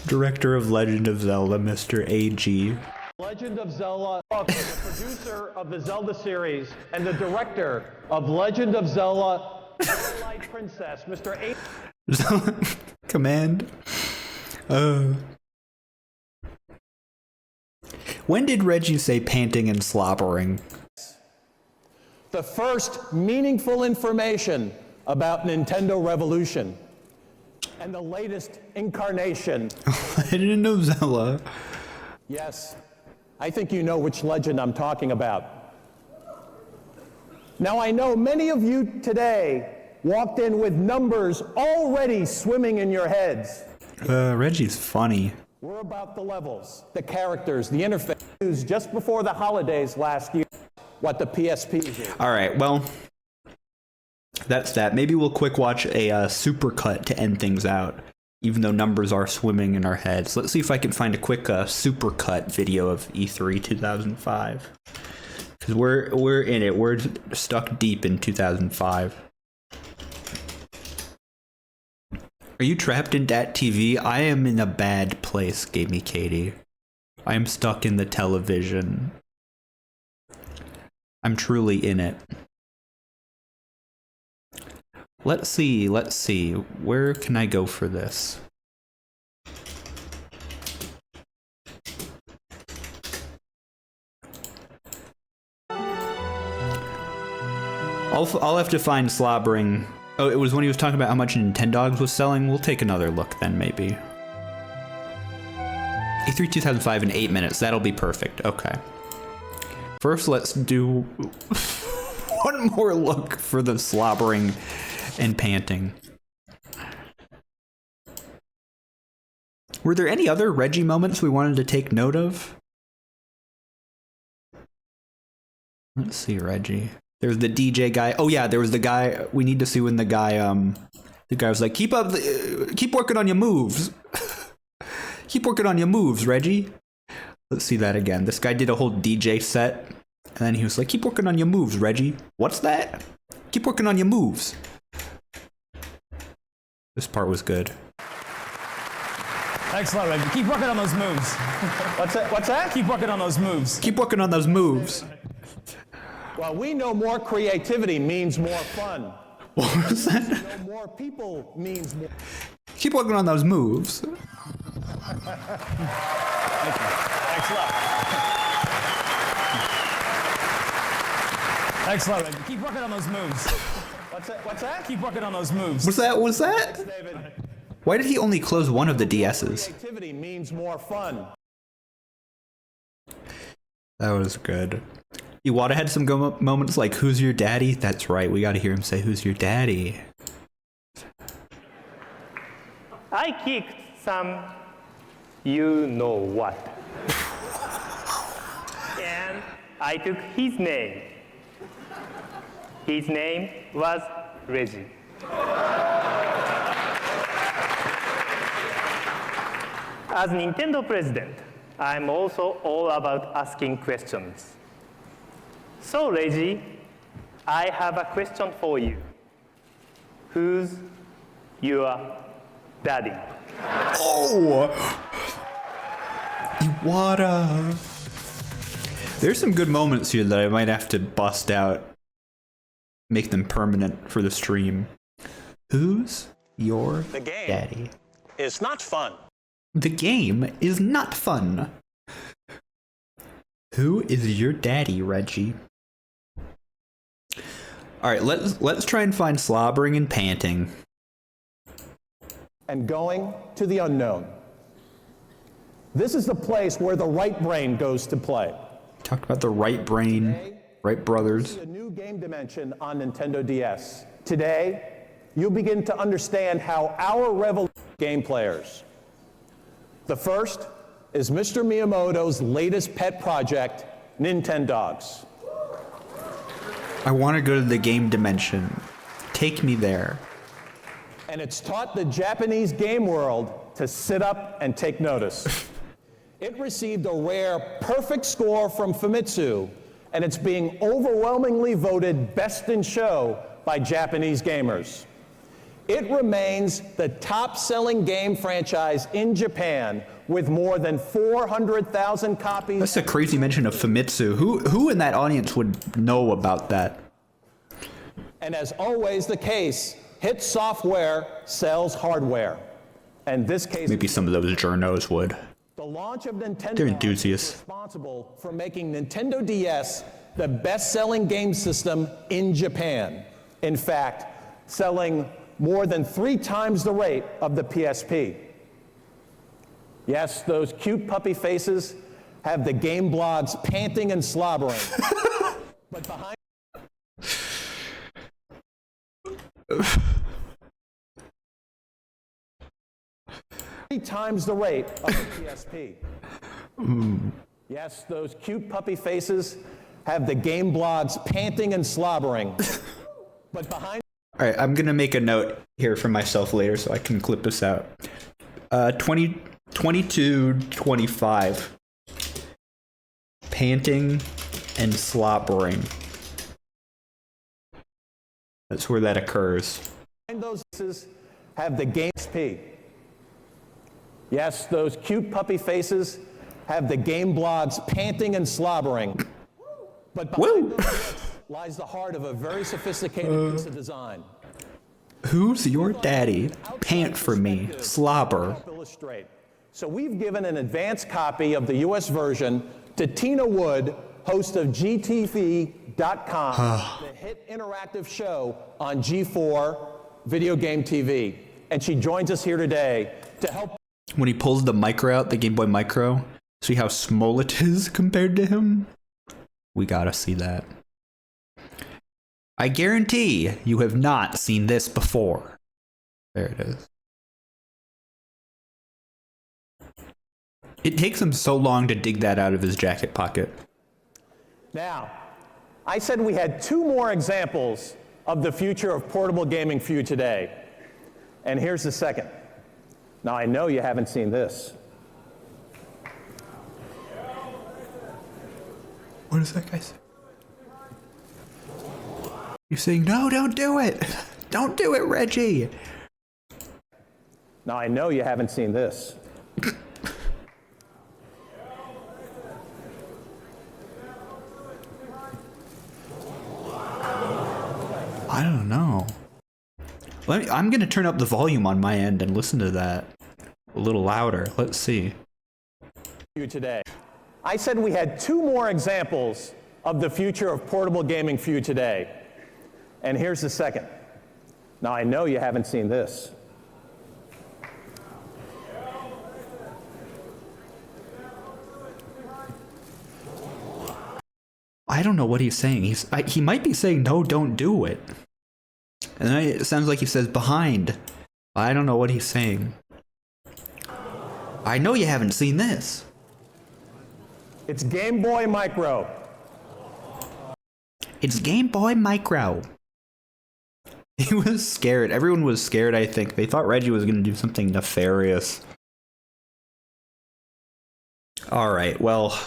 Director of Legend of Zelda, Mr. A.G. Legend of Zelda, the producer of the Zelda series and the director of Legend of Zelda Twilight Princess, Mr. A. Command. When did Reggie say panting and slobbering? The first meaningful information about Nintendo Revolution and the latest incarnation. Legend of Zelda. Yes, I think you know which legend I'm talking about. Now I know many of you today walked in with numbers already swimming in your heads. Reggie's funny. We're about the levels, the characters, the interface just before the holidays last year, what the PSP is. All right, well, that's that. Maybe we'll quick watch a supercut to end things out, even though numbers are swimming in our heads. Let's see if I can find a quick supercut video of E3 2005. Because we're in it. We're stuck deep in 2005. Are you trapped in that TV? I am in a bad place, Gamey Katie. I am stuck in the television. I'm truly in it. Let's see. Where can I go for this? I'll have to find slobbering. Oh, it was when he was talking about how much Nintendogs was selling. We'll take another look then, maybe. E3 2005 in 8 minutes. That'll be perfect. Okay. First, let's do one more look for the slobbering and panting. Were there any other Reggie moments we wanted to take note of? Let's see, Reggie. There's the DJ guy. Oh yeah, there was the guy. We need to see when the guy was like, keep working on your moves. Keep working on your moves, Reggie. Let's see that again. This guy did a whole DJ set, and then he was like, keep working on your moves, Reggie. What's that? Keep working on your moves. This part was good. Excellent, Reggie. Keep working on those moves. What's that? Keep working on those moves. Keep working on those moves. Well, we know more creativity means more fun. What was that? We know more people means more. Keep working on those moves. Thank you. Excellent. Excellent, Reggie. Keep working on those moves. What's that? Keep working on those moves. Was that? Why did he only close one of the DS's? Creativity means more fun. That was good. Iwata had some moments like, who's your daddy? That's right, we gotta hear him say, who's your daddy? I kicked some you know what. And I took his name. His name was Reggie. As Nintendo president, I'm also all about asking questions. So, Reggie, I have a question for you. Who's your daddy? Oh! Iwata! There's some good moments here that I might have to bust out. Make them permanent for the stream. Who's your daddy? It's not fun. The game is not fun. Who is your daddy, Reggie? All right, let's try and find slobbering and panting. And going to the unknown. This is the place where the right brain goes to play. Talked about the right brain, right brothers. A new game dimension on Nintendo DS. Today, you'll begin to understand how our revolution game players. The first is Mr. Miyamoto's latest pet project, Nintendogs. I want to go to the game dimension. Take me there. And it's taught the Japanese game world to sit up and take notice. It received a rare perfect score from Famitsu, and it's being overwhelmingly voted best in show by Japanese gamers. It remains the top-selling game franchise in Japan with more than 400,000 copies. That's a crazy mention of Famitsu. Who in that audience would know about that? And as always the case, hit software sells hardware. And this case, maybe some of those journos would. The launch of Nintendo They're enthusiasts. is responsible for making Nintendo DS the best-selling game system in Japan. In fact, selling more than 3 times the rate of the PSP. Yes, those cute puppy faces have the game blogs panting and slobbering. But behind 3 times the rate of the PSP. Yes, those cute puppy faces have the game blogs panting and slobbering. But behind. All right, I'm gonna make a note here for myself later so I can clip this out. 22-25. Panting and slobbering. That's where that occurs. Those faces have the game PSP. Yes, those cute puppy faces have the game blogs panting and slobbering. But behind those lies the heart of a very sophisticated piece of design. Who's your daddy? Pant for me. Slobber. So we've given an advanced copy of the US version to Tina Wood, host of GTV.com, the hit interactive show on G4 Video Game TV. And she joins us here today to help. When he pulls the micro out, the Game Boy Micro, see how small it is compared to him? We gotta see that. I guarantee you have not seen this before. There it is. It takes him so long to dig that out of his jacket pocket. Now, I said we had 2 more examples of the future of portable gaming for you today. And here's the second. Now, I know you haven't seen this. What does that guy say? You're saying, no, don't do it. Don't do it, Reggie. Now, I know you haven't seen this. I don't know. I'm going to turn up the volume on my end and listen to that a little louder. Let's see. You today. I said we had 2 more examples of the future of portable gaming for you today. And here's the second. Now, I know you haven't seen this. I don't know what he's saying. He might be saying, no, don't do it. And then it sounds like he says behind. I don't know what he's saying. I know you haven't seen this. It's Game Boy Micro. It's Game Boy Micro. He was scared. Everyone was scared, I think. They thought Reggie was going to do something nefarious. Alright, well.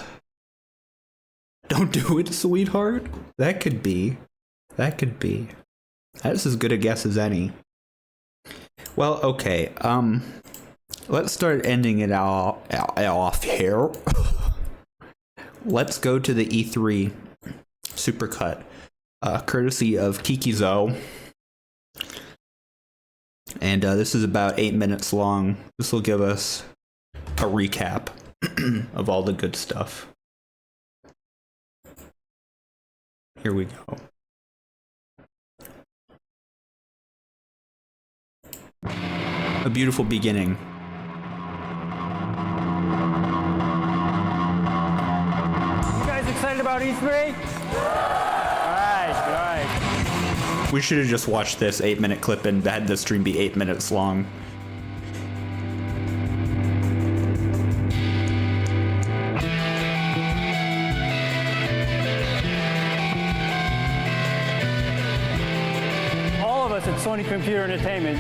Don't do it, sweetheart. That could be. That could be. That's as good a guess as any. Well, okay. Let's start ending it off here. Let's go to the E3 Supercut, courtesy of Kikizo. And this is about 8 minutes long. This will give us a recap of all the good stuff. Here we go. A beautiful beginning. You guys excited about E3? All right. We should have just watched this 8-minute clip and had the stream be 8 minutes long. All of us at Sony Computer Entertainment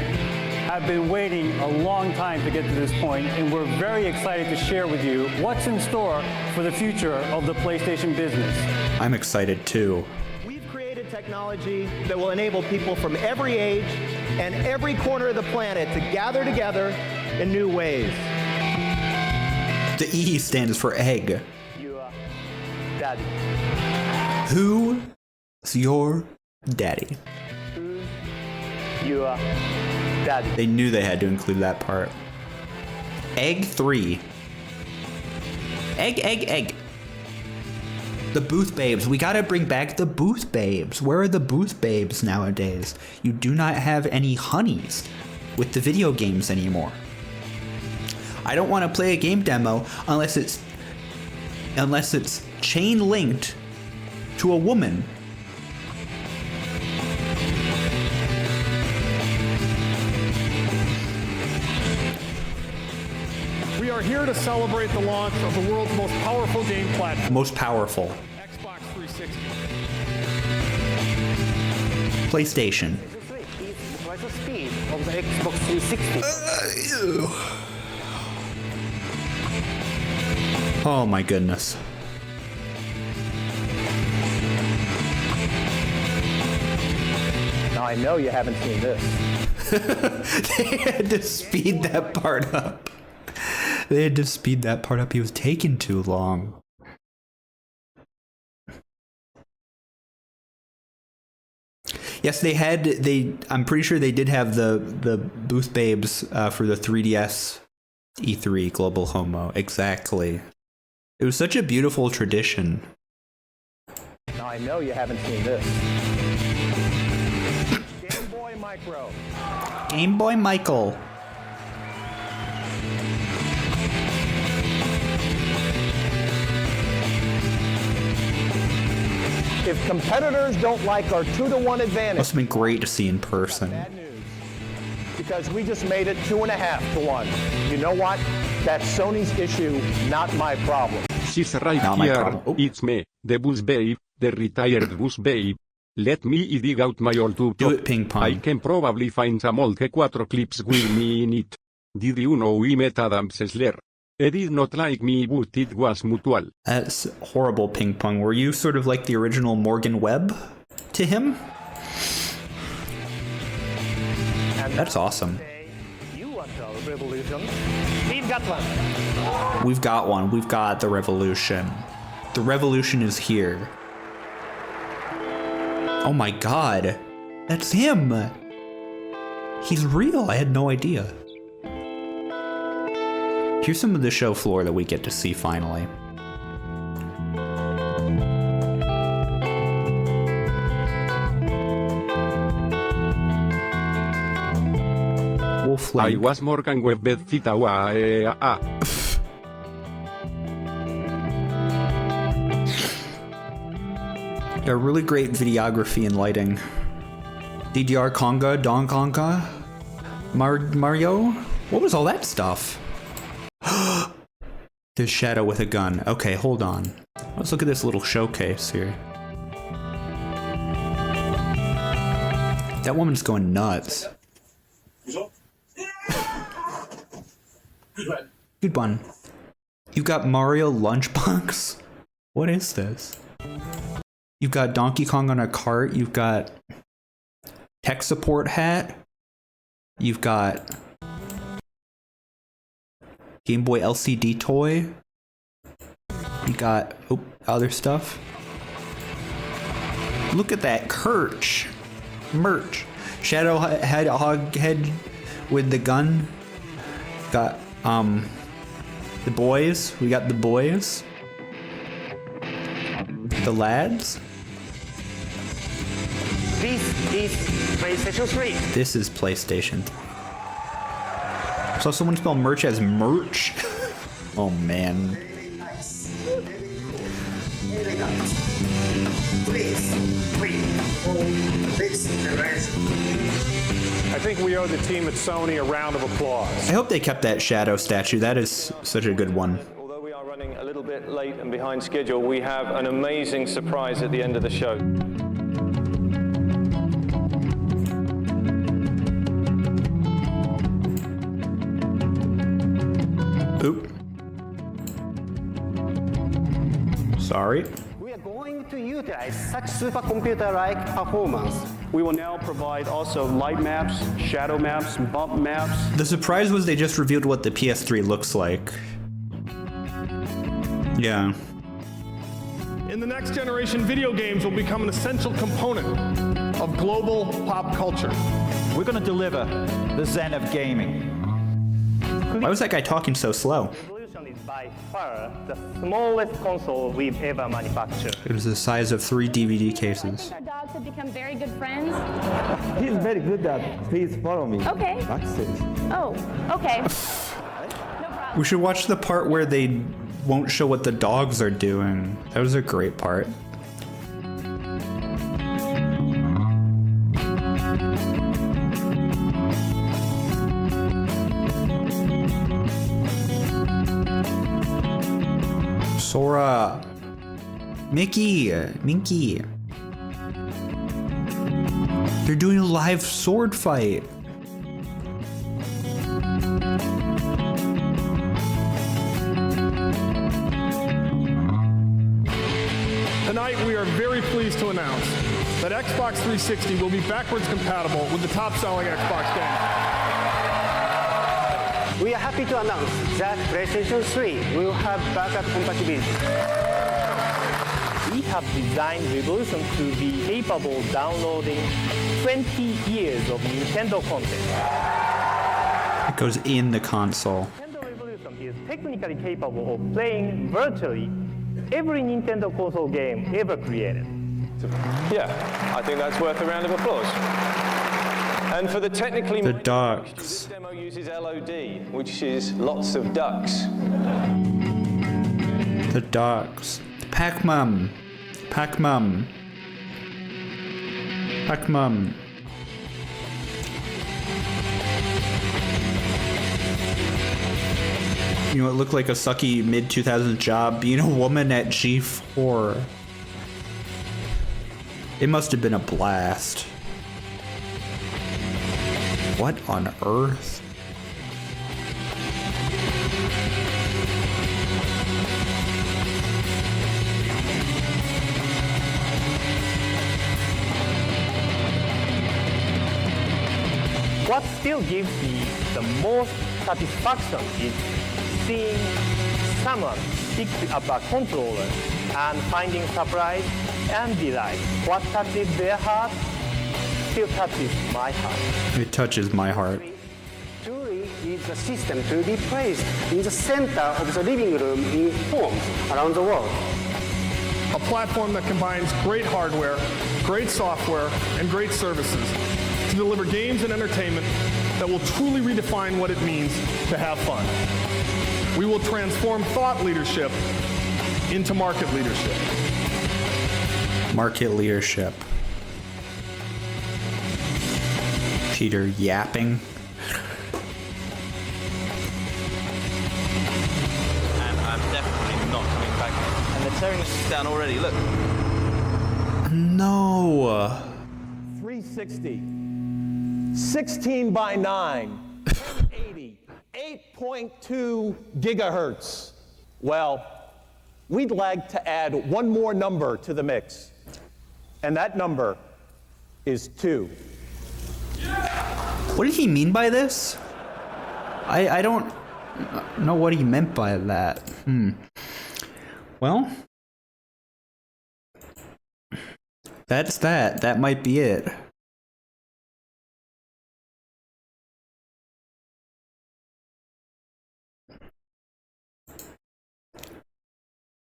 have been waiting a long time to get to this point, and we're very excited to share with you what's in store for the future of the PlayStation business. I'm excited too. We've created technology that will enable people from every age and every corner of the planet to gather together in new ways. The E stands for egg. Your daddy. Who's your daddy? Who's your daddy? They knew they had to include that part. Egg 3. Egg. The Booth Babes. We gotta bring back the Booth Babes. Where are the Booth Babes nowadays? You do not have any honeys with the video games anymore. I don't want to play a game demo unless it's chain linked to a woman. We are here to celebrate the launch of the world's most powerful game platform. Most powerful. Xbox 360. PlayStation. Twice the speed of the Xbox 360. Oh my goodness. Now, I know you haven't seen this. They had to speed that part up. They had to speed that part up. He was taking too long. Yes, they had. I'm pretty sure they did have the Booth Babes for the 3DS E3 Global Homo. Exactly. It was such a beautiful tradition. I know you haven't seen this. Game Boy Micro. Game Boy Michael. If competitors don't like our 2-to-1 advantage, Must have been great to see in person. bad news, because we just made it 2.5-to-1. You know what? That's Sony's issue, not my problem. She's right Not my here. problem. Oh. It's me, the bus babe, the retired bus babe. Let me dig out my old tube. Do it, ping pong. I can probably find some old K4 clips with me in it. Did you know we met Adam Sessler? He did not like me, but it was mutual. That's horrible, ping pong. Were you sort of like the original Morgan Webb to him? That's awesome. You want a revolution? We've got one. We've got one. We've got the revolution. The revolution is here. Oh my god. That's him. He's real. I had no idea. Here's some of the show floor that we get to see finally. Wolf I was Morgan Webb Thitawa. A really great videography and lighting. DDR Conga, Don Conga, Mario? What was all that stuff? There's Shadow with a gun. Okay, hold on. Let's look at this little showcase here. That woman's going nuts. Good one. You've got Mario Lunchbox? What is this? You've got Donkey Kong on a cart. You've got tech support hat. You've got Game Boy LCD toy. You got other stuff. Look at that Kirch merch. Shadow Hedgehog head with the gun. Got the boys. We got the boys. The lads. This is PlayStation 3. This is PlayStation 3. So someone spelled merch as merch? Oh man. I think we owe the team at Sony a round of applause. I hope they kept that Shadow statue. That is such a good one. Although we are running a little bit late and behind schedule, we have an amazing surprise at the end of the show. Oop. Sorry. We are going to utilize such supercomputer-like performance. We will now provide also light maps, shadow maps, bump maps. The surprise was they just revealed what the PS3 looks like. Yeah. In the next generation, video games will become an essential component of global pop culture. We're going to deliver the Zen of gaming. Why was that guy talking so slow? Revolution is by far the smallest console we've ever manufactured. It was the size of 3 DVD cases. Our dogs have become very good friends. He's very good at please follow me. Okay. Backstage. Oh, okay. We should watch the part where they won't show what the dogs are doing. That was a great part. Sora, Mickey, Minky. They're doing a live sword fight. Tonight, we are very pleased to announce that Xbox 360 will be backwards compatible with the top-selling Xbox game. We are happy to announce that PlayStation 3 will have backward compatibility. We have designed Revolution to be capable of downloading 20 years of Nintendo content. It goes in the console. Nintendo Revolution is technically capable of playing virtually every Nintendo console game ever created. Yeah, I think that's worth a round of applause. And for the technically The minded, ducks. this demo uses LOD, which is lots of ducks. The ducks. Pac-Mum. Pac-Mum. Pac-Mum. You know, it looked like a sucky mid-2000s job being a woman at G4. It must have been a blast. What on earth? What still gives me the most satisfaction is seeing someone pick up a controller and finding surprise and delight. What touches their heart still touches my heart. It touches my heart. Truly is a system to be placed in the center of the living room in homes around the world. A platform that combines great hardware, great software, and great services to deliver games and entertainment that will truly redefine what it means to have fun. We will transform thought leadership into market leadership. Market leadership. Peter yapping. And I'm definitely not coming back. And they're tearing us down already, look. No. 360. 16 by 9. 1080. 8.2 gigahertz. Well, we'd like to add one more number to the mix. And that number is 2. What did he mean by this? I don't know what he meant by that. Well, that's that. That might be it.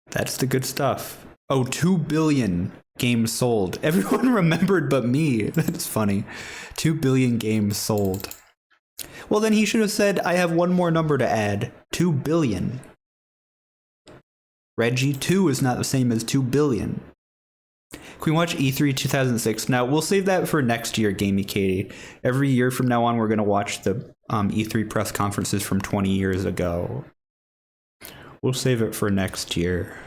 That's the good stuff. Oh, 2 billion games sold. Everyone remembered but me. That's funny. 2 billion games sold. Well, then he should have said, I have one more number to add. 2 billion. Reggie, 2 is not the same as 2 billion. Can we watch E3 2006? Now, we'll save that for next year, Gamey Katie. Every year from now on, we're going to watch the E3 press conferences from 20 years ago. We'll save it for next year.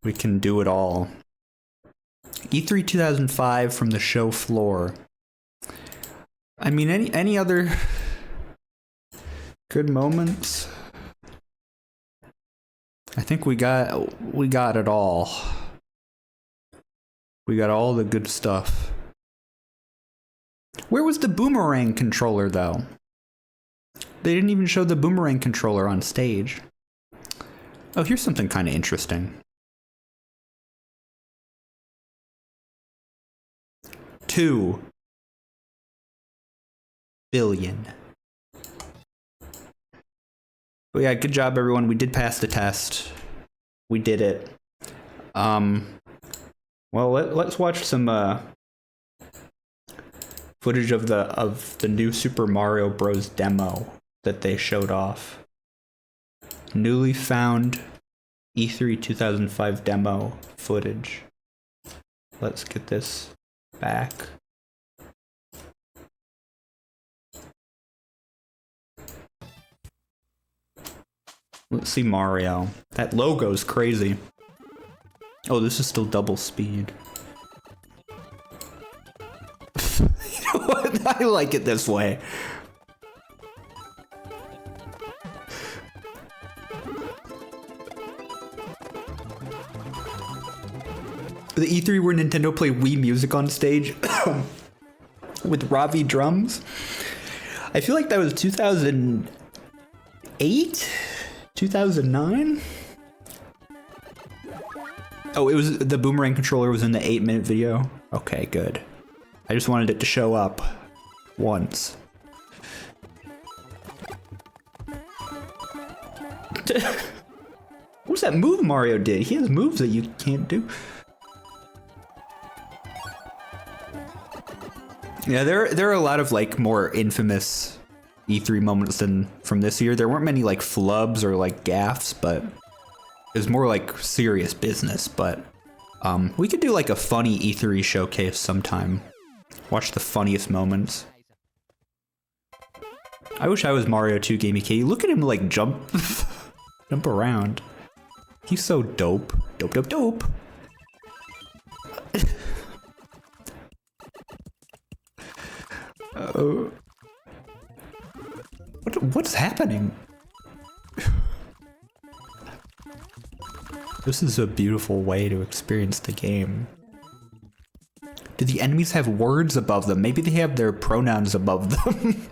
We can do it all. E3 2005 from the show floor. I mean, any other good moments? I think we got it all. We got all the good stuff. Where was the boomerang controller, though? They didn't even show the boomerang controller on stage. Oh, here's something kind of interesting. 2 billion. But yeah, good job, everyone. We did pass the test. We did it. Well, let's watch some footage of the new Super Mario Bros. Demo that they showed off. Newly found E3 2005 demo footage. Let's get this back. Let's see Mario. That logo's crazy. Oh, this is still double speed. You know what? I like it this way. The E3 where Nintendo played Wii Music on stage with Ravi drums. I feel like that was 2008? 2009? Oh, it was the boomerang controller was in the 8-minute video? Okay, good. I just wanted it to show up once. What was that move Mario did? He has moves that you can't do. Yeah, there are a lot of like more infamous E3 moments than from this year. There weren't many like flubs or like gaffes, but it was more like serious business. But we could do like a funny E3 showcase sometime. Watch the funniest moments. I wish I was Mario 2 Gamey Kitty. Look at him like jump jump around. He's so dope. Dope, dope, dope. What's happening? This is a beautiful way to experience the game. Do the enemies have words above them? Maybe they have their pronouns above them.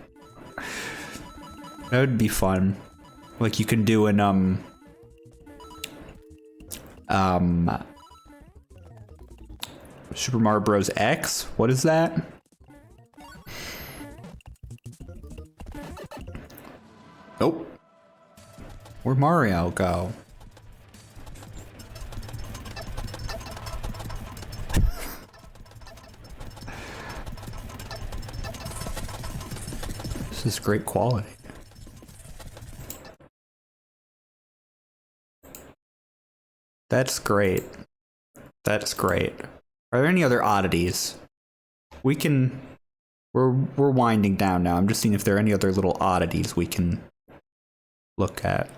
That would be fun. Like you can do in Super Mario Bros. X? What is that? Nope. Where'd Mario go? This is great quality. That's great. That's great. Are there any other oddities? We're winding down now. I'm just seeing if there are any other little oddities we can look at.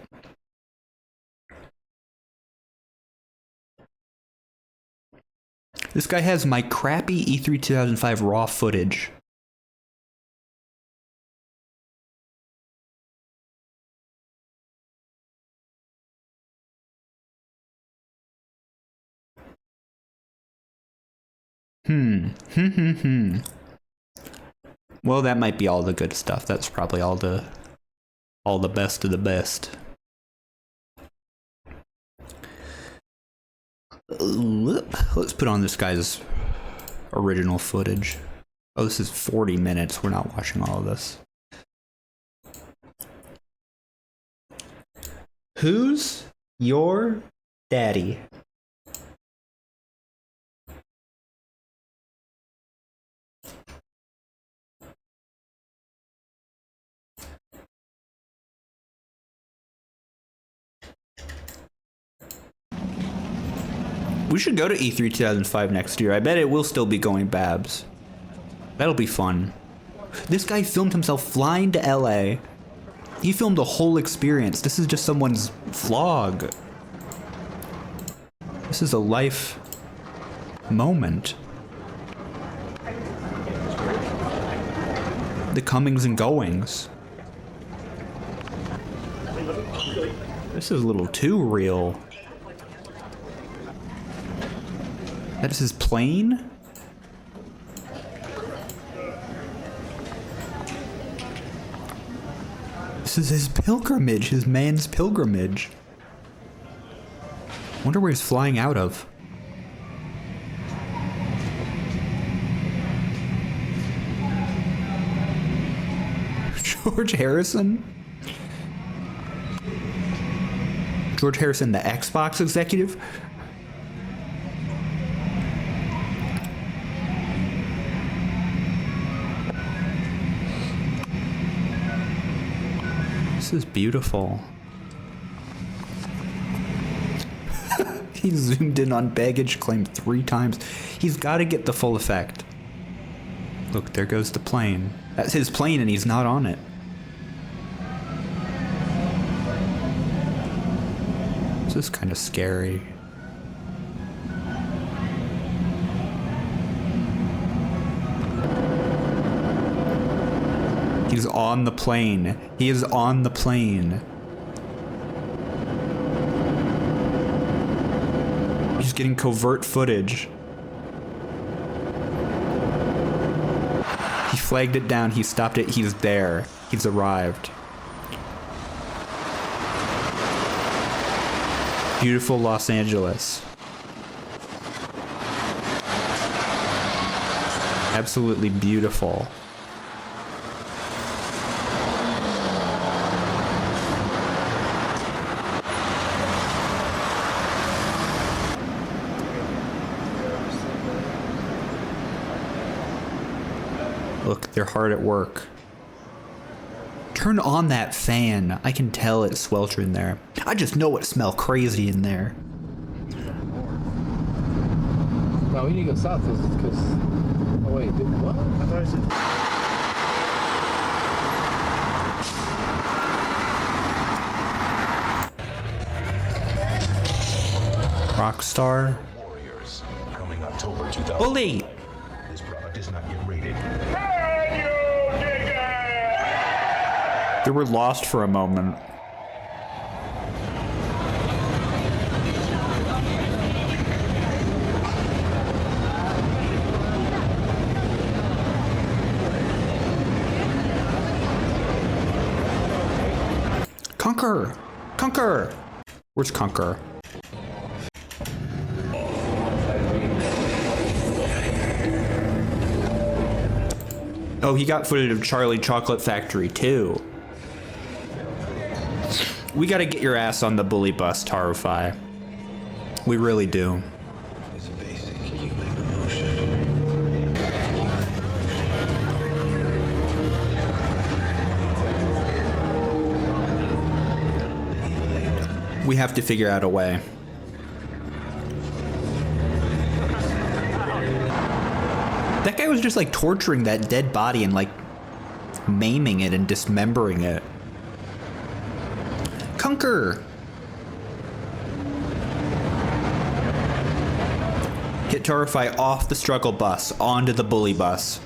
This guy has my crappy E3 2005 raw footage. Well, that might be all the good stuff. That's probably all the best of the best. Let's put on this guy's original footage. Oh, this is 40 minutes. We're not watching all of this. Who's your daddy? We should go to E3 2005 next year. I bet it will still be going Babs. That'll be fun. This guy filmed himself flying to LA. He filmed the whole experience. This is just someone's vlog. This is a life moment. The comings and goings. This is a little too real. That is his plane? This is his pilgrimage, his man's pilgrimage. Wonder where he's flying out of. George Harrison? George Harrison, the Xbox executive? This is beautiful. He zoomed in on baggage claim 3 times. He's got to get the full effect. Look, there goes the plane. That's his plane and he's not on it. This is kind of scary. He's on the plane. He is on the plane. He's getting covert footage. He flagged it down. He stopped it. He's there. He's arrived. Beautiful Los Angeles. Absolutely beautiful. They're hard at work. Turn on that fan. I can tell it's sweltering there. I just know it smells crazy in there. No, we need to go south because. Oh wait, what? I thought I said. Rockstar. Warriors, coming October 2000. Bully! This product is not yet rated. They were lost for a moment. Conquer! Conquer! Where's Conquer? Oh, he got footage of Charlie Chocolate Factory too. We gotta get your ass on the bully bus, Tarufai. We really do. We have to figure out a way. That guy was just like torturing that dead body and like maiming it and dismembering it. Conquer! Get Tarufai off the struggle bus, onto the bully bus.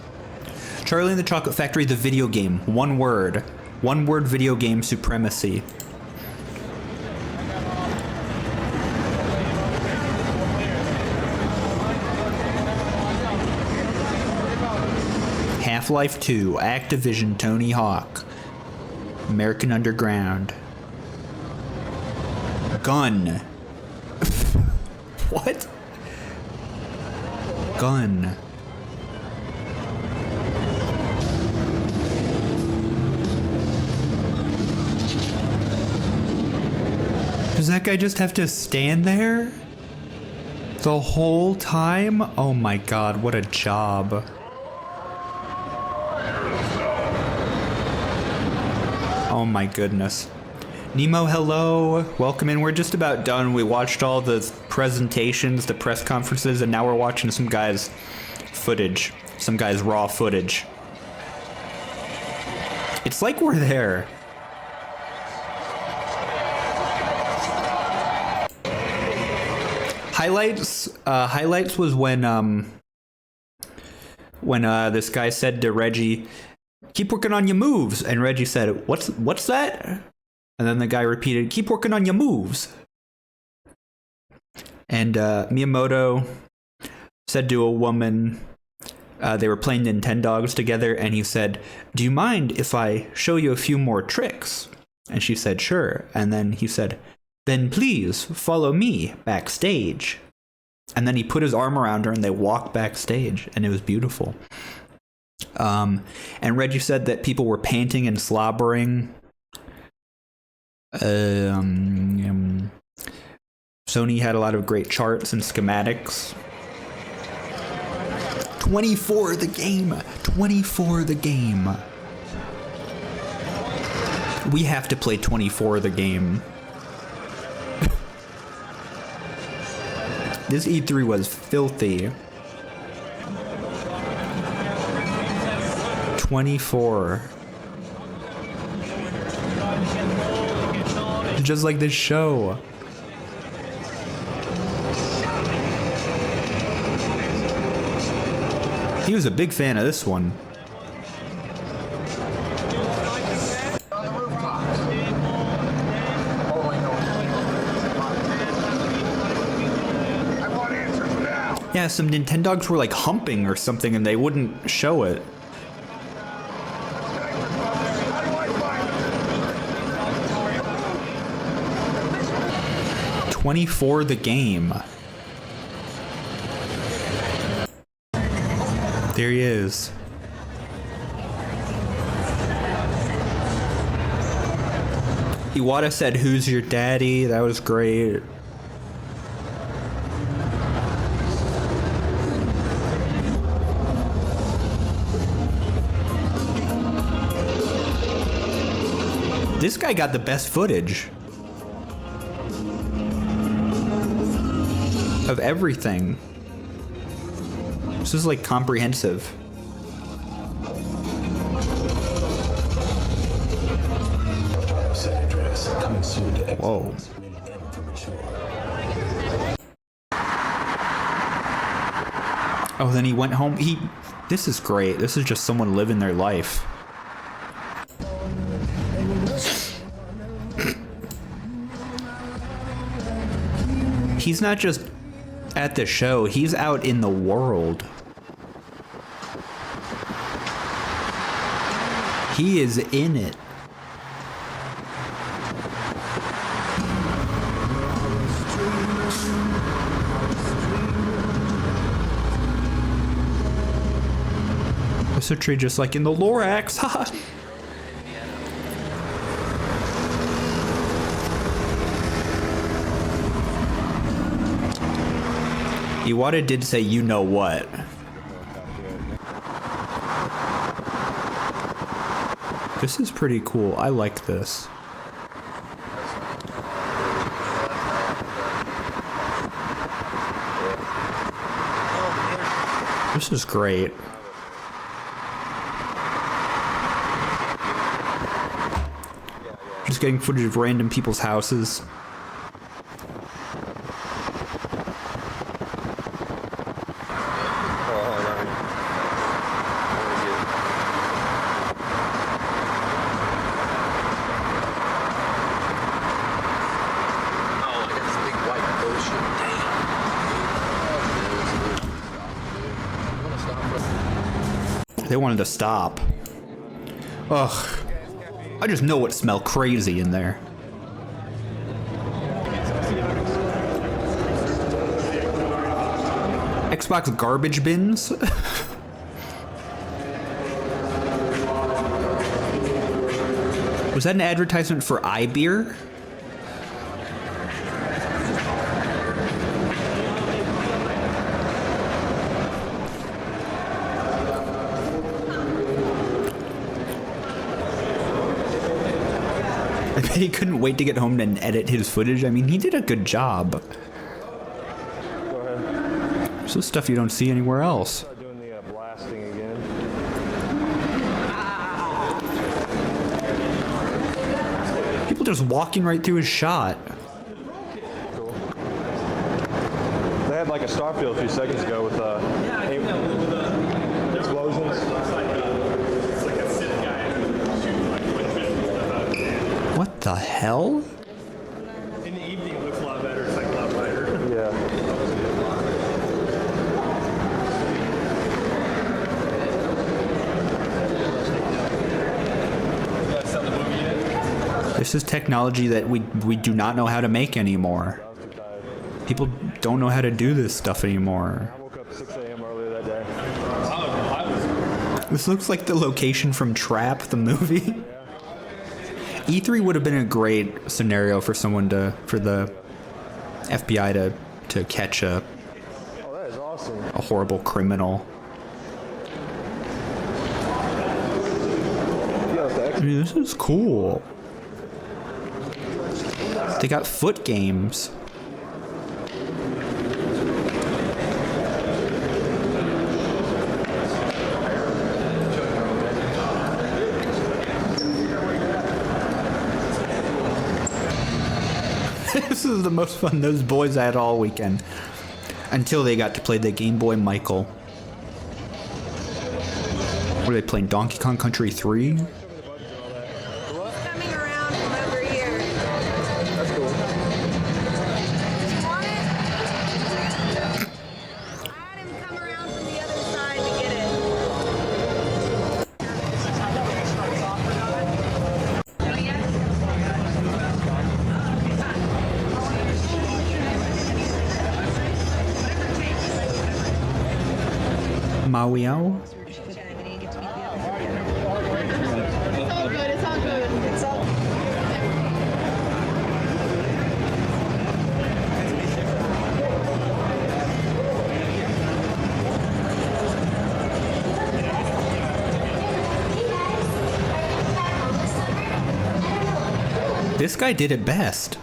Charlie and the Chocolate Factory, the video game. One word. One word video game supremacy. Half-Life 2, Activision, Tony Hawk. American Underground. Gun. What? Gun. Does that guy just have to stand there the whole time? Oh my god, what a job. Oh my goodness. Nemo, hello. Welcome in. We're just about done. We watched all the presentations, the press conferences, and now we're watching some guy's footage. Some guy's raw footage. It's like we're there. Highlights was when this guy said to Reggie, "Keep working on your moves," and Reggie said, "What's that?" And then the guy repeated, "Keep working on your moves." And Miyamoto said to a woman, they were playing Nintendogs together, and he said, "Do you mind if I show you a few more tricks?" And she said, "Sure." And then he said, "Then please follow me backstage." And then he put his arm around her and they walked backstage, and it was beautiful. And Reggie said that people were panting and slobbering. Sony had a lot of great charts and schematics. 24 the game. 24 the game. We have to play 24 the game. This E3 was filthy. 24. Just like this show. He was a big fan of this one. Yeah, some Nintendogs were like humping or something and they wouldn't show it. "24 the game." There he is. Iwata said, "Who's your daddy?" That was great. This guy got the best footage of everything. This is like comprehensive. Whoa. Oh, then he went home. This is great. This is just someone living their life. He's not just at the show, he's out in the world. He is in it. It's a tree just like in the Lorax. Iwata did say, you know what. This is pretty cool. I like this. This is great. Just getting footage of random people's houses. They wanted to stop. Ugh. I just know it smelled crazy in there. Xbox garbage bins? Was that an advertisement for iBeer? I bet he couldn't wait to get home and edit his footage. I mean, he did a good job. This is stuff you don't see anywhere else. Start doing the blasting again. People just walking right through his shot. Cool. They had like a Starfield a few seconds ago with explosions. What the hell? In the evening, it looks a lot better. It's like a lot brighter. Yeah. This is technology that we do not know how to make anymore. People don't know how to do this stuff anymore. I woke up at 6 a.m. earlier that day. This looks like the location from Trap, the movie. E3 would have been a great scenario for someone for the FBI to catch a horrible criminal. I mean, this is cool. They got foot games. This is the most fun those boys had all weekend. Until they got to play the Game Boy Michael. Were they playing Donkey Kong Country 3? Mauiao? This guy did it best.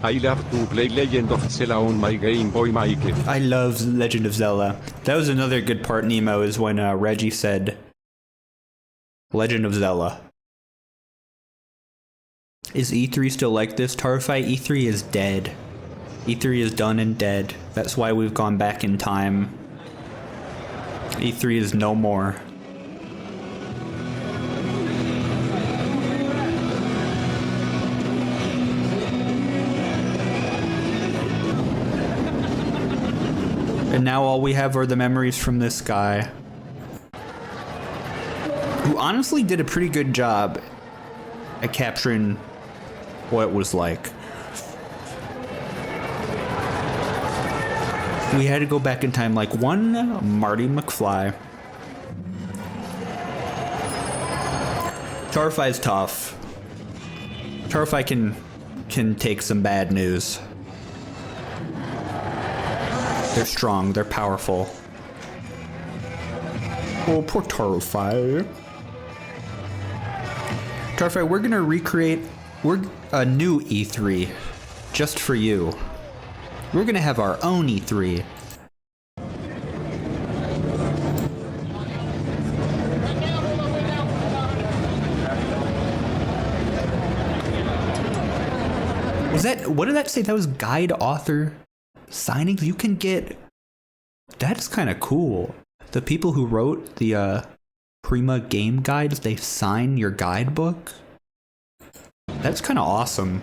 I love to play Legend of Zelda on my Game Boy Mike. I love Legend of Zelda. That was another good part, Nemo, is when Reggie said Legend of Zelda. Is E3 still like this, Tarfai? E3 is dead. E3 is done and dead. That's why we've gone back in time. E3 is no more. And now all we have are the memories from this guy, who honestly did a pretty good job at capturing what it was like. We had to go back in time like one Marty McFly. Tarfai's tough. Tarfai can take some bad news. They're strong, they're powerful. Oh, poor Tarfai. Tarfai, we're gonna recreate a new E3 just for you. We're gonna have our own E3. Was that, what did that say? That was guide author signings? You can get, that's kind of cool. The people who wrote the Prima game guides, they sign your guidebook. That's kind of awesome.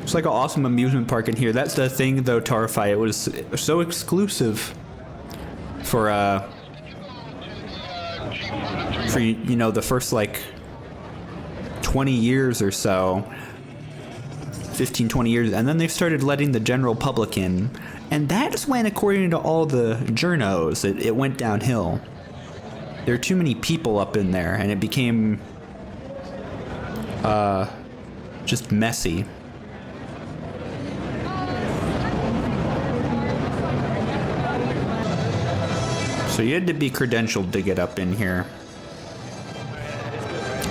It's like an awesome amusement park in here. That's the thing though, Tarfai. It was so exclusive for you know, the first like 20 years or so, 15, 20 years, and then they started letting the general public in, and that's when, according to all the journos, it went downhill. There are too many people up in there, and it became just messy. So you had to be credentialed to get up in here.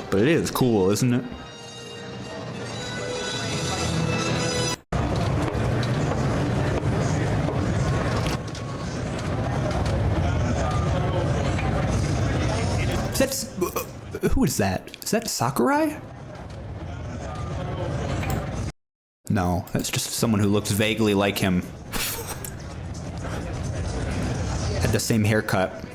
But it is cool, isn't it? That's... who is that? Is that Sakurai? No, that's just someone who looks vaguely like him. Had the same haircut.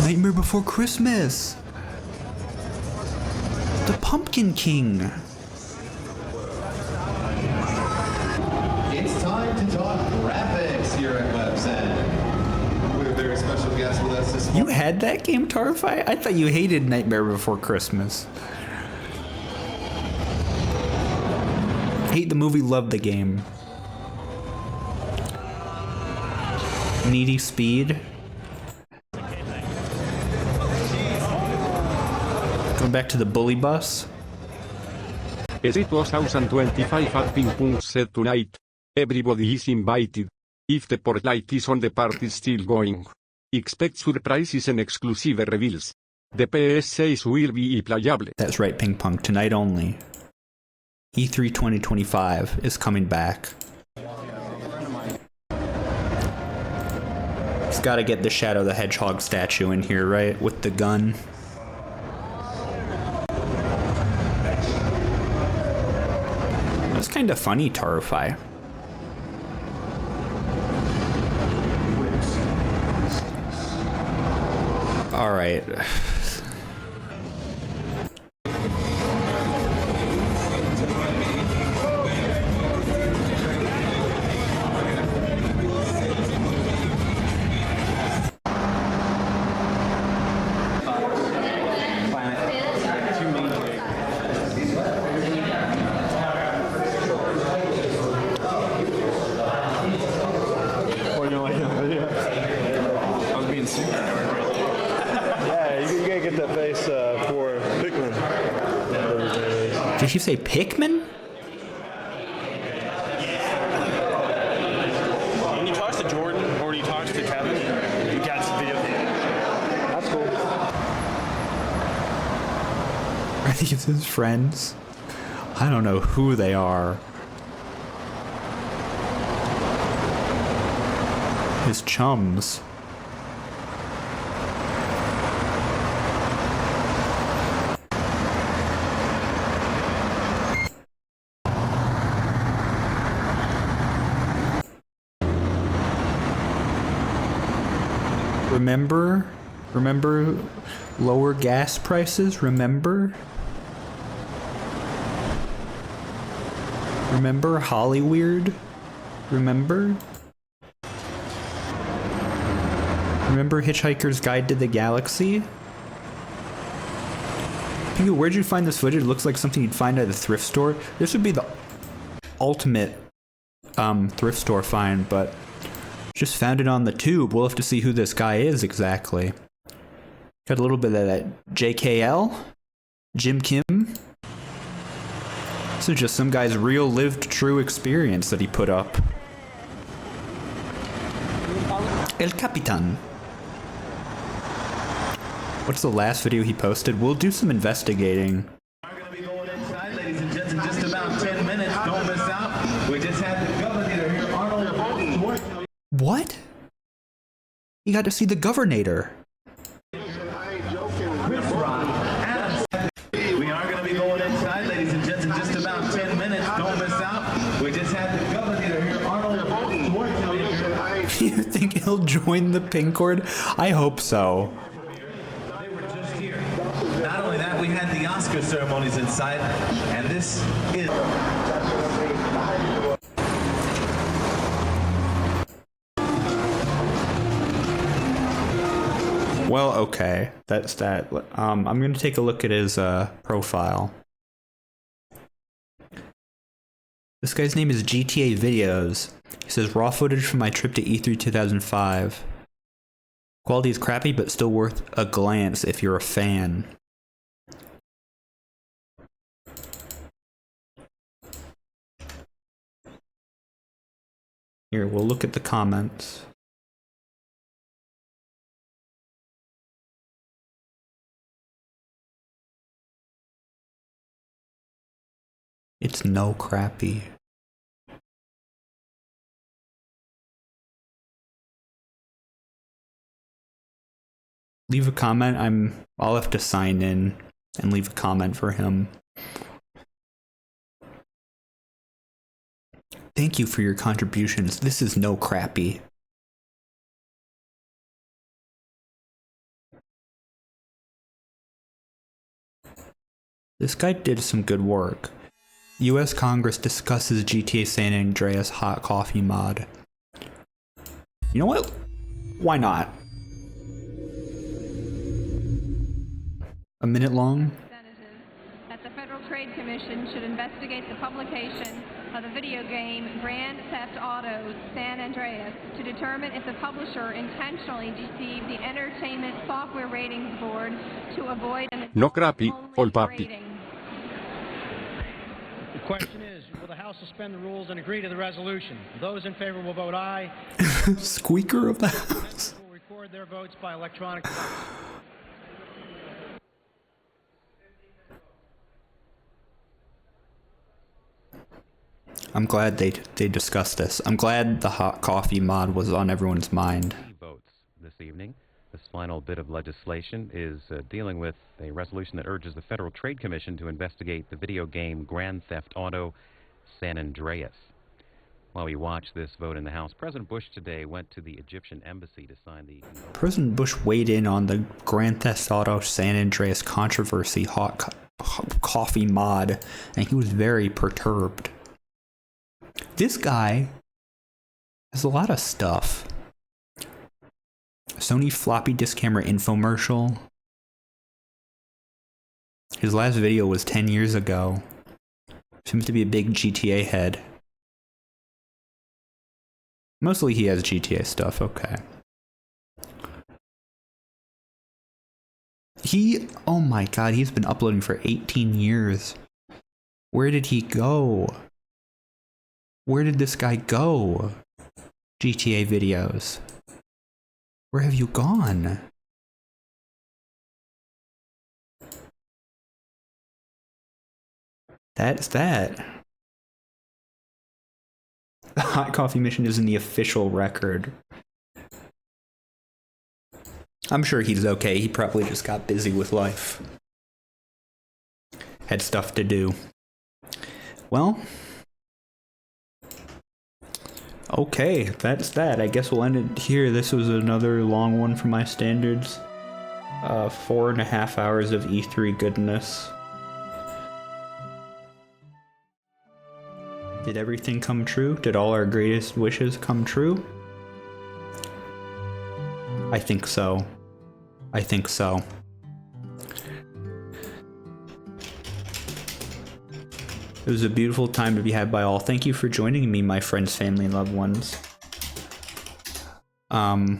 Nightmare Before Christmas! The Pumpkin King! It's time to talk graphics here at WebSend. We have a very special guest with us this morning. You had that game, Tarfai? I thought you hated Nightmare Before Christmas. Hate the movie, love the game. Needy Speed. Going back to the bully bus. As it was 2025 at Ping Pong said tonight, everybody is invited. If the portlight is on, the party is still going. Expect surprises and exclusive reveals. The PS6 will be playable. That's right, Ping Pong. Tonight only. E3 2025 is coming back. It's gotta get the Shadow the Hedgehog statue in here, right? With the gun. That's kind of funny, Tarfai. Alright. Did you say Pikmin? He's his friends. I don't know who they are. His chums. Remember lower gas prices? Remember Hollyweird? Remember Hitchhiker's Guide to the Galaxy? Pingu, where'd you find this footage? It looks like something you'd find at a thrift store. This would be the ultimate thrift store find, but just found it on the tube. We'll have to see who this guy is exactly. Got a little bit of that JKL, Jim Kim. This is just some guy's real lived true experience that he put up. El Capitan. What's the last video he posted? We'll do some investigating. We're going to be going inside, ladies and gents, in just about 10 minutes. Don't miss out. We just had the governor here, Arnold. What? You got to see the governor. We are going to be going inside, ladies and gents, in just about 10 minutes. Don't miss out. We just had the governor here, Arnold. You think he'll join the pink cord? I hope so. They were just here. Not only that, we had the Oscar ceremonies inside, and this is... Well, okay, that's that. I'm gonna take a look at his profile. This guy's name is GTA Videos. He says raw footage from my trip to E3 2005. Quality is crappy, but still worth a glance if you're a fan. Here, we'll look at the comments. It's no crappy. Leave a comment. I'll have to sign in and leave a comment for him. Thank you for your contributions. This is no crappy. This guy did some good work. U.S. Congress discusses GTA San Andreas hot coffee mod. You know what? Why not? A minute long? That the Federal Trade Commission should investigate the publication of the video game Grand Theft Auto San Andreas to determine if the publisher intentionally deceived the Entertainment Software Ratings Board to avoid an No crappy, all papi. rating. The question is, will the House suspend the rules and agree to the resolution? Those in favor will vote aye. Squeaker of the House. Will record their votes by electronic device. I'm glad they discussed this. I'm glad the hot coffee mod was on everyone's mind. Votes this evening. This final bit of legislation is dealing with a resolution that urges the Federal Trade Commission to investigate the video game Grand Theft Auto San Andreas. While we watch this vote in the House, President Bush today went to the Egyptian embassy to sign the... President Bush weighed in on the Grand Theft Auto San Andreas controversy hot coffee mod, and he was very perturbed. This guy has a lot of stuff. Sony floppy disk camera infomercial. His last video was 10 years ago. Seems to be a big GTA head. Mostly he has GTA stuff, okay. Oh my god, he's been uploading for 18 years. Where did he go? Where did this guy go? GTA videos. Where have you gone? That's that. The hot coffee mission isn't the official record. I'm sure he's okay. He probably just got busy with life. Had stuff to do. Well, okay, that's that. I guess we'll end it here. This was another long one for my standards. 4.5 hours of E3 goodness. Did everything come true? Did all our greatest wishes come true? I think so. I think so. It was a beautiful time to be had by all. Thank you for joining me, my friends, family, and loved ones. I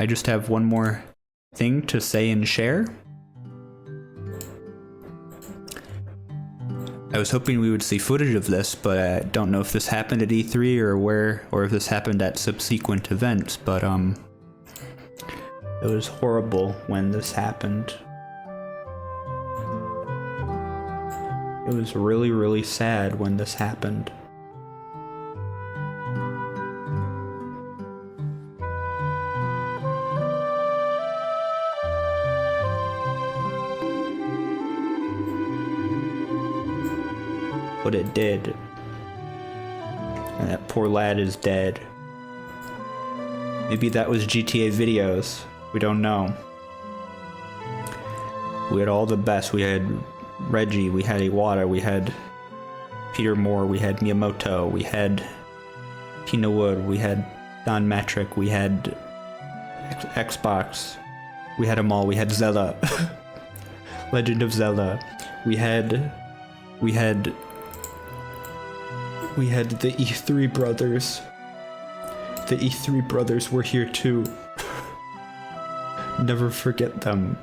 just have one more thing to say and share. I was hoping we would see footage of this, but I don't know if this happened at E3 or if this happened at subsequent events, but it was horrible when this happened. It was really, really sad when this happened. But it did. And that poor lad is dead. Maybe that was GTA videos. We don't know. We had all the best. We had Reggie, we had Iwata, we had Peter Moore, we had Miyamoto, we had Tina Wood, we had Don Matrick, we had Xbox, we had them all, we had Zelda, Legend of Zelda, we had the E3 brothers. The E3 brothers were here too. Never forget them.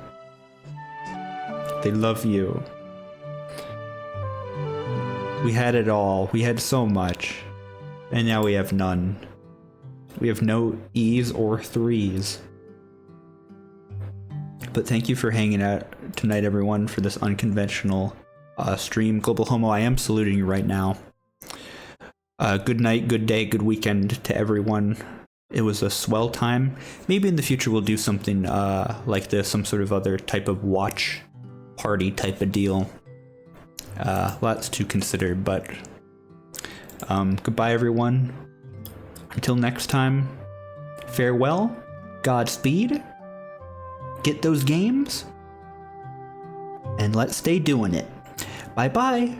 They love you. We had it all. We had so much. And now we have none. We have no E's or 3's. But thank you for hanging out tonight, everyone, for this unconventional stream. Global Homo, I am saluting you right now. Good night, good day, good weekend to everyone. It was a swell time. Maybe in the future we'll do something like this, some sort of other type of watch party type of deal. Lots to consider, but goodbye everyone. Until next time, farewell, Godspeed, get those games, and let's stay doing it. Bye bye.